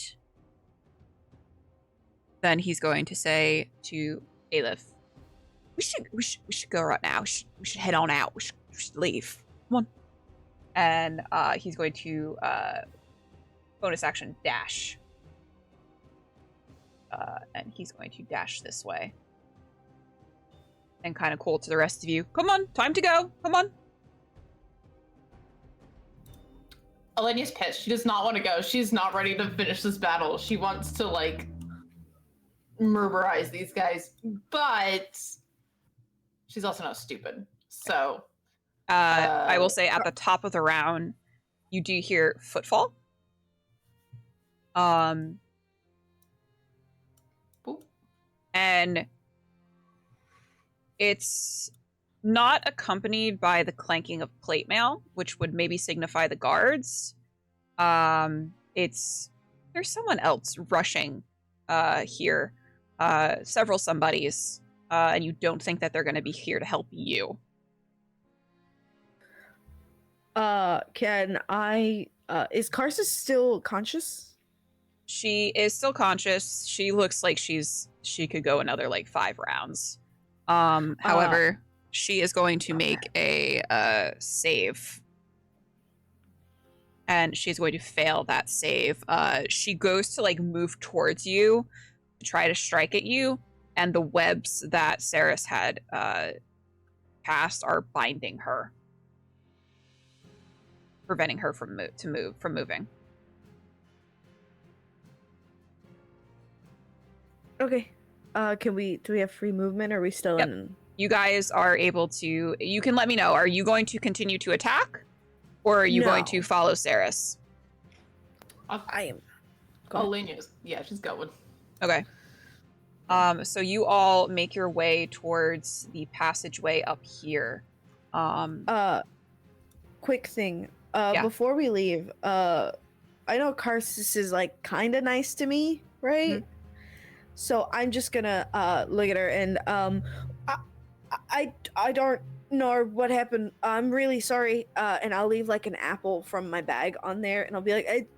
then he's going to say to Eilif, we should go right now. We should head on out. We should leave. Come on. And he's going to bonus action dash. And he's going to dash this way. And kind of call to the rest of you. Come on, time to go. Come on. Oleyna's pissed. She does not want to go. She's not ready to finish this battle. She wants to, like, murderize these guys. But she's also not stupid. So. I will say at the top of the round, you do hear footfall. And it's not accompanied by the clanking of plate mail, which would maybe signify the guards. There's someone else rushing here, several somebodies, and you don't think that they're going to be here to help you. Can I, is Karsus still conscious? She is still conscious. She looks like she could go another like 5 rounds. However, she is going to make a save. And she's going to fail that save. She goes to like move towards you to try to strike at you, and the webs that Saris had cast are binding her. preventing her from moving. Okay. Do we have free movement, or are we still Yep. in? You guys are able to. You can let me know. Are you going to continue to attack, or are you going to No. follow Saris? I am. Go ahead. Oleyna's, yeah, she's going. Okay. So you all make your way towards the passageway up here. Quick thing. Yeah. Before we leave, I know Karsus is like kind of nice to me, right? Mhm. So I'm just gonna look at her and I don't know what happened. I'm really sorry. And I'll leave like an apple from my bag on there, and I'll be like,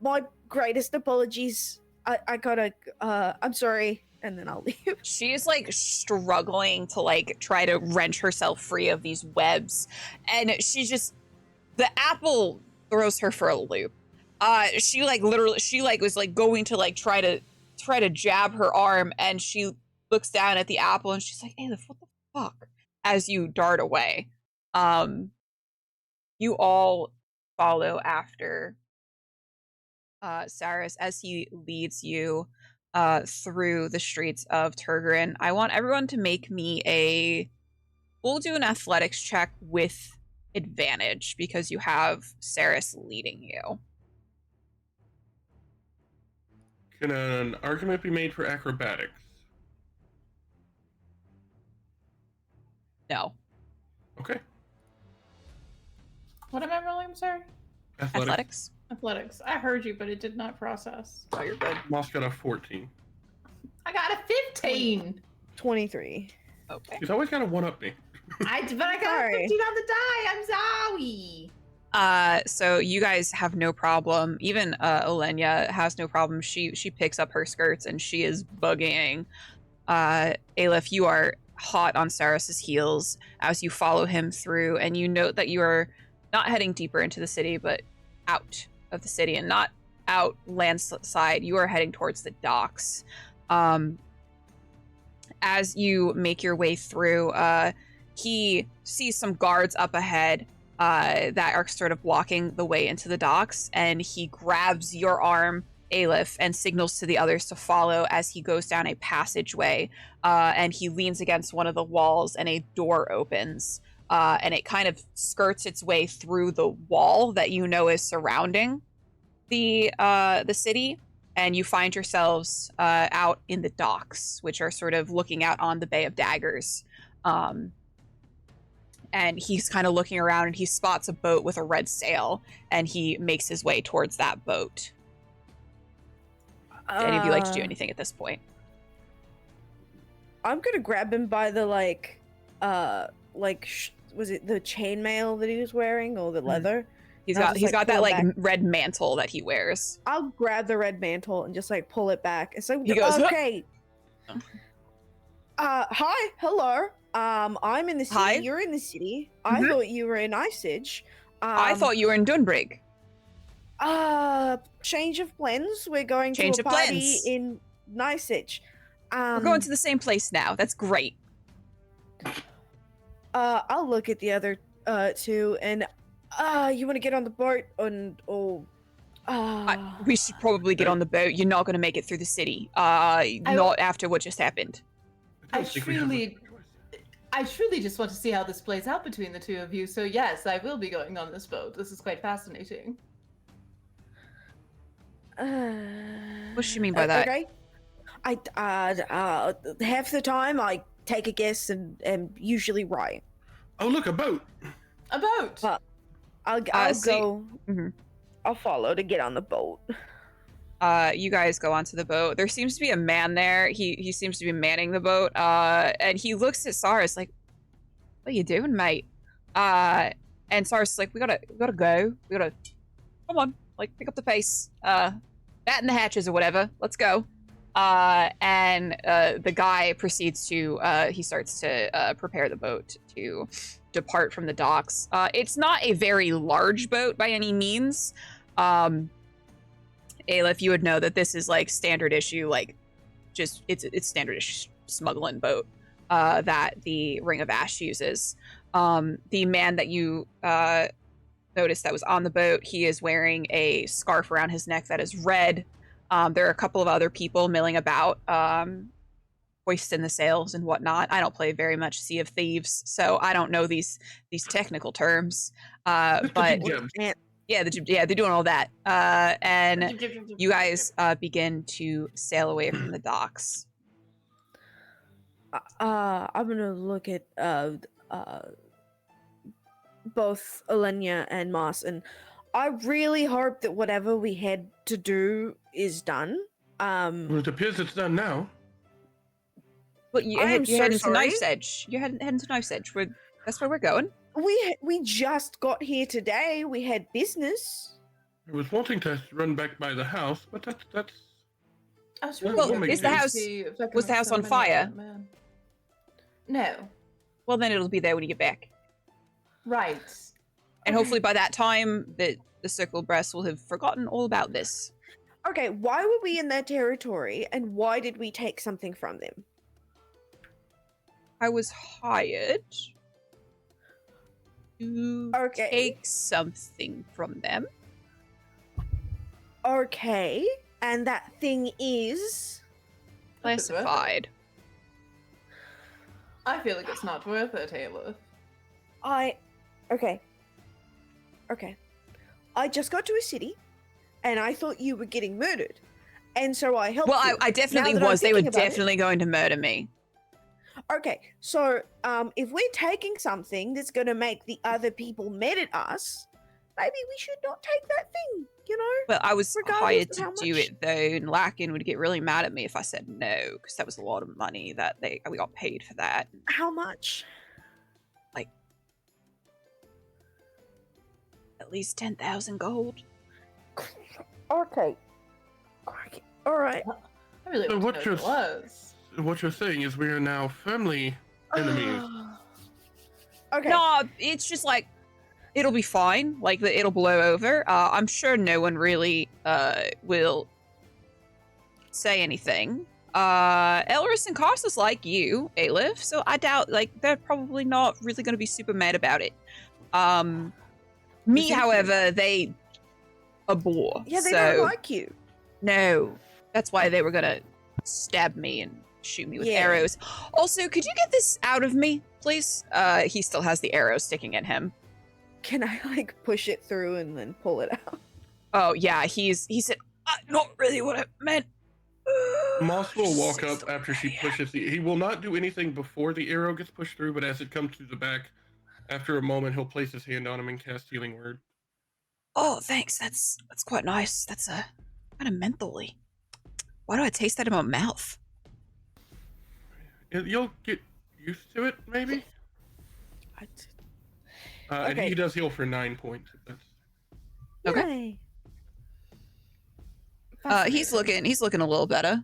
my greatest apologies. I gotta. I'm sorry, and then I'll leave. She is like struggling to like try to wrench herself free of these webs, and she just, the apple throws her for a loop. She like literally, she like was like going to like try to jab her arm, and she looks down at the apple and she's like, Eilif, what the fuck? As you dart away. You all follow after Saris as he leads you through the streets of Tergaron. I want everyone to make me we'll do an athletics check with advantage because you have Saris leading you. Can an argument be made for acrobatics? No. Okay. What am I rolling? I'm sorry. Athletics? Athletics. I heard you, but it did not process. Oh, you're good. Moss got a 14. I got a 15. 23. Okay. He's always got to one-up me. But I got a Sorry. 15 on the die. I'm sorry. So you guys have no problem. Even Oleyna has no problem. She picks up her skirts and she is boogieing. Eilif, you are hot on Saris's heels as you follow him through, and you note that you are not heading deeper into the city, but out of the city, and not out landside. You are heading towards the docks. As you make your way through, he sees some guards up ahead that are sort of blocking the way into the docks, and he grabs your arm, Eilif, and signals to the others to follow as he goes down a passageway, and he leans against one of the walls, and a door opens, and it kind of skirts its way through the wall that you know is surrounding the city, and you find yourselves out in the docks, which are sort of looking out on the Bay of Daggers. And he's kind of looking around, and he spots a boat with a red sail, and he makes his way towards that boat. Do any of you like to do anything at this point? I'm gonna grab him by the was it the chainmail that he was wearing, or the leather? He's And I'll got just, that pull it like back. red mantle that he wears. I'll grab the red mantle and just like pull it back. It's like, He goes, "Huh." okay. Hi, hello. I'm in the city. Hi. You're in the city. I Mhm. thought you were in Icege. I thought you were in Dunbrig. Change of plans. We're going Change to of a party plans. in Nicege. We're going to the same place now. That's great. I'll look at the other two, and you want to get on the boat We should probably get on the boat. You're not going to make it through the city. Not after what just happened. I I don't think we have much truly- choice. I truly just want to see how this plays out between the two of you. So yes, I will be going on this boat. This is quite fascinating. What does she mean by that? Okay. Half the time I take a guess and am usually right. Oh, look, a boat. A boat. I'll so go. Mhm. I'll follow to get on the boat. You guys go onto the boat. There seems to be a man there. He seems to be manning the boat. And he looks at Saris like, "What are you doing, mate?" And Saris is like, "We gotta go. We gotta, come on, like pick up the pace. Batten the hatches or whatever. Let's go." And the guy proceeds to he starts to prepare the boat to depart from the docks. It's not a very large boat by any means. Eilif, you would know that this is like standard issue, like just it's standard issue smuggling boat that the Ring of Ash uses. The man that you noticed that was on the boat. He is wearing a scarf around his neck that is red. There are a couple of other people milling about, hoisting the sails and whatnot. I don't play very much Sea of Thieves, so I don't know these technical terms. But yeah, they're doing all that. And you guys begin to sail away from the docks. I'm gonna look at both Oleyna and Moss, and I really hope that whatever we had to do is done. Well, it appears it's done now. But you're heading to Knife's Edge. You're heading to Knife's Edge. That's where we're going. We just got here today. We had business. I was wanting to run back by the house, but that's. I was really Well, hoping is the to house- see if I could was the have house on somebody fire? out, man. No. Well, then it'll be there when you get back. Right. And Okay. hopefully by that time, the Circle Breast will have forgotten all about this. Okay, why were we in their territory, and why did we take something from them? I was hired to Okay. take something from them. Okay, and that thing is... Classified. I feel like it's not worth it, Eilif. Okay. I just got to a city, and I thought you were getting murdered, and so I helped Well, you. I definitely Now that I'm was. They were thinking about it- definitely going to murder me. Okay, so if we're taking something that's going to make the other people mad at us, maybe we should not take that thing, you know? Well, I was Regardless hired of to how do much- it, though, and Larkin would get really mad at me if I said no, because that was a lot of money that we got paid for that. How much? At least 10,000 gold. Okay. All right. I really So want what to know what it was. What you're saying is we are now firmly enemies. Okay. No, it's just like, it'll be fine. Like, it'll blow over. I'm sure no one really will say anything. Elris and Carsus like you, Eilif, so I doubt, like, they're probably not really going to be super mad about it. Me, however, they abhor. Yeah, they so don't like you. no, that's why they were gonna stab me and shoot me with Yeah. arrows. Also, could you get this out of me, please? He still has the arrow sticking at him. Can I like push it through and then pull it out? Oh yeah, he said, not really what I meant. Moss will walk up after she pushes he will not do anything before the arrow gets pushed through, but as it comes to the back, after a moment, he'll place his hand on him and cast Healing Word. Oh, thanks. That's quite nice. That's kind of mentally. Why do I taste that in my mouth? You'll get used to it, maybe? And Okay. he does heal for 9 points. If that's... Okay. Yay. He's looking a little better.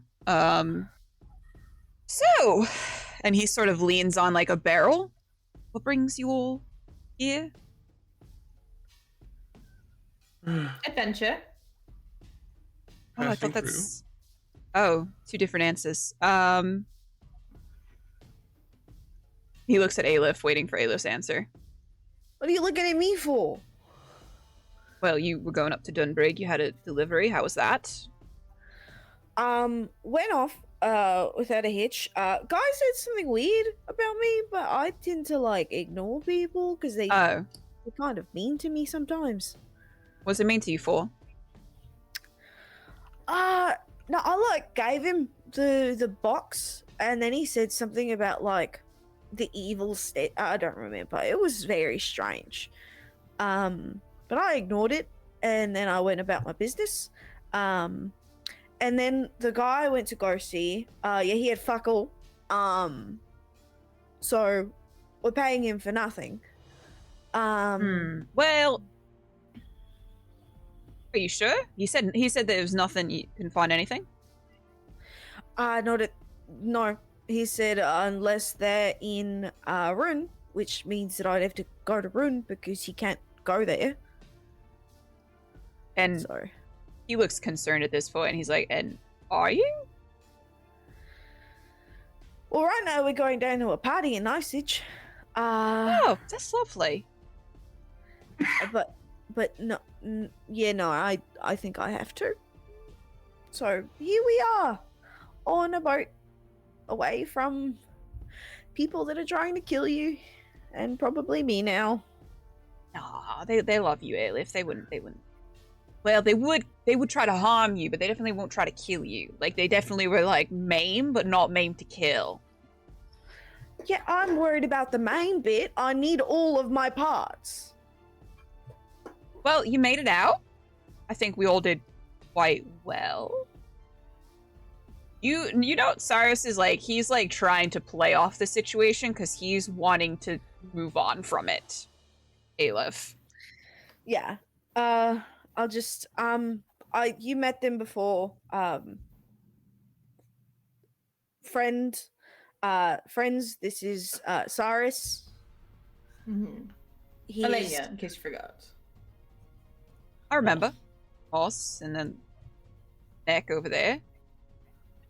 So, and he sort of leans on like a barrel. What brings you all here? Adventure. Oh, I Passing thought that's. Oh, two different answers. He looks at Eilif, waiting for Eilif's answer. What are you looking at me for? Well, you were going up to Dunbrig. You had a delivery. How was that? Went off without a hitch. Guy said something weird about me, but I tend to like ignore people because Oh, they're kind of mean to me sometimes. what's it mean to you for? No, I like gave him the box, and then he said something about like the evil state. I don't remember. It was very strange. But I ignored it, and then I went about my business. And then the guy I went to go see, he had fuck all. So we're paying him for nothing. Well, are you sure? He said there was nothing. You couldn't find anything. No. He said unless they're in Rune, which means that I'd have to go to Rune because he can't go there. And So he looks concerned at this point. And he's like, "And are you?" well, right now we're going down to a party in Knife's Edge. Oh, that's lovely. But but no, yeah, no, I think I have to. So here we are, on a boat, away from people that are trying to kill you, and probably me now. Aw, they love you, Eilif. They wouldn't. Well, they would try to harm you, but they definitely won't try to kill you. Like, they definitely were, like, maim, but not maim to kill. Yeah, I'm worried about the main bit. I need all of my parts. Well, you made it out. I think we all did quite well. You know, Cyrus is like, he's like trying to play off the situation because he's wanting to move on from it. Eilif. Yeah. I'll just you met them before. Friends, this is Cyrus. Mm-hmm. He's Oleyna, in case you forgot. I remember. Boss, and then Neck over there.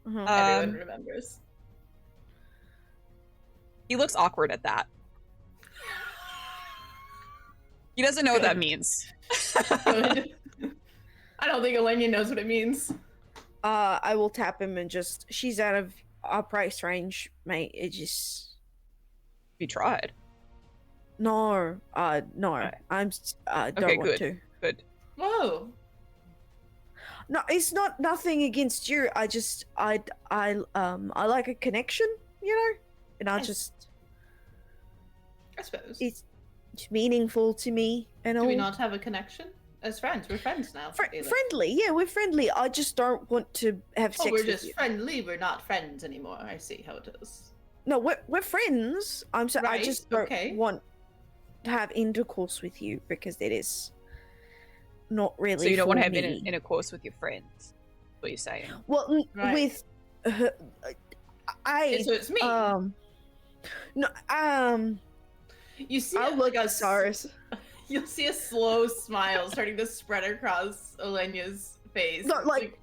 Mhm. Everyone remembers. He looks awkward at that. He doesn't know what that means. Good. I don't think Oleyna knows what it means. I will tap him and just, she's out of our price range, mate. It just We tried. no. Okay. I'm don't Okay, want good. to. Good. Whoa. No, it's nothing against you. I just I like a connection, you know, and I Yes. just I suppose. it's meaningful to me and Do all. we not have a connection? As friends, we're friends now. Eilif. Friendly, yeah, we're friendly. I just don't want to have Oh, sex we're with just you. friendly. We're not friends anymore. I see how it is. No, we're friends. I Right, just don't okay. want to have intercourse with you because it is not really. So you don't want to have me. intercourse with your friends. What you're saying? Well, Right. with Okay, so it's me. no, You see, I'll look at Cyrus. You'll see a slow smile starting to spread across Olena's face. No, It's like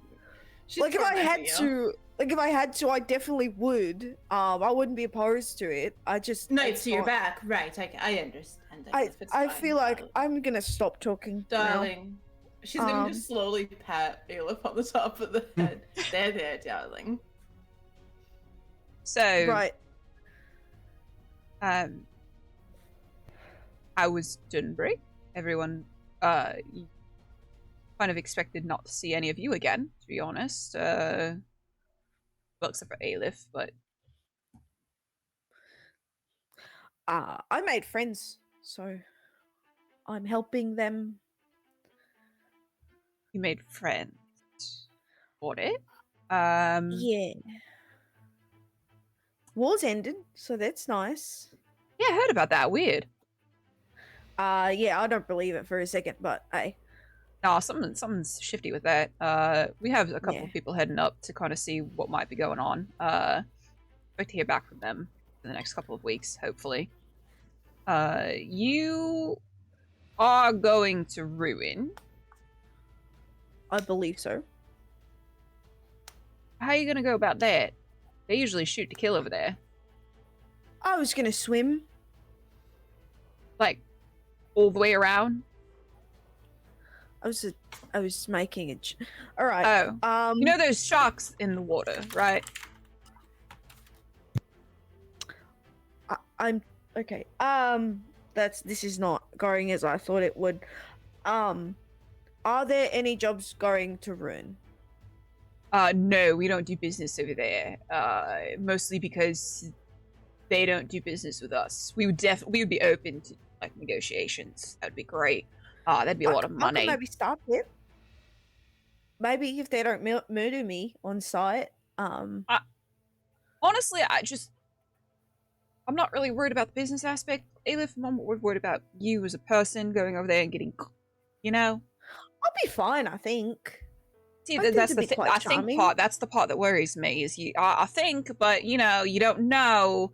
she's if I had tormenting you. to, I definitely would. I wouldn't be opposed to it. I just No, it's to your not- back, right? I understand. I guess it's I fine, feel like darling. I'm gonna stop talking now. Darling. She's gonna just slowly pat Eilif on the top of the head. There, darling. So, Right. how was Dunbury? Everyone, kind of expected not to see any of you again, to be honest. Well, except for Eilif, but I made friends, so I'm helping them. you made friends. Got it? Yeah. War's ended, so that's nice. Yeah, I heard about that. Weird. Yeah, I don't believe it for a second, but hey. No, something's shifty with that. We have a couple Yeah. of people heading up to kind of see what might be going on. Expect to hear back from them in the next couple of weeks, hopefully. You are going to Ruin. I believe so. How are you gonna go about that? They usually shoot to kill over there. I was gonna swim. Like, all the way around? I was making a. All right. Oh. You know there's sharks in the water, right? I'm okay. This is not going as I thought it would. Are there any jobs going to Ruin? No, we don't do business over there. Mostly because they don't do business with us. We would be open to like negotiations. That'd be great. That'd be a lot of I money. could maybe start there. Maybe if they don't murder me on site. Honestly, I'm not really worried about the business aspect. Eilif, I'm more worried about you as a person going over there and getting, you know. I'll be fine, I think. See, I tend that's to the be thing. quite I think charming. that's the part that worries me. Is you? I think, but you know, you don't know.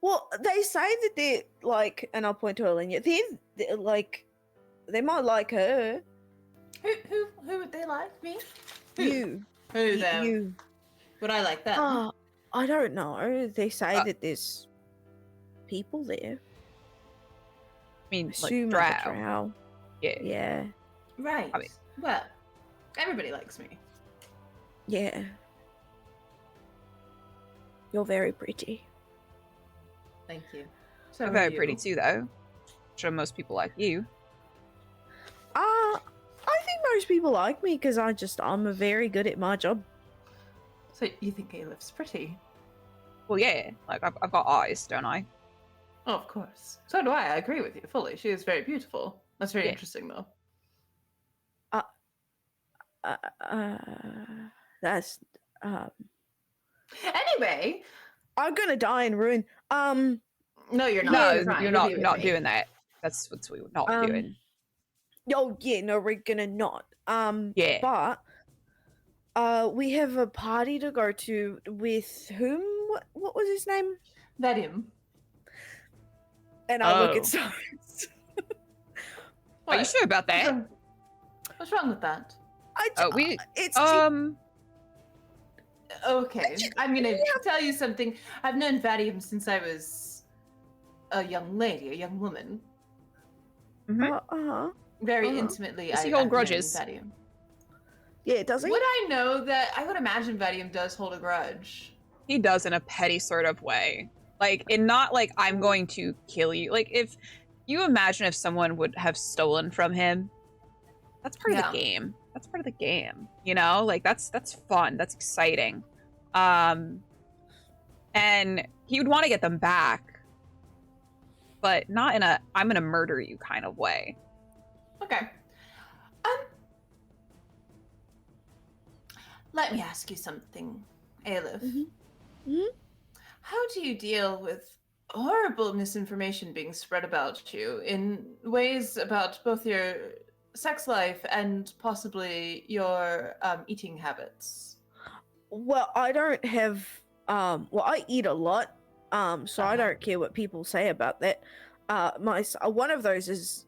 Well, they say that they're like, and I'll point to Oleyna. They're like, they might like her. Who would they like? Me? Who? You. Who them? You. Would I like them? Oh, I don't know. They say that there's people there. I mean, like Assume like a Drow. drow. Yeah. Yeah. Right. I mean- Well, everybody likes me. Yeah. You're very pretty. Thank you. So You're are very you. pretty too, though. Sure, most people like you. I think most people like me because I'm very good at my job. So you think Eilif's pretty? Well, yeah. Like I've got eyes, don't I? Oh, of course. So do I. I agree with you fully. She is very beautiful. That's very Yeah. interesting, though. That's Anyway, I'm gonna die in ruin. no, you're not. No, You're fine. you're You'll not. be with Not me. doing that. That's what we're not doing. Oh yeah, no, we're gonna not. Yeah. But we have a party to go to with whom? What was his name? Vadium. And I look Oh. at Cyrus. Are you What? sure about that? What's wrong with that? It's Okay, I'm gonna tell you something. I've known Vadium since I was a young lady, a young woman. Very Uh-huh. intimately. Does he I've hold known grudges? Vadium. Yeah, does he? Would I know that? I would imagine Vadium does hold a grudge. He does in a petty sort of way. Like, in not like I'm going to kill you. Like, if you imagine if someone would have stolen from him, that's part of the game. That's part of the game. You know, like that's fun. That's exciting. And he would want to get them back, but not in a I'm gonna murder you kind of way. Okay. Let me ask you something, Eilif. Mhm. How do you deal with horrible misinformation being spread about you in ways about both your sex life and possibly your eating habits? Well, I don't have. Well, I eat a lot. So I don't care what people say about that. One of those is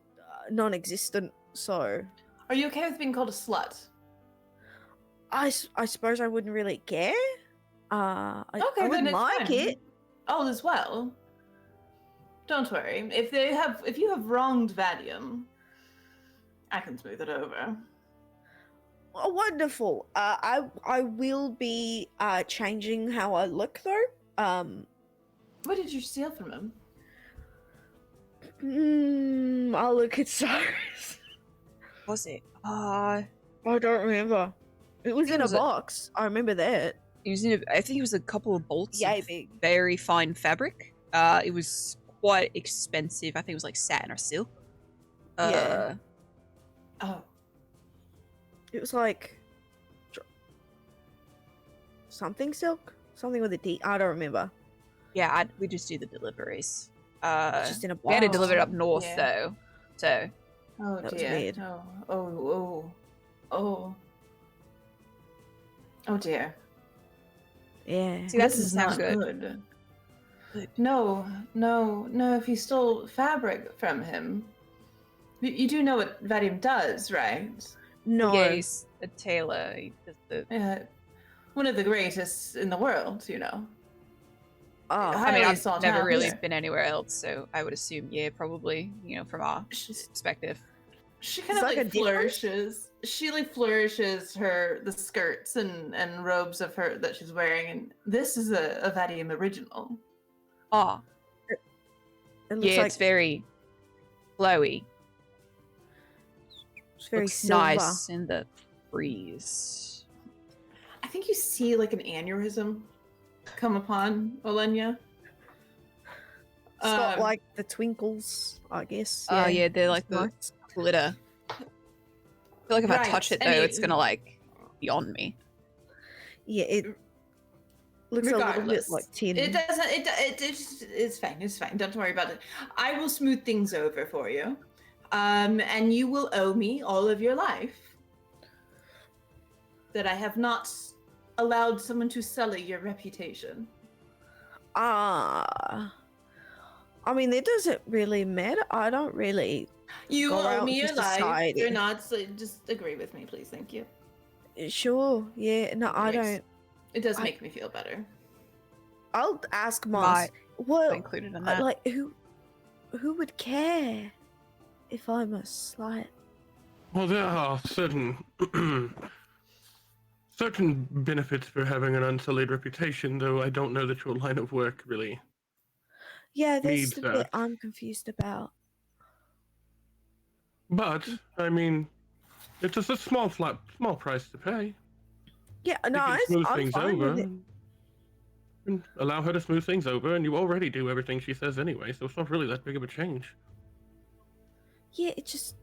non-existent. So Are you okay with being called a slut? I suppose I wouldn't really care. I Then wouldn't it's like fine. it. All is well. Don't worry. If you have wronged Vadium, I can smooth it over. Oh, wonderful. I will be changing how I look though. What did you steal from him? I'll look at Cyrus. Was it? I don't remember. It was think in it a was a- box. I remember that. I think it was a couple of bolts Yay of big. very fine fabric. It was quite expensive. I think it was like satin or silk. Yeah. Oh. It was like something silk, something with a D. I don't remember. Yeah, we just do the deliveries. It's just in a box. We had to deliver it up north yeah. though, so Oh That was dear. weird. Oh dear. Yeah. see that This doesn't is sound not good. good. No. If you stole fabric from him, you do know what Vadium does, right? No. Yeah, he's a tailor. He does the... One of the greatest in the world, you know. Oh, I mean, highly I've sought never out. really Yeah. been anywhere else, so I would assume, yeah, probably, you know, from our perspective. She kind It's of like like a difference? flourishes. She like flourishes the skirts and robes of her that she's wearing, and this is a Vadium original. Oh, it looks yeah, like it's very flowy. it's very Looks silver. nice in the breeze. I think you see like an aneurysm come upon Oleyna. It's got like the twinkles, I guess. Oh yeah, they're like it's the nice. glitter. I feel like if I Right, touch it and though, it- it's gonna like be on me. Yeah, it looks a little bit Regardless, like tin. it doesn't. It's fine. It's fine. Don't worry about it. I will smooth things over for you, and you will owe me all of your life. That I have not allowed someone to sully your reputation. I mean, it doesn't really matter. I don't really. You Go owe out me into your life. society. You're not. So just agree with me, please. Thank you. Sure. Yeah. No, I Thanks. don't. It does I- make me feel better. I'll ask My- Mars. Well, Included in that. like who would care if I'm a slut? Well, there are certain certain benefits for having an unsullied reputation, though I don't know that your line of work really Yeah, needs that's the bit that. I'm confused about. But I mean, it's just a small price to pay. Yeah, You no, can smooth I'm things fine with over. it. And allow her to smooth things over, and you already do everything she says anyway, so it's not really that big of a change. Yeah, it just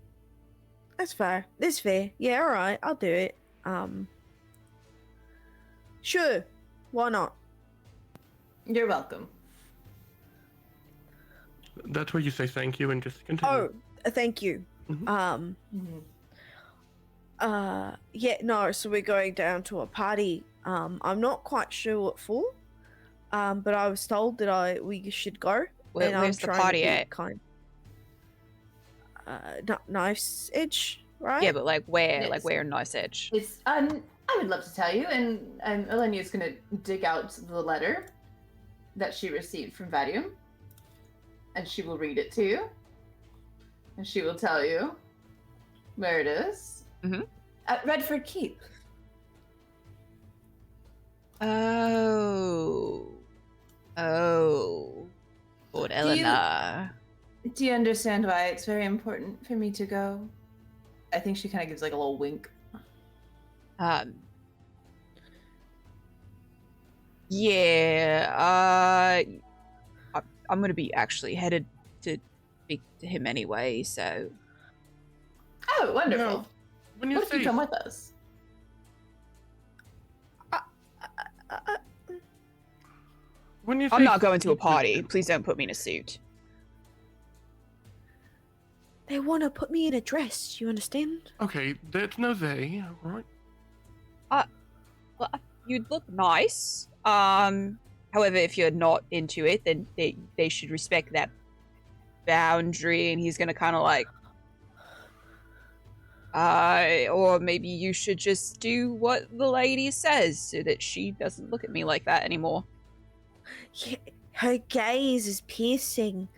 that's fair. That's fair. Yeah, all right, I'll do it. Sure, why not? You're welcome. That's where you say thank you and just continue. Oh, thank you. Mhm. Yeah, no, so we're going down to a party. I'm not quite sure what for. But I was told that we should go. And I'm Where's the trying party to be at? kind. Knife's Edge, right? Yeah, but like where? Yes. Like where in Nice Edge? It's I would love to tell you, and Elenia's gonna dig out the letter that she received from Vadium, and she will read it to you, and she will tell you where it is. Mhm. At Redford Keep. Oh. Lord Eleanor. Do you understand why it's very important for me to go? I think she kind of gives like a little wink. Yeah, I'm gonna be actually headed to speak to him anyway, so. Oh, wonderful. Now, when you What if you say come with us? when you say I'm not going to a secret- party. Please don't put me in a suit. They want to put me in a dress, you understand? Okay, that's no they, right? Well, you'd look nice. However, if you're not into it, then they should respect that boundary, and he's gonna kind of like, or maybe you should just do what the lady says so that she doesn't look at me like that anymore. Yeah, her gaze is piercing.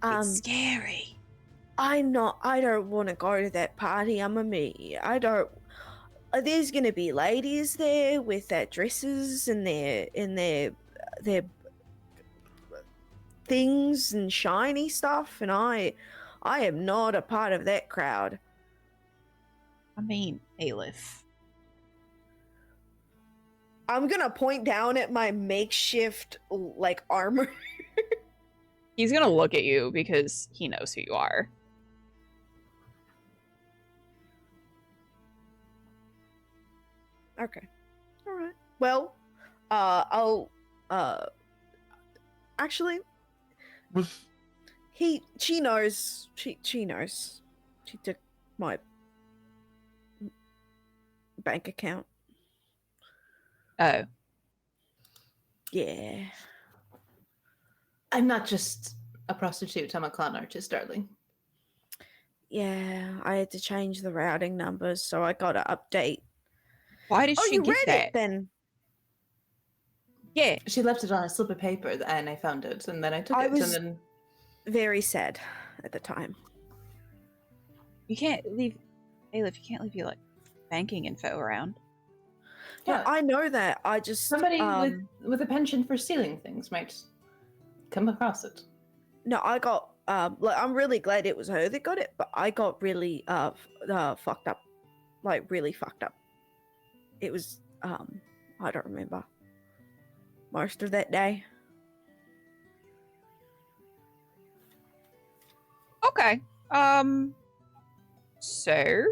It's scary. I don't want to go to that party. I don't. There's gonna be ladies there with their dresses and their things and shiny stuff, and I am not a part of that crowd. I mean, Eilif. I'm gonna point down at my makeshift like armor. He's gonna look at you because he knows who you are. Okay. All right. Well, I'll actually Was she knows. She knows. She took my bank account. Oh, Yeah. I'm not just a prostitute, I'm a con artist, darling. Yeah, I had to change the routing numbers, so I got to update. why did Oh, she you give read that? it then? Yeah, She left it on a slip of paper and I found it and then I took I it was- and then Very sad at the time. you can't leave, Eilif. You can't leave your like banking info around. Yeah, Yeah. I know that. I just somebody with a penchant for stealing things might come across it. No, I got like I'm really glad it was her that got it, but I got really fucked up. Like really fucked up. It was I don't remember most of that day. Okay. So,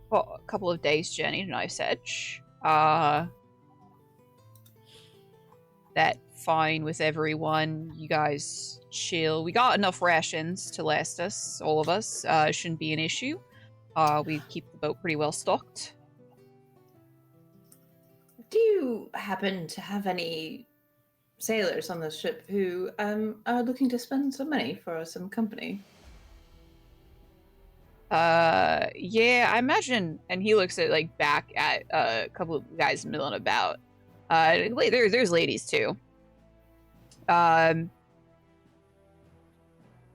well, a couple of days' journey to Knife's Edge. That fine with everyone. You guys chill. We got enough rations to last us, all of us. Shouldn't be an issue. We keep the boat pretty well stocked. Do you happen to have any sailors on this ship who are looking to spend some money for some company? Yeah, I imagine. And he looks at like back at a couple of guys milling about. There's ladies too. Yeah,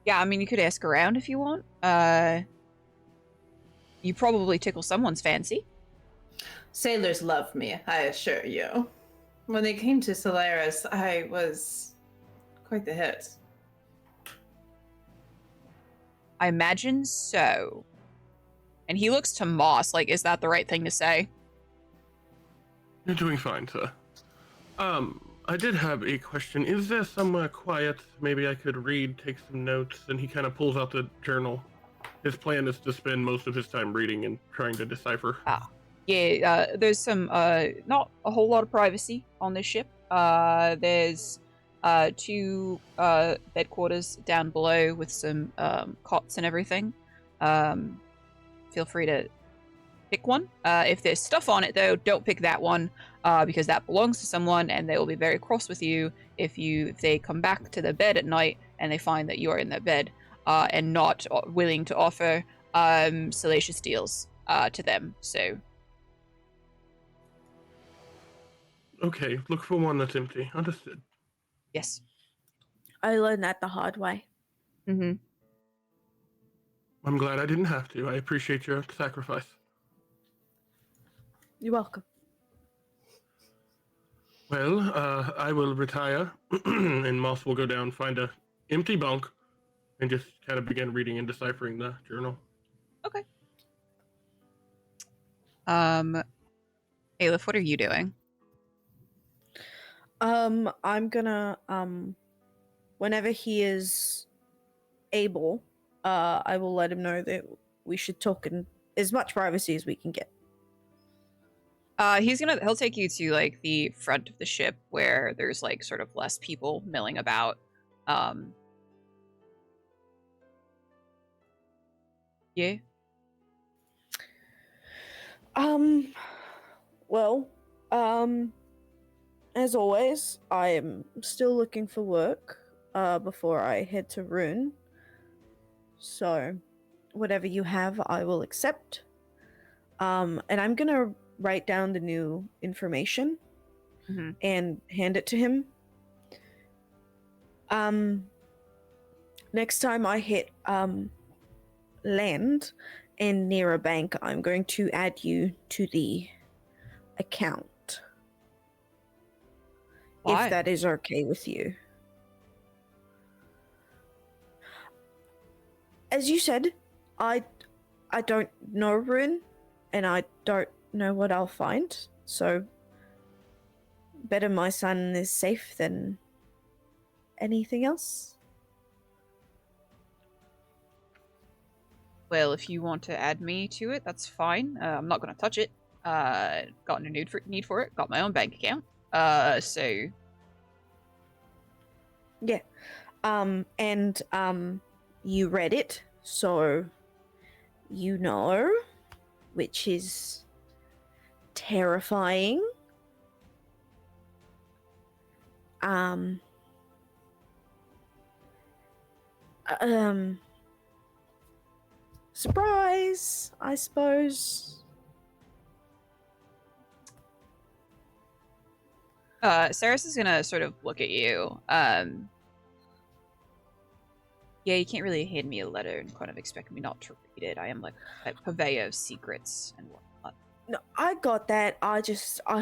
I mean, you could ask around if you want. You probably tickle someone's fancy. Sailors love me, I assure you. When they came to Solaris, I was quite the hit. I imagine so. And he looks to Moss, like, is that the right thing to say? You're doing fine, sir. I did have a question. Is there somewhere quiet maybe I could read, take some notes? And he kind of pulls out the journal. His plan is to spend most of his time reading and trying to decipher. Yeah, there's some, not a whole lot of privacy on this ship. There's 2 bed quarters down below with some cots and everything. Feel free to pick one. If there's stuff on it, though, don't pick that one, because that belongs to someone, and they will be very cross with you if they come back to their bed at night and they find that you're in their bed and not willing to offer salacious deals to them. So, Okay, look for one that's empty. Understood. yes. I learned that the hard way. Mm-hmm. I'm glad I didn't have to. I appreciate your sacrifice. You're welcome. Well, I will retire, and Moss will go down, find a empty bunk, and just kind of begin reading and deciphering the journal. Okay. Eilif, what are you doing? I'm gonna, whenever he is able, I will let him know that we should talk in as much privacy as we can get. He'll take you to, like, the front of the ship where there's, like, sort of less people milling about. Yeah. Well, as always, I am still looking for work, before I head to Rune. So, whatever you have, I will accept. And I'm gonna write down the new information and hand it to him. Next time I hit land and near a bank, I'm going to add you to the account. Why? If that is okay with you. As you said, I don't know Rune, and I don't know what I'll find, so better my son is safe than anything else. Well, if you want to add me to it, that's fine. I'm not going to touch it. Got no need for it. Got my own bank account. So... Yeah. And you read it, so you know, which is terrifying. Surprise, I suppose. Saris is gonna sort of look at you. Yeah, you can't really hand me a letter and kind of expect me not to read it. I am like a purveyor of secrets and whatnot. No, I got that. I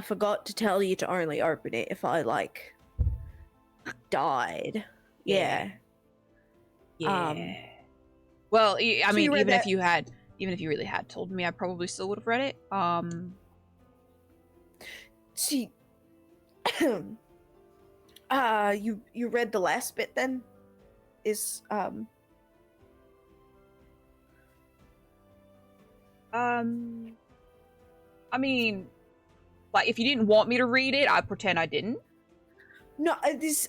forgot to tell you to only open it if I, like, died. Yeah. Yeah. Well, I so mean, you read even if you really had told me, I probably still would have read it. See, you read the last bit then? Is I mean, like, if you didn't want me to read it, I'd pretend I didn't. No, this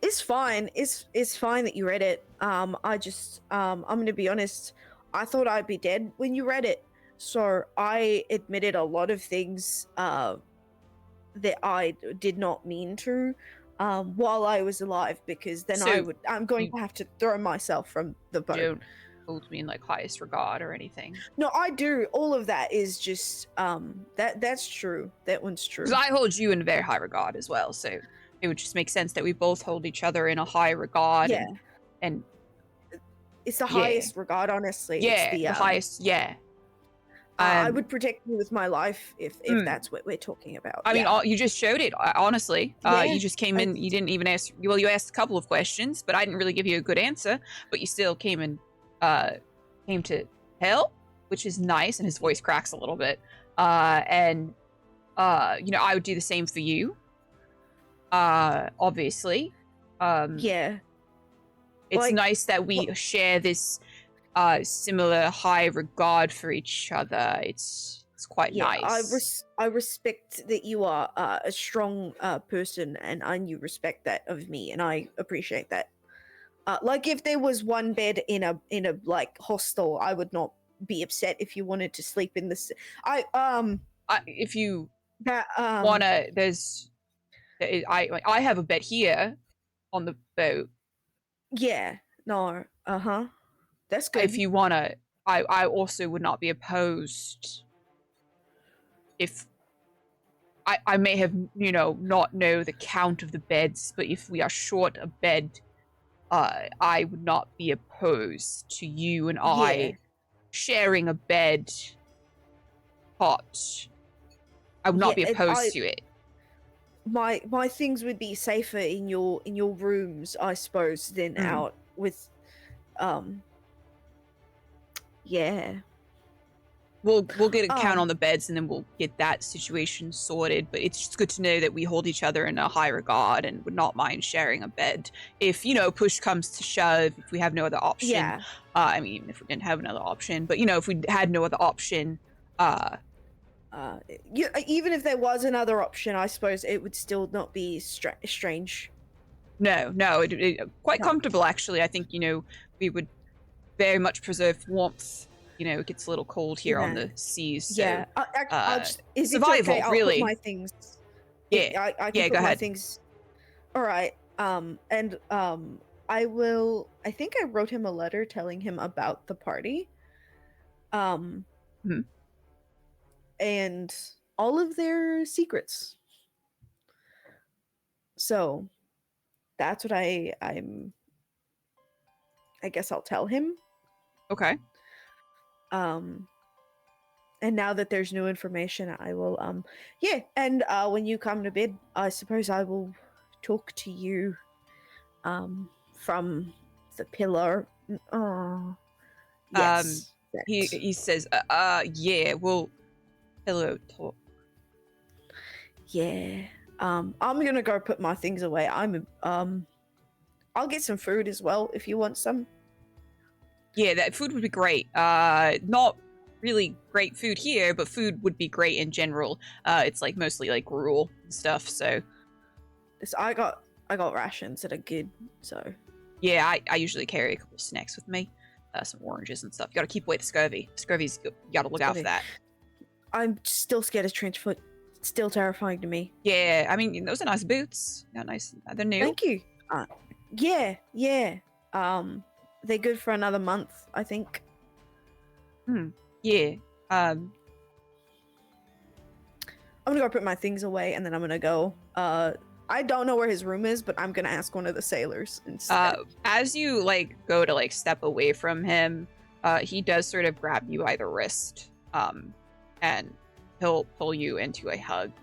it's fine. It's fine that you read it. I just I'm gonna be honest. I thought I'd be dead when you read it, so I admitted a lot of things that I did not mean to while I was alive, because then So, I'm going to have to throw myself from the boat. You don't hold me in, like, highest regard or anything. No, I do. All of that is just that's true. That one's true. Because I hold you in very high regard as well, so it would just make sense that we both hold each other in a high regard. Yeah. And it's the highest regard, honestly. yeah, It's the highest. Yeah. I would protect you with my life if Hmm. that's what we're talking about. I mean, yeah. you just showed it, honestly. Yeah, You just came in, you didn't even ask, well, you asked a couple of questions, but I didn't really give you a good answer, but you still came to help, which is nice, and his voice cracks a little bit. And I would do the same for you. Obviously. Yeah. It's Like, nice that we share this similar high regard for each other. It's quite nice. I respect that you are a strong person, and you respect that of me, and I appreciate that. Like, if there was one bed in a like hostel, I would not be upset if you wanted to sleep in this. If you That wanna, I have a bed here on the boat. Yeah. No. That's good. If you wanna, I also would not be opposed. If I may have, not know the count of the beds, but if we are short a bed, I would not be opposed to you and I sharing a bed cot. I would not be opposed to it. My things would be safer in your rooms, I suppose, than out with yeah. We'll get a count on the beds and then we'll get that situation sorted, but it's just good to know that we hold each other in a high regard and would not mind sharing a bed if, push comes to shove, if we have no other option. Yeah. I mean, if we didn't have another option, but if we had no other option, even if there was another option, I suppose it would still not be strange. No, quite comfortable actually. I think we would very much preserve warmth. It gets a little cold here on the seas. So, yeah, is survival, it okay? I'll really. put my things. Yeah, I can put go my ahead. things. All right. I will. I think I wrote him a letter telling him about the party. And all of their secrets. So that's what I'm. I guess I'll tell him. Okay. And now that there's new information, I will and when you come to bed, I suppose I will talk to you from the pillar. Yes. He says, yeah, we'll pillow talk. Yeah. I'm gonna go put my things away. I'll get some food as well if you want some. Yeah, that food would be great. Not really great food here, but food would be great in general. It's like mostly like rural stuff, so I got rations that are good, so yeah, I usually carry a couple of snacks with me. Some oranges and stuff. You gotta keep away the scurvy. Scurvy's, you gotta look out for that. I'm still scared of Trenchfoot. It's still terrifying to me. Yeah, I mean, those are nice boots. They're nice. They're new. Thank you. Yeah. They're good for another month, I think. Yeah. I'm gonna go put my things away, and then I'm gonna go. I don't know where his room is, but I'm gonna ask one of the sailors instead. As you go to step away from him, he does sort of grab you by the wrist, and he'll pull you into a hug,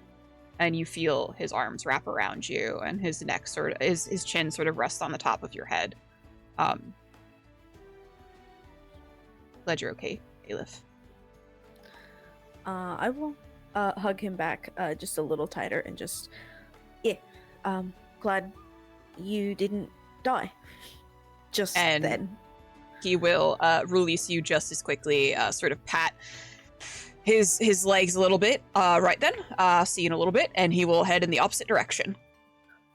and you feel his arms wrap around you, and his neck his chin sort of rests on the top of your head. Glad you're okay, Eilif. I will hug him back just a little tighter and just glad you didn't die. Just then. He will release you just as quickly, sort of pat his legs a little bit. Right then, see you in a little bit, and he will head in the opposite direction.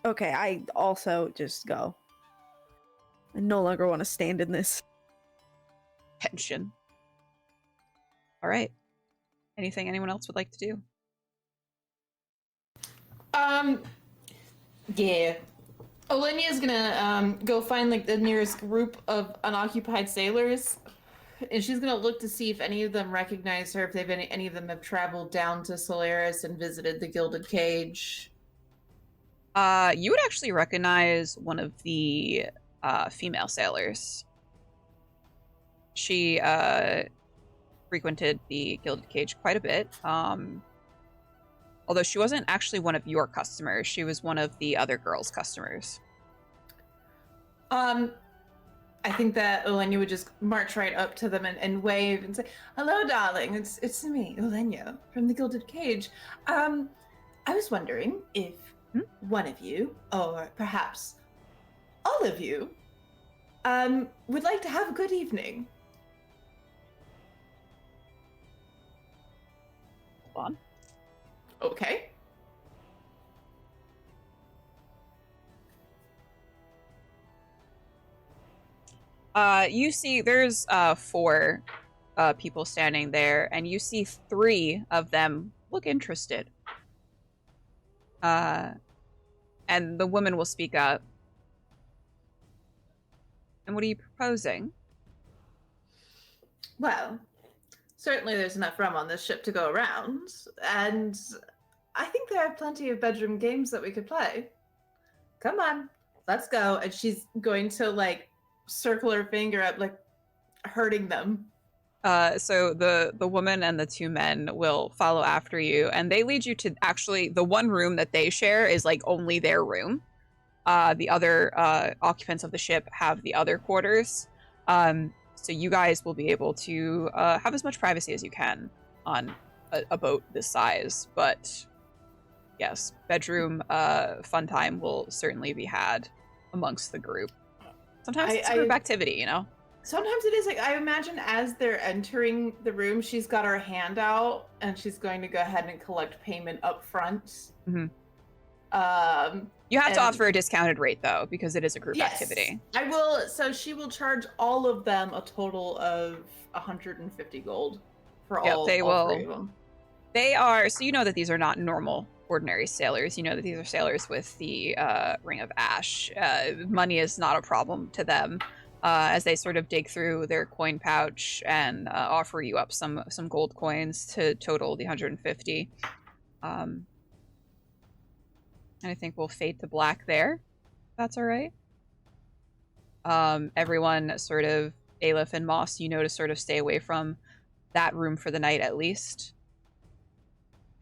Okay, I also just go. I no longer want to stand in this. Tension. All right. Anything anyone else would like to do? Yeah. Oleyna's gonna go find the nearest group of unoccupied sailors, and she's gonna look to see if any of them recognize her, if they've any of them have traveled down to Solaris and visited the Gilded Cage. You would actually recognize one of the female sailors. She frequented the Gilded Cage quite a bit. Although she wasn't actually one of your customers, she was one of the other girls' customers. I think that Oleyna would just march right up to them and wave and say, "Hello, darling. It's me, Oleyna, from the Gilded Cage. I was wondering if one of you, or perhaps all of you, would like to have a good evening." Hold on. Okay. You see there's 4 people standing there, and you see 3 of them look interested. And the woman will speak up. And what are you proposing? Well, certainly there's enough rum on this ship to go around, and I think there are plenty of bedroom games that we could play. Come on, let's go. And she's going to, like, circle her finger up, like, hurting them. So the woman and the 2 men will follow after you, and they lead you to actually the one room that they share is like only their room. The other occupants of the ship have the other quarters. So you guys will be able to have as much privacy as you can on a boat this size. But yes, bedroom fun time will certainly be had amongst the group. Sometimes it's a group activity, you know? Sometimes it is. Like, I imagine as they're entering the room, she's got her hand out, and she's going to go ahead and collect payment up front. Mm-hmm. You have to offer a discounted rate, though, because it is a group activity. I will. So she will charge all of them a total of 150 gold for all 3 of them. They are, so you know that these are not normal, ordinary sailors. You know that these are sailors with the Ring of Ash. Money is not a problem to them, as they sort of dig through their coin pouch and offer you up some gold coins to total the 150. And I think we'll fade to black there. That's all right. Everyone sort of, Eilif and Moss, you know to sort of stay away from that room for the night at least.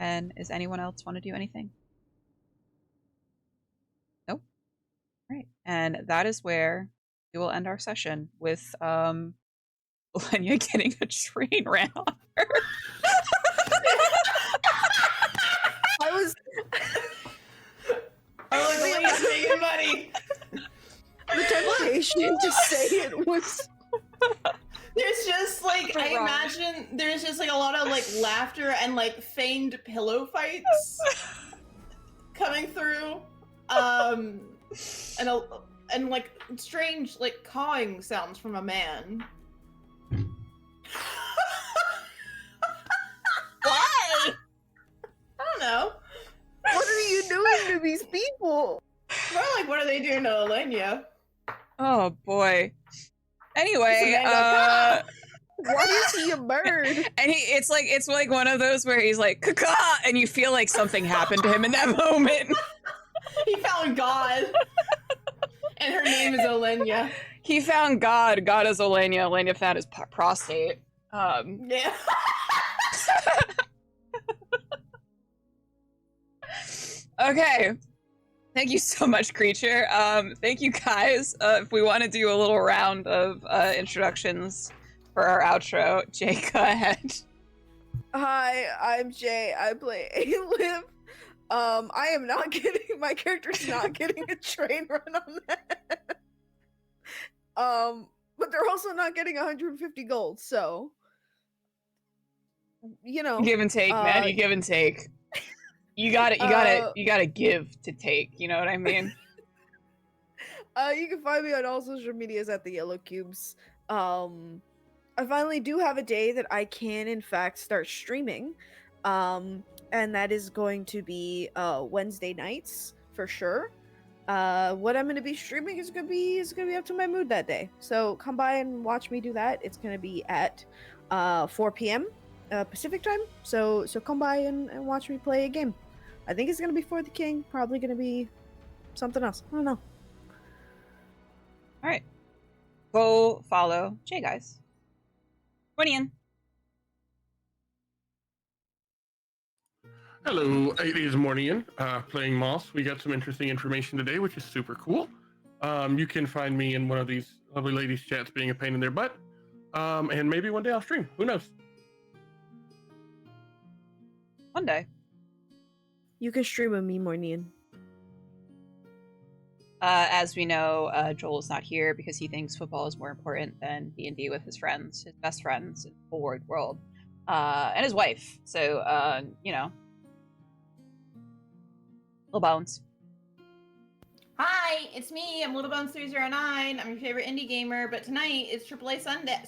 And does anyone else want to do anything? Nope. All right. And that is where we will end our session with Oleyna getting a train ran on her. I was... Oh, Oleyna's making money. The temptation to say it was... There's just, like, I imagine there's just, like, a lot of, like, laughter and, like, feigned pillow fights coming through. And like, strange, like, cawing sounds from a man. Why? I don't know. What are you doing to these people? More like, what are they doing to Oleyna? Oh, boy. Anyway, why is he a bird? And it's like one of those where he's like, "Caw," and you feel like something happened to him in that moment. He found God. And her name is Oleyna. He found God. God is Oleyna. Oleyna found his prostate. Yeah. Okay. Thank you so much, creature. Thank you, guys. If we want to do a little round of introductions for our outro, Jay, go ahead. Hi, I'm Jay. I play Eilif. I am not getting, my character's not getting a train run on that. But they're also not getting 150 gold, so, you know. Give and take, man. You give and take. You gotta give to take. You know what I mean? You can find me on all social medias at TheYellowCubes. I finally do have a day that I can, in fact, start streaming. And that is going to be Wednesday nights for sure. What I'm going to be streaming is going to be up to my mood that day. So come by and watch me do that. It's going to be at 4 p.m. Pacific time. So come by and watch me play a game. I think it's going to be For the King. Probably going to be something else. I don't know. All right. Go follow Jay, guys. Mournian. Hello, it is Mournian, playing Moss. We got some interesting information today, which is super cool. You can find me in one of these lovely ladies' chats being a pain in their butt. And maybe one day I'll stream. Who knows? One day. You can stream with me, Mournian. As we know, Joel is not here because he thinks football is more important than D&D with his friends, his best friends in the whole wide world, and his wife. So, you know, Little Bones. Hi, it's me. I'm LittleBones309. I'm your favorite indie gamer, but tonight is AAA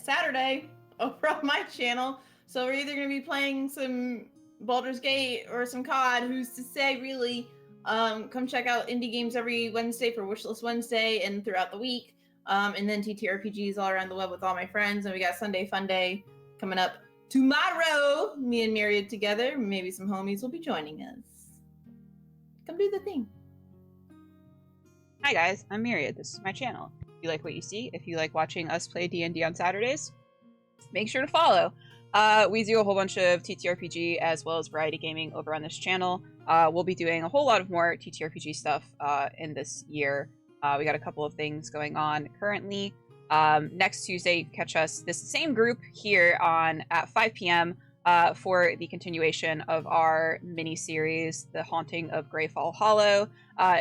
Saturday over on my channel. So we're either going to be playing some Baldur's Gate or some COD. Who's to say, really? Come check out indie games every Wednesday for Wishlist Wednesday and throughout the week. And then TTRPGs all around the web with all my friends. And we got Sunday Fun Day coming up tomorrow. Me and Myriad together. Maybe some homies will be joining us. Come do the thing. Hi guys, I'm Myriad. This is my channel. If you like what you see, if you like watching us play D&D on Saturdays, make sure to follow. We do a whole bunch of TTRPG as well as variety gaming over on this channel. We'll be doing a whole lot of more TTRPG stuff in this year. We got a couple of things going on currently. Next Tuesday, you can catch us, this same group here at 5 p.m. For the continuation of our mini-series, The Haunting of Greyfall Hollow.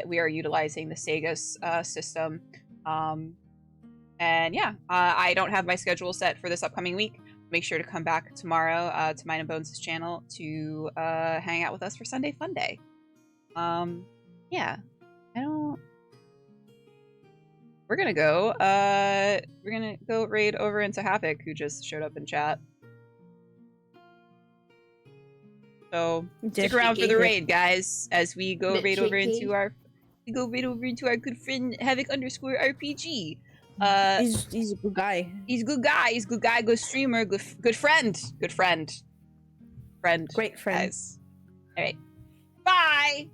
We are utilizing the Sagas system. And yeah, I don't have my schedule set for this upcoming week. Make sure to come back tomorrow to Mine and Bones' channel to hang out with us for Sunday Fun Day. Yeah, we're gonna go raid over into Havoc, who just showed up in chat. So stick around for the raid, guys, as we go raid over into our good friend Havoc_RPG. He's a good guy. He's a good guy. He's a good guy. Good streamer. Good friend. Good friend. Great friend. Guys. All right. Bye.